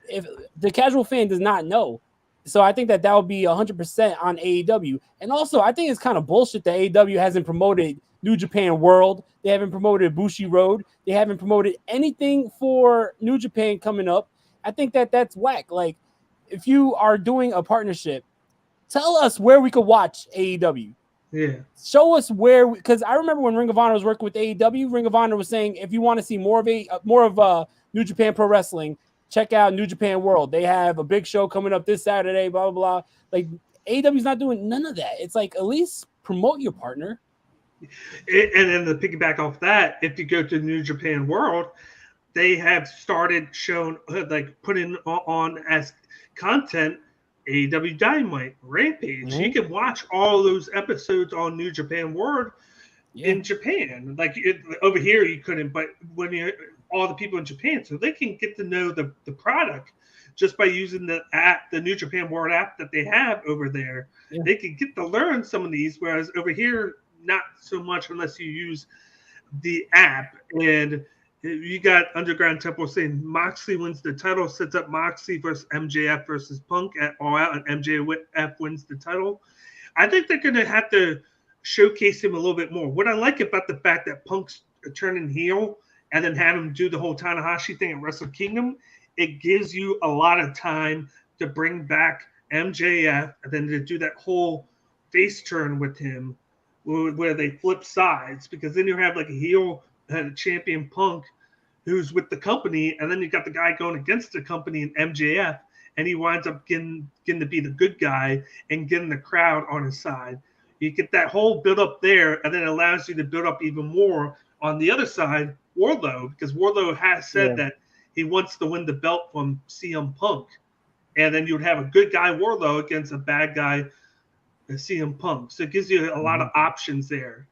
Speaker 5: If the casual fan does not know. So I think that would be 100% on AEW. And also, I think it's kind of bullshit that AEW hasn't promoted New Japan World. They haven't promoted Bushi Road. They haven't promoted anything for New Japan coming up. I think that's whack. Like, if you are doing a partnership, tell us where we could watch AEW.
Speaker 6: Yeah.
Speaker 5: Show us where, because I remember when Ring of Honor was working with AEW, Ring of Honor was saying if you want to see more of New Japan Pro Wrestling, check out New Japan World. They have a big show coming up this Saturday, blah, blah, blah. Like, AEW's not doing none of that. It's like, at least promote your partner.
Speaker 6: And then to piggyback off that, if you go to New Japan World, they have started showing, like, putting on as content AEW Dynamite, Rampage. You can watch all those episodes on New Japan World in Japan. Like, over here you couldn't, but when you're all the people in Japan, so they can get to know the product just by using the app, the New Japan World app that they have over there. Yeah. They can get to learn some of these, whereas over here, not so much unless you use the app. And you got Underground Temple saying Moxley wins the title, sets up Moxley versus MJF versus Punk at All Out, and MJF wins the title. I think they're going to have to showcase him a little bit more. What I like about the fact that Punk's turning heel and then have him do the whole Tanahashi thing at Wrestle Kingdom, it gives you a lot of time to bring back MJF and then to do that whole face turn with him where they flip sides, because then you have like a heel champion Punk who's with the company, and then you got the guy going against the company in MJF, and he winds up getting to be the good guy and getting the crowd on his side. You get that whole build up there, and then it allows you to build up even more on the other side, Wardlow, because Wardlow has said that he wants to win the belt from CM Punk, and then you would have a good guy Wardlow against a bad guy CM Punk. So it gives you a lot of options there.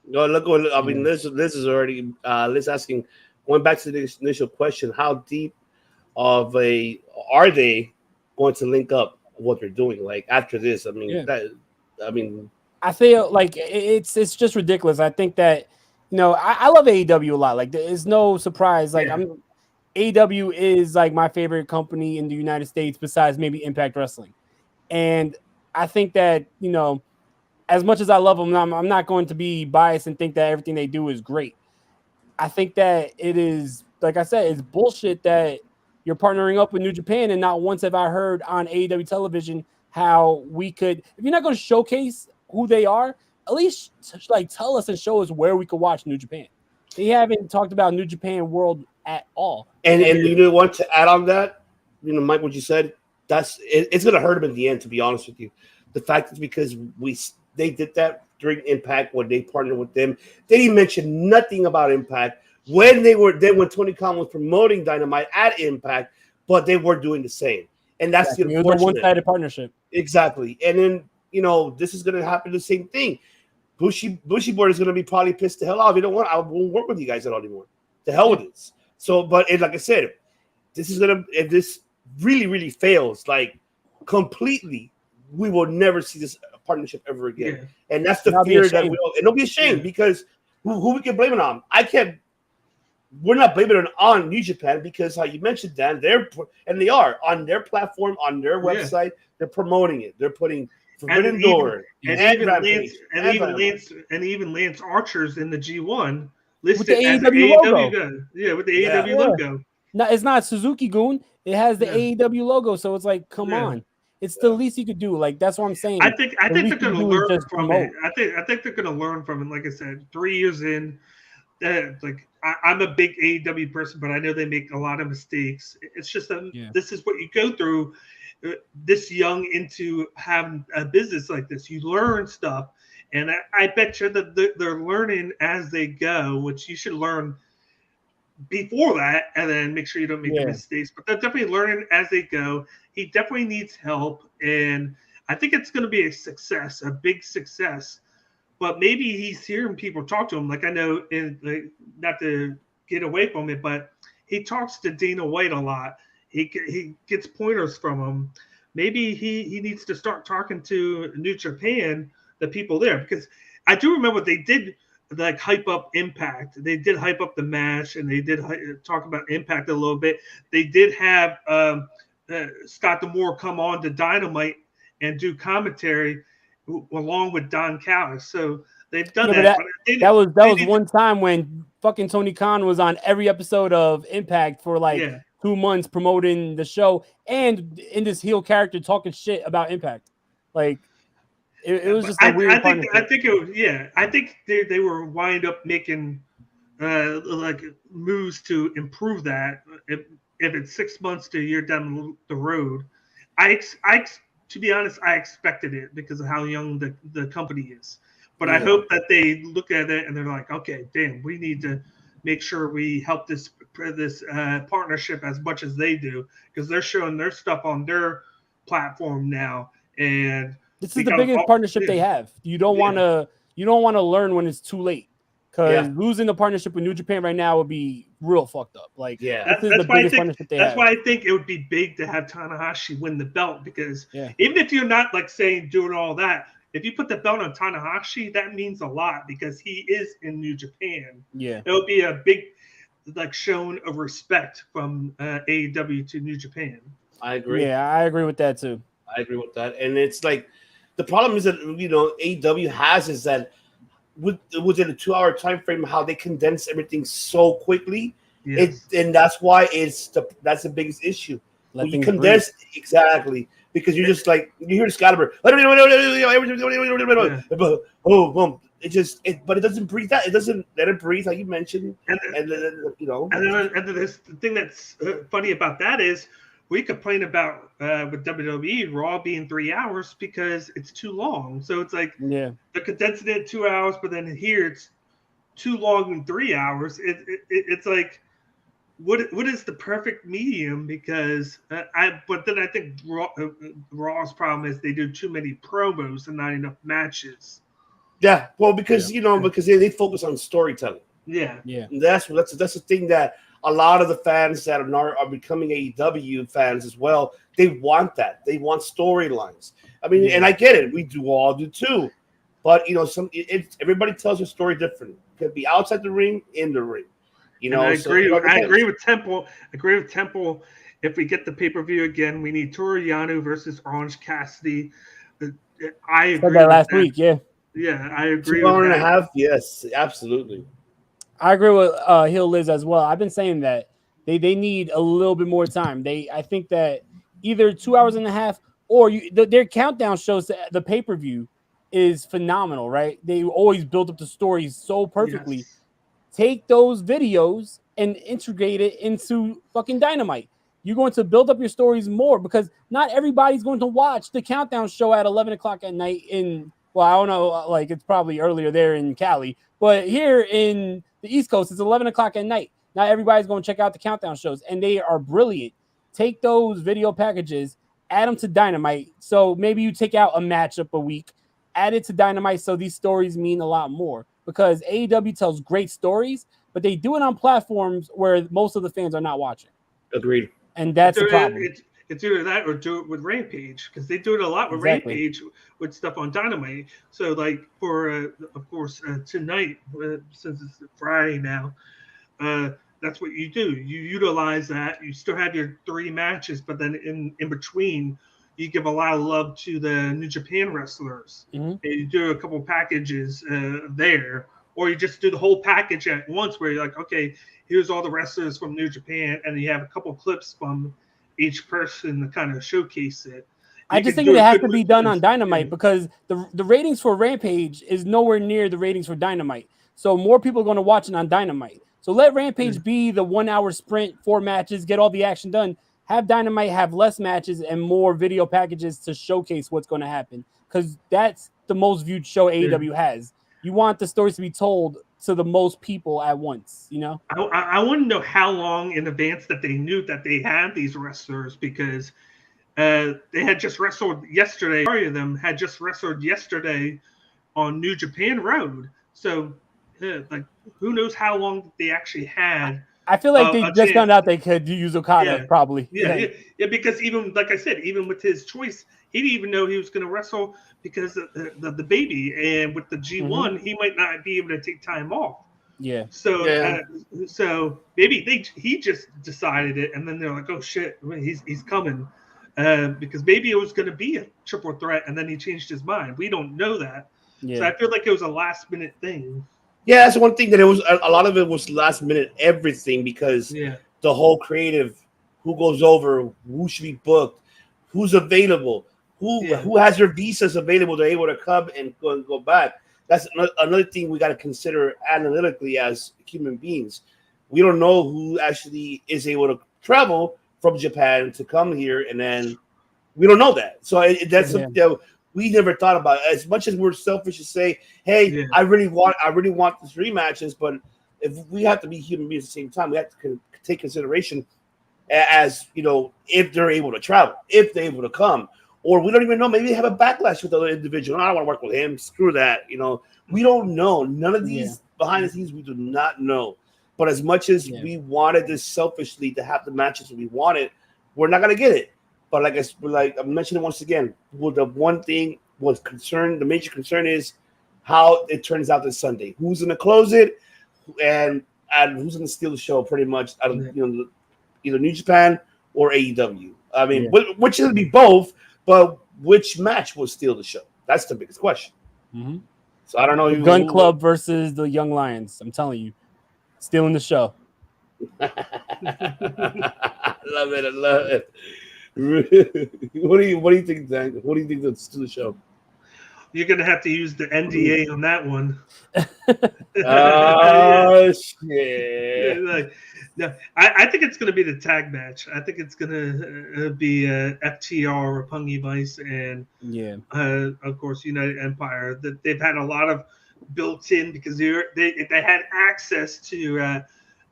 Speaker 1: No, look. I mean, Liz is already. Liz asking, going back to the initial question, how deep of a are they going to link up what they're doing? Like after this, I mean,
Speaker 5: I feel like it's just ridiculous. I think that I love AEW a lot. Like, there's no surprise. Like AEW is like my favorite company in the United States besides maybe Impact Wrestling, and I think that as much as I love them, I'm not going to be biased and think that everything they do is great. I think that it is, like I said, it's bullshit that you're partnering up with New Japan, and not once have I heard on AEW television how we could, if you're not going to showcase who they are, at least like tell us and show us where we could watch New Japan. They haven't talked about New Japan World at all.
Speaker 1: And you want to add on that, Mike, what you said, it's going to hurt them in the end, to be honest with you. The fact is because they did that during Impact when they partnered with them. They didn't mention nothing about Impact when Tony Khan was promoting Dynamite at Impact, but they were doing the same. And that's the unfortunate.
Speaker 5: It was a one-sided partnership.
Speaker 1: Exactly. And then, this is going to happen the same thing. Bushy Boy is going to be probably pissed the hell off. I won't work with you guys at all anymore. The hell with this. So, but like I said, if this really, really fails, like completely, we will never see this partnership ever again. Yeah. And that's the fear that it'll be a shame because who we can blame it on? We're not blaming it on New Japan because how you mentioned, Dan, they are on their platform, on their website, they're promoting it. They're putting Forbidden Door
Speaker 6: and even Lance Archer's in the G1 listed
Speaker 5: with the
Speaker 6: as
Speaker 5: AEW logo.
Speaker 6: With the AEW logo.
Speaker 5: No, it's not Suzuki-gun. It has the AEW logo, so it's like, come on. It's the least you could do. Like, that's what I'm saying.
Speaker 6: I think they're going to learn from it. I think they're going to learn from it. Like I said, 3 years in, I'm a big AEW person, but I know they make a lot of mistakes. It's just this is what you go through this young into having a business like this. You learn stuff, and I bet you that they're learning as they go, which you should learn before that, and then make sure you don't make the mistakes. But they're definitely learning as they go. He definitely needs help, and I think it's going to be a success, a big success. But maybe he's hearing people talk to him. Like I know, not to get away from it, but he talks to Dana White a lot. He gets pointers from him. Maybe he needs to start talking to New Japan, the people there, because I do remember they did like hype up Impact. They did hype up the match, and they did talk about Impact a little bit. They did have Scott D'Amore come on to Dynamite and do commentary along with Don Callis. So they've done that.
Speaker 5: That was one time when fucking Tony Khan was on every episode of Impact for like 2 months promoting the show and in this heel character talking shit about Impact. Like it was just a weird partnership.
Speaker 6: I think it was, yeah. I think they were wind up making like moves to improve that. If it's 6 months to a year down the road, to be honest, I expected it because of how young the company is. But I hope that they look at it and they're like, okay, damn, we need to make sure we help this partnership as much as they do, because they're showing their stuff on their platform now. And
Speaker 5: this is the biggest partnership they have. You don't want to learn when it's too late, because losing the partnership with New Japan right now would be real fucked up. Like,
Speaker 6: that's why I think it would be big to have Tanahashi win the belt, because even if you're not like saying doing all that, if you put the belt on Tanahashi, that means a lot because he is in New Japan.
Speaker 5: Yeah,
Speaker 6: it would be a big like shown of respect from AEW to New Japan.
Speaker 1: I agree.
Speaker 5: Yeah, I agree with that too.
Speaker 1: I agree with that, and it's like the problem is that AEW has is that within a 2 hour time frame, how they condense everything so quickly, and that's why that's the biggest issue. When you condense exactly, because you're just like you hear Excalibur, but it doesn't breathe that. It doesn't let it breathe, like you mentioned, and then
Speaker 6: the thing that's funny about that is we complain about with WWE Raw being 3 hours because it's too long. So it's like they're condensing it 2 hours, but then here it's too long in 3 hours. It's like what is the perfect medium? Because but then I think Raw's problem is they do too many promos and not enough matches.
Speaker 1: Yeah, well, because because they focus on storytelling.
Speaker 6: Yeah.
Speaker 1: And that's the thing that a lot of the fans that are becoming AEW fans as well, they want that. They want storylines. I mean, and I get it. We all do too. But everybody tells their story different. It could be outside the ring, in the ring.
Speaker 6: I agree with Temple. If we get the pay-per-view again, we need Toru Yano versus Orange Cassidy. I agree.
Speaker 5: Said that last week, yeah.
Speaker 6: Yeah, I agree.
Speaker 1: 2 hours and a half, yes, absolutely.
Speaker 5: I agree with Heel.Liz as well. I've been saying that they need a little bit more time. I think that either 2 hours and a half or their countdown shows the pay-per-view is phenomenal, right? They always build up the stories so perfectly.
Speaker 6: Yes.
Speaker 5: Take those videos and integrate it into fucking Dynamite. You're going to build up your stories more because not everybody's going to watch the countdown show at 11 o'clock at night well, I don't know, like it's probably earlier there in Cali, but here in the East Coast, it's 11 o'clock at night. Not everybody's going to check out the countdown shows, and they are brilliant. Take those video packages, add them to Dynamite. So maybe you take out a matchup a week, add it to Dynamite so these stories mean a lot more, because AEW tells great stories, but they do it on platforms where most of the fans are not watching.
Speaker 1: Agreed.
Speaker 5: And that's the problem.
Speaker 6: It's either that or do it with Rampage, because they do it a lot with Rampage with stuff on Dynamite. So like for of course tonight, since it's Friday now, that's what you do. You utilize that. You still have your 3 matches, but then in between, you give a lot of love to the New Japan wrestlers. And you do a couple packages there, or you just do the whole package at once, where you're like, okay, here's all the wrestlers from New Japan, and you have a couple clips from each person to kind of showcase it.
Speaker 5: I just think it has to be done on Dynamite because the ratings for Rampage is nowhere near the ratings for Dynamite. So more people are going to watch it on Dynamite. So let Rampage be the 1 hour sprint, 4 matches, get all the action done. Have Dynamite have less matches and more video packages to showcase what's going to happen, because that's the most viewed show AEW has. You want the stories to be told to the most people at once,
Speaker 6: I want to know how long in advance that they knew that they had these wrestlers, because they had just wrestled yesterday. 3 of them had just wrestled yesterday on New Japan Road. So, like, who knows how long they actually had.
Speaker 5: I feel like they just found out they could use Okada, probably.
Speaker 6: Yeah, because even, like I said, even with his choice, he didn't even know he was going to wrestle because of the baby. And with the G1, he might not be able to take time off.
Speaker 5: Yeah.
Speaker 6: So so maybe he just decided it, and then they're like, oh, shit, he's coming. Because maybe it was going to be a triple threat, and then he changed his mind. We don't know that. Yeah. So I feel like it was a last-minute thing.
Speaker 1: Yeah, that's one thing that it was. A lot of it was last minute everything, because the whole creative who goes over, who should be booked, who's available, who has their visas available, they're able to come and go back. That's another thing we got to consider analytically as human beings. We don't know who actually is able to travel from Japan to come here, and then we don't know that. So that's something that we never thought about. As much as we're selfish to say, "Hey, I really want this rematches," but if we have to be human beings at the same time, we have to take consideration as if they're able to travel, if they're able to come. Or we don't even know. Maybe they have a backlash with the other individual. I don't want to work with him. Screw that. We don't know. None of these behind the scenes we do not know. But as much as we wanted this selfishly to have the matches we wanted, we're not gonna get it. But like I mentioned once again, the one thing was concerned. The major concern is how it turns out this Sunday. Who's gonna close it, and who's gonna steal the show? Pretty much out of either New Japan or AEW. I mean, which is gonna be both. But which match will steal the show? That's the biggest question.
Speaker 5: Mm-hmm.
Speaker 1: So I don't know.
Speaker 5: Gun Club versus the Young Lions. I'm telling you, stealing the show.
Speaker 1: I love it. I love it. What do you think, Dan? What do you think that's to the show?
Speaker 6: You're gonna have to use the NDA on that one.
Speaker 1: Oh shit!
Speaker 6: No, I think it's going to be the tag match. I think it's going to be FTR, Roppongi Vice, and of course United Empire. That they've had a lot of built-in because they had access to,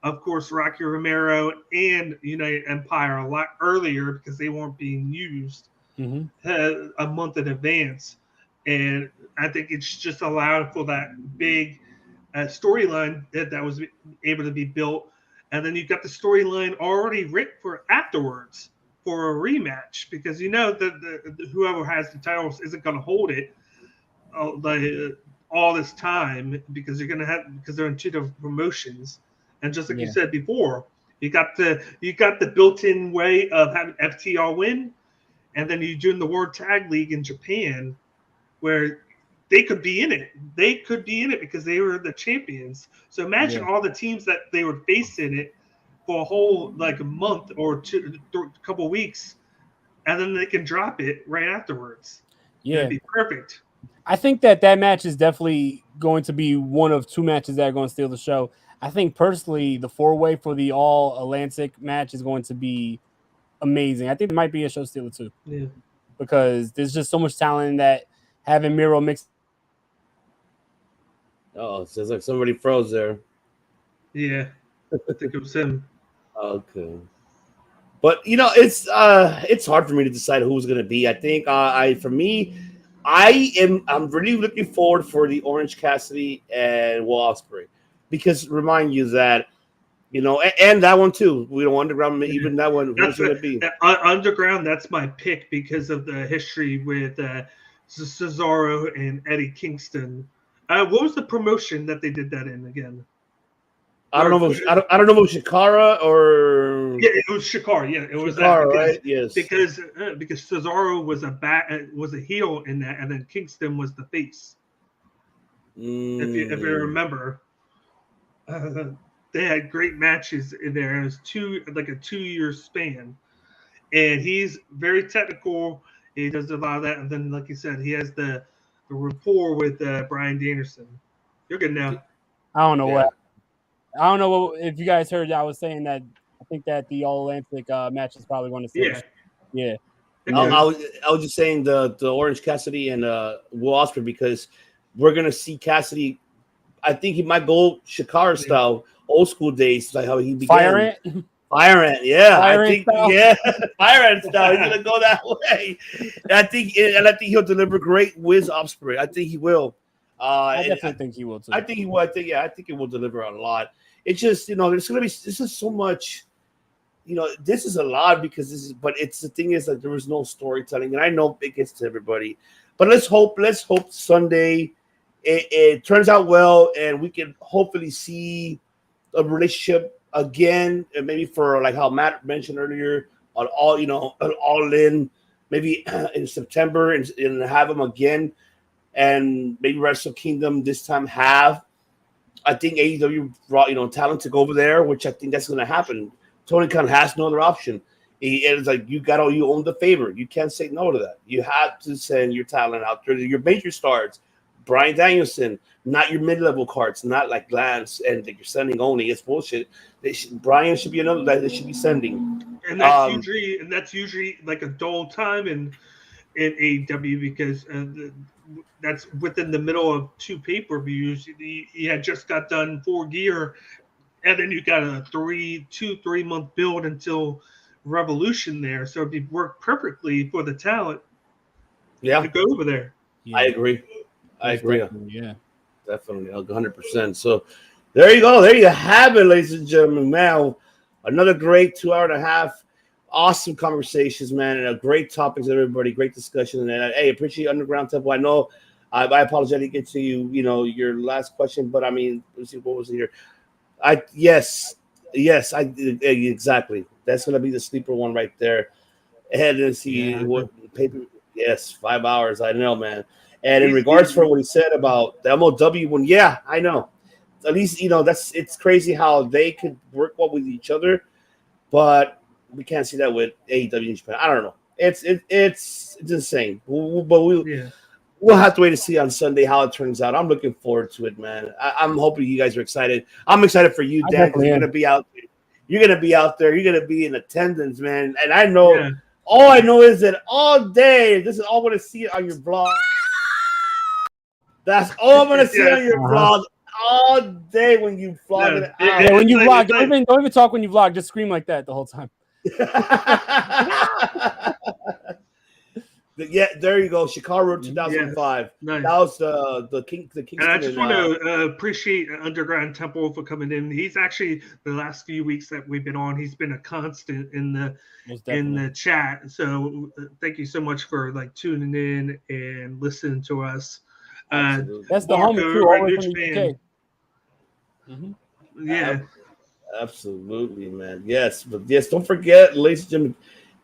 Speaker 6: of course, Rocky Romero and United Empire a lot earlier because they weren't being used a month in advance, and I think it's just allowed for that big storyline that was able to be built. And then you've got the storyline already written for afterwards for a rematch because that whoever has the titles isn't going to hold it all this time because they're in two different promotions. And just like you said before, you got the built-in way of having FTR win, and then you're doing the World Tag League in Japan, where they could be in it. They could be in it because they were the champions. So imagine all the teams that they would face in it for a whole a month or a couple weeks, and then they can drop it right afterwards.
Speaker 5: Yeah,
Speaker 6: it'd be perfect.
Speaker 5: I think that match is definitely going to be one of two matches that are going to steal the show. I think personally, the 4-way for the All Atlantic match is going to be amazing. I think it might be a show stealer too.
Speaker 6: Yeah, because
Speaker 5: there's just so much talent in that. Having Miro mixed.
Speaker 1: Oh, it says like somebody froze there.
Speaker 6: Yeah, I think it was him.
Speaker 1: Okay, but it's hard for me to decide who's going to be. I think I'm really looking forward for the Orange Cassidy and Will Ospreay because remind you that and that one too. We don't Underground, even that one. Who's going to be
Speaker 6: Underground? That's my pick because of the history with Cesaro and Eddie Kingston. What was the promotion that they did that in again?
Speaker 1: I don't know if it was Shikara or
Speaker 6: it was Shikara. Yeah, it was
Speaker 1: Shikara,
Speaker 6: that
Speaker 1: right? Yes,
Speaker 6: because Cesaro was a heel in that, and then Kingston was the face. If you remember, they had great matches in there. It was a 2-year span, and he's very technical. He does a lot of that, and then, like you said, he has the rapport with Bryan Danielson. You're good now.
Speaker 5: I don't know if you guys heard. I was saying that I think that the All Atlantic match is probably going to see. Yeah.
Speaker 1: I was just saying the Orange Cassidy and Will Ospreay because we're gonna see Cassidy. I think he might go Shikara style, old school days, like how he began. Fire Ant, yeah. Fire Ant style. He's gonna go that way. And I think he'll deliver great with Ospreay. I think he will.
Speaker 5: I definitely think he will too.
Speaker 1: I think he will. I think it will deliver a lot. It's just there's gonna be this is so much. This is a lot because but it's the thing is that there was no storytelling, and I know it gets to everybody. But let's hope Sunday it turns out well, and we can hopefully see a relationship again, and maybe for like how Matt mentioned earlier, on all in, maybe in September, and have them again, and maybe Wrestle Kingdom this time have. I think AEW brought talent to go over there, which I think that's going to happen. Tony Khan has no other option. It's like you own the favor. You can't say no to that. You have to send your talent out there. Your major stars, Bryan Danielson, not your mid-level cards, not like Lance and that you're sending only. It's bullshit. Bryan should be another that they should be sending.
Speaker 6: And that's usually like a dull time in AEW because that's within the middle of 2 pay-per-views. He had just got done 4 Gear, and then you got a 3 month build until Revolution there. So it worked perfectly for the talent to go over there.
Speaker 1: Yeah. I agree.
Speaker 5: Yeah,
Speaker 1: definitely 100%. So there you go. There you have it, ladies and gentlemen. Now another great 2.5 awesome conversations, man, and a great topics, everybody. Great discussion. And hey, appreciate Underground Temple. I know I apologize I didn't get to your last question, but I mean, let's see, what was it here? Yes, exactly. That's gonna be the sleeper one right there. And let's see what paper. Yes, 5 hours. I know, man. And in regards for what he said about the MLW one, yeah, I know. At least it's crazy how they could work well with each other, but we can't see that with AEW in Japan. I don't know. It's insane. We'll have to wait to see on Sunday how it turns out. I'm looking forward to it, man. I'm hoping you guys are excited. I'm excited for you, Dan, because you're gonna be out there. You're gonna be out there. You're gonna be in attendance, man. And I know all I know is that all day, this is all I'm gonna see on your vlog. That's all I'm gonna see on your vlog all day when you vlog it out.
Speaker 5: Yeah, when you vlog, don't even talk when you vlog. Just scream like that the whole time.
Speaker 1: Yeah, there you go. Chicago 2005. Nice. That was the Kingston.
Speaker 6: And I just want to appreciate Underground Temple for coming in. He's actually the last few weeks that we've been on. He's been a constant in the chat. So thank you so much for tuning in and listening to us.
Speaker 5: That's the homie crew all the way from the UK.
Speaker 6: Mm-hmm. Yeah,
Speaker 1: absolutely, man. Yes, but yes, don't forget, ladies and gentlemen.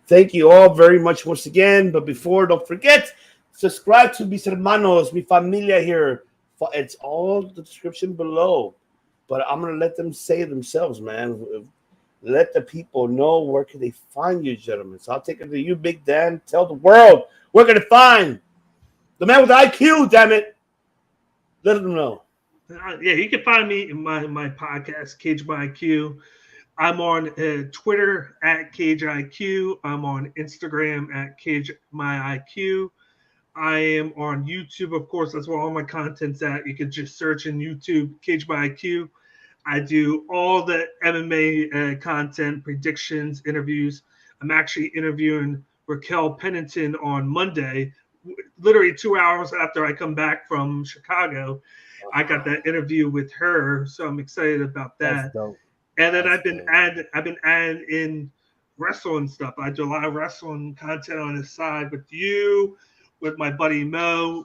Speaker 1: Thank you all very much once again. But before, don't forget, subscribe to mis hermanos, mi familia here. It's all the description below. But I'm going to let them say it themselves, man. Let the people know where can they find you, gentlemen. So I'll take it to you, Big Dan. Tell the world where can they find the man with the IQ, damn it. Let them know.
Speaker 6: Yeah, you can find me in my podcast, Cage My IQ. I'm on Twitter at CageIQ. I'm on Instagram at CageMyIQ. I am on YouTube, of course. That's where all my content's at. You can just search in YouTube, Cage My IQ. I do all the MMA content, predictions, interviews. I'm actually interviewing Raquel Pennington on Monday, literally 2 hours after I come back from Chicago. I got that interview with her, so I'm excited about that.
Speaker 5: That's dope.
Speaker 6: And then I've been adding in wrestling stuff. I do a lot of wrestling content on the side with you, with my buddy Mo.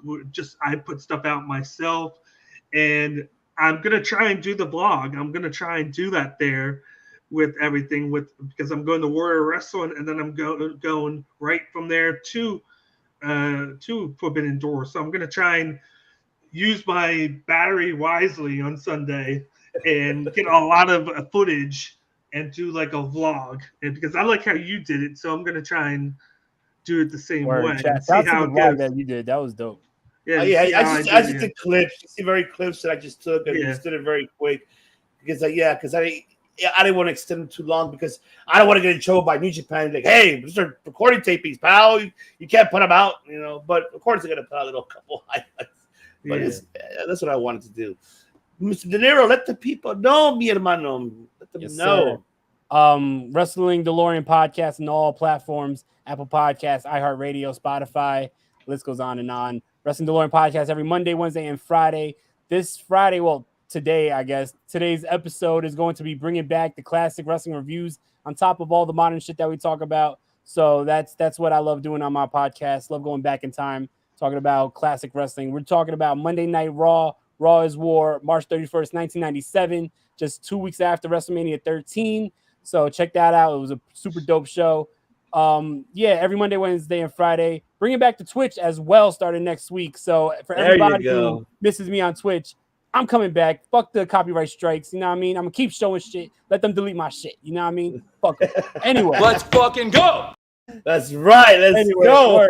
Speaker 6: I put stuff out myself, and I'm gonna try and do the vlog. I'm gonna try and do that there with everything because I'm going to Warrior Wrestling, and then I'm going right from there to Forbidden Door. So I'm gonna try and use my battery wisely on Sunday and get a lot of footage and do a vlog. And because I like how you did it, so I'm gonna try and do it the same way.
Speaker 5: That's the vlog that you did. That was dope.
Speaker 1: Yeah, I just did clips. You see very clips that I just took and just did it very quick because I didn't want to extend them too long because I don't want to get in trouble by New Japan. Like, hey, these are recording tapings, pal. You can't put them out, But of course, they're gonna put out a little couple highlights. But that's what I wanted to do. Mr. De Niro, let the people know, mi hermano. Let them know.
Speaker 5: Sir. Wrestling Delorean Podcast on all platforms: Apple Podcasts, iHeartRadio, Spotify. The list goes on and on. Wrestling Delorean Podcast every Monday, Wednesday, and Friday. This Friday, today, I guess, today's episode is going to be bringing back the classic wrestling reviews on top of all the modern shit that we talk about. So that's what I love doing on my podcast. Love going back in time, talking about classic wrestling. We're talking about Monday Night Raw. Raw is War, March 31st, 1997, just 2 weeks after WrestleMania 13. So check that out. It was a super dope show. Every Monday, Wednesday, and Friday. Bring it back to Twitch as well starting next week. So for everybody who misses me on Twitch, I'm coming back. Fuck the copyright strikes. You know what I mean? I'm gonna keep showing shit. Let them delete my shit. You know what I mean? Fuck it. Anyway,
Speaker 10: Let's fucking go.
Speaker 1: That's right. Let's go.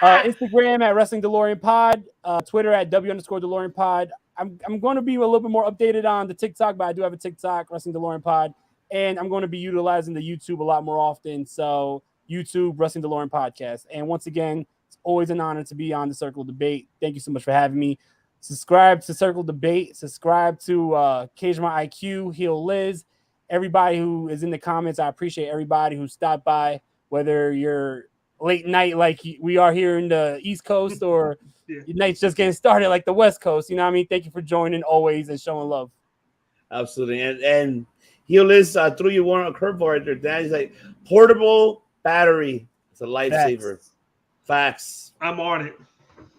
Speaker 5: Instagram at Wrestling Delorean Pod. Twitter at W_Delorean Pod. I'm going to be a little bit more updated on the TikTok, but I do have a TikTok, Wrestling Delorean Pod, and I'm going to be utilizing the YouTube a lot more often. So YouTube, Wrestling Delorean Podcast. And once again, it's always an honor to be on the Circle Debate. Thank you so much for having me. Subscribe to Circle Debate. Subscribe to Cage My IQ, Heel.Liz. Everybody who is in the comments, I appreciate everybody who stopped by, whether you're late night like we are here in the East Coast or your night's just getting started like the West Coast. You know what I mean? Thank you for joining always and showing love.
Speaker 1: Absolutely. And Heel.Liz threw you one on a curveball right there, Dan. He's like, portable battery. It's a lifesaver. Facts.
Speaker 6: I'm on it.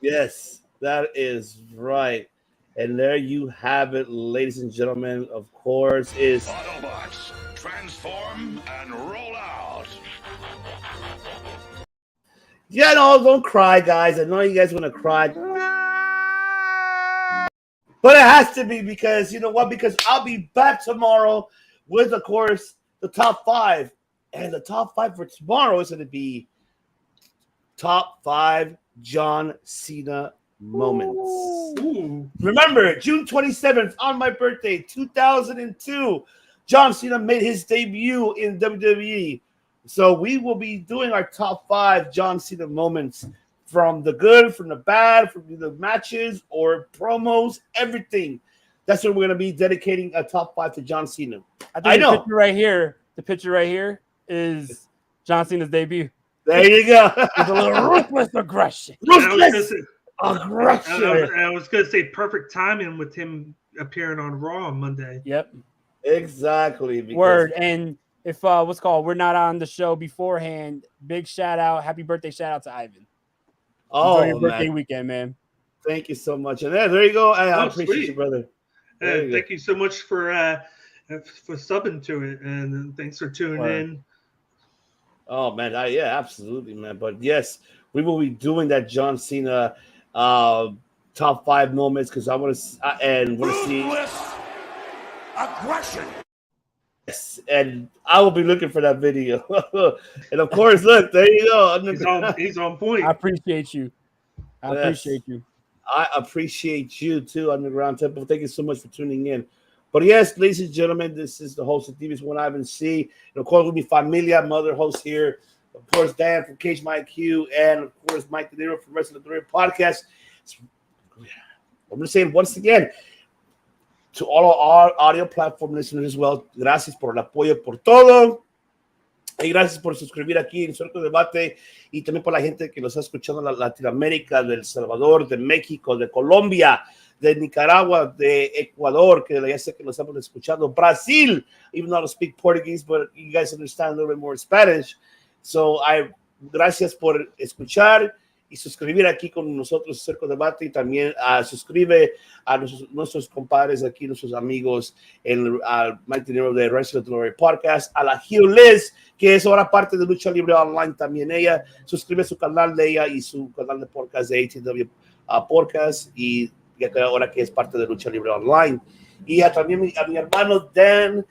Speaker 1: Yes. That is right. And there you have it, ladies and gentlemen. Of course, is
Speaker 9: Autobots, transform and roll out.
Speaker 1: Yeah, no, don't cry, guys. I know you guys want to cry. But it has to be because, you know what? Because I'll be back tomorrow with, of course, the top 5. And the top 5 for tomorrow is going to be top 5 John Cena moments.
Speaker 6: Ooh.
Speaker 1: Remember, June 27th, on my birthday, 2002, John Cena made his debut in WWE. So we will be doing our top 5 John Cena moments, from the good, from the bad, from the matches or promos, everything. That's what we're going to be dedicating a top 5 to John Cena.
Speaker 5: I know. The picture right here is John Cena's debut.
Speaker 1: There you go.
Speaker 5: With a little ruthless aggression.
Speaker 1: Ruthless aggression.
Speaker 6: I was going to say perfect timing with him appearing on Raw on Monday.
Speaker 5: Yep.
Speaker 1: Exactly.
Speaker 5: Word. And if we're not on the show beforehand, big shout out, happy birthday shout out to Ivan. Enjoy your birthday weekend, man.
Speaker 1: Thank you so much. And there you go. I appreciate you, brother.
Speaker 6: Thank you so much for subbing to it, and thanks for tuning in.
Speaker 1: Oh man, yeah, absolutely, man. But yes, we will be doing that John Cena top 5 moments because I want to see
Speaker 9: aggression.
Speaker 1: Yes, and I will be looking for that video. And of course, look, there you go.
Speaker 6: He's on point.
Speaker 5: I appreciate you. I appreciate you.
Speaker 1: I appreciate you too, Underground Temple. Thank you so much for tuning in. But yes, ladies and gentlemen, this is the host of TV's One Ivan C. And of course, with me, Familia, mother host here. Of course, Dan from Cage My IQ, and of course, Mike De Niro from Wrestling Delorean Podcast. I'm going to say it once again to all our audio platform listeners as well. Gracias por el apoyo, por todo. Y gracias por suscribir aquí en Circo de Debate, y también por la gente que nos ha escuchado en Latinoamérica, de El Salvador, de México, de Colombia, de Nicaragua, de Ecuador, que ya sé que nos estamos escuchando, Brasil, even though I don't speak Portuguese, but you guys understand a little bit more Spanish. So, gracias por escuchar y suscribir aquí con nosotros Circo de Debate, y también suscribe a nuestros compadres aquí, nuestros amigos, al Mike De Niro de Wrestling Delorean Podcast, a la Heel.Liz, que es ahora parte de Lucha Libre Online también ella. Suscribe su canal de ella y su canal de podcast de ATW Podcast, y ahora que es parte de Lucha Libre Online. Y también a mi hermano Dan,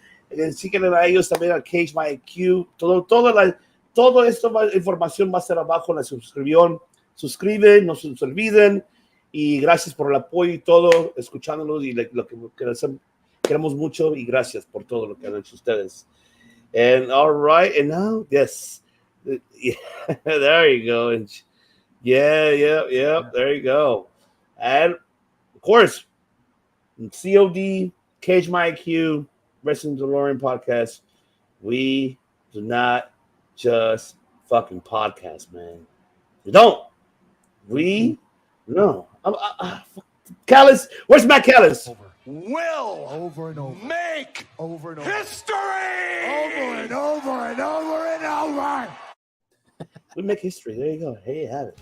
Speaker 1: síguenle a ellos también, a Cage My IQ. Todo esto, información va a estar abajo en la suscripción. Suscriben, no se olviden, y gracias por el apoyo y todo, escuchándonos, y lo que queremos mucho, y gracias por todo lo que han hecho ustedes. And all right, and now, yes, yeah, there you go. And yeah, there you go. And of course, COD, Cage My IQ, Wrestling Delorean Podcast. We do not just fucking podcast, man. We don't. No. Callis, where's Matt Callis?
Speaker 9: Will
Speaker 2: over and over.
Speaker 9: Make
Speaker 2: Over and over.
Speaker 9: history.
Speaker 2: Over and over and over and over.
Speaker 1: We make history. There you go. Here you have it.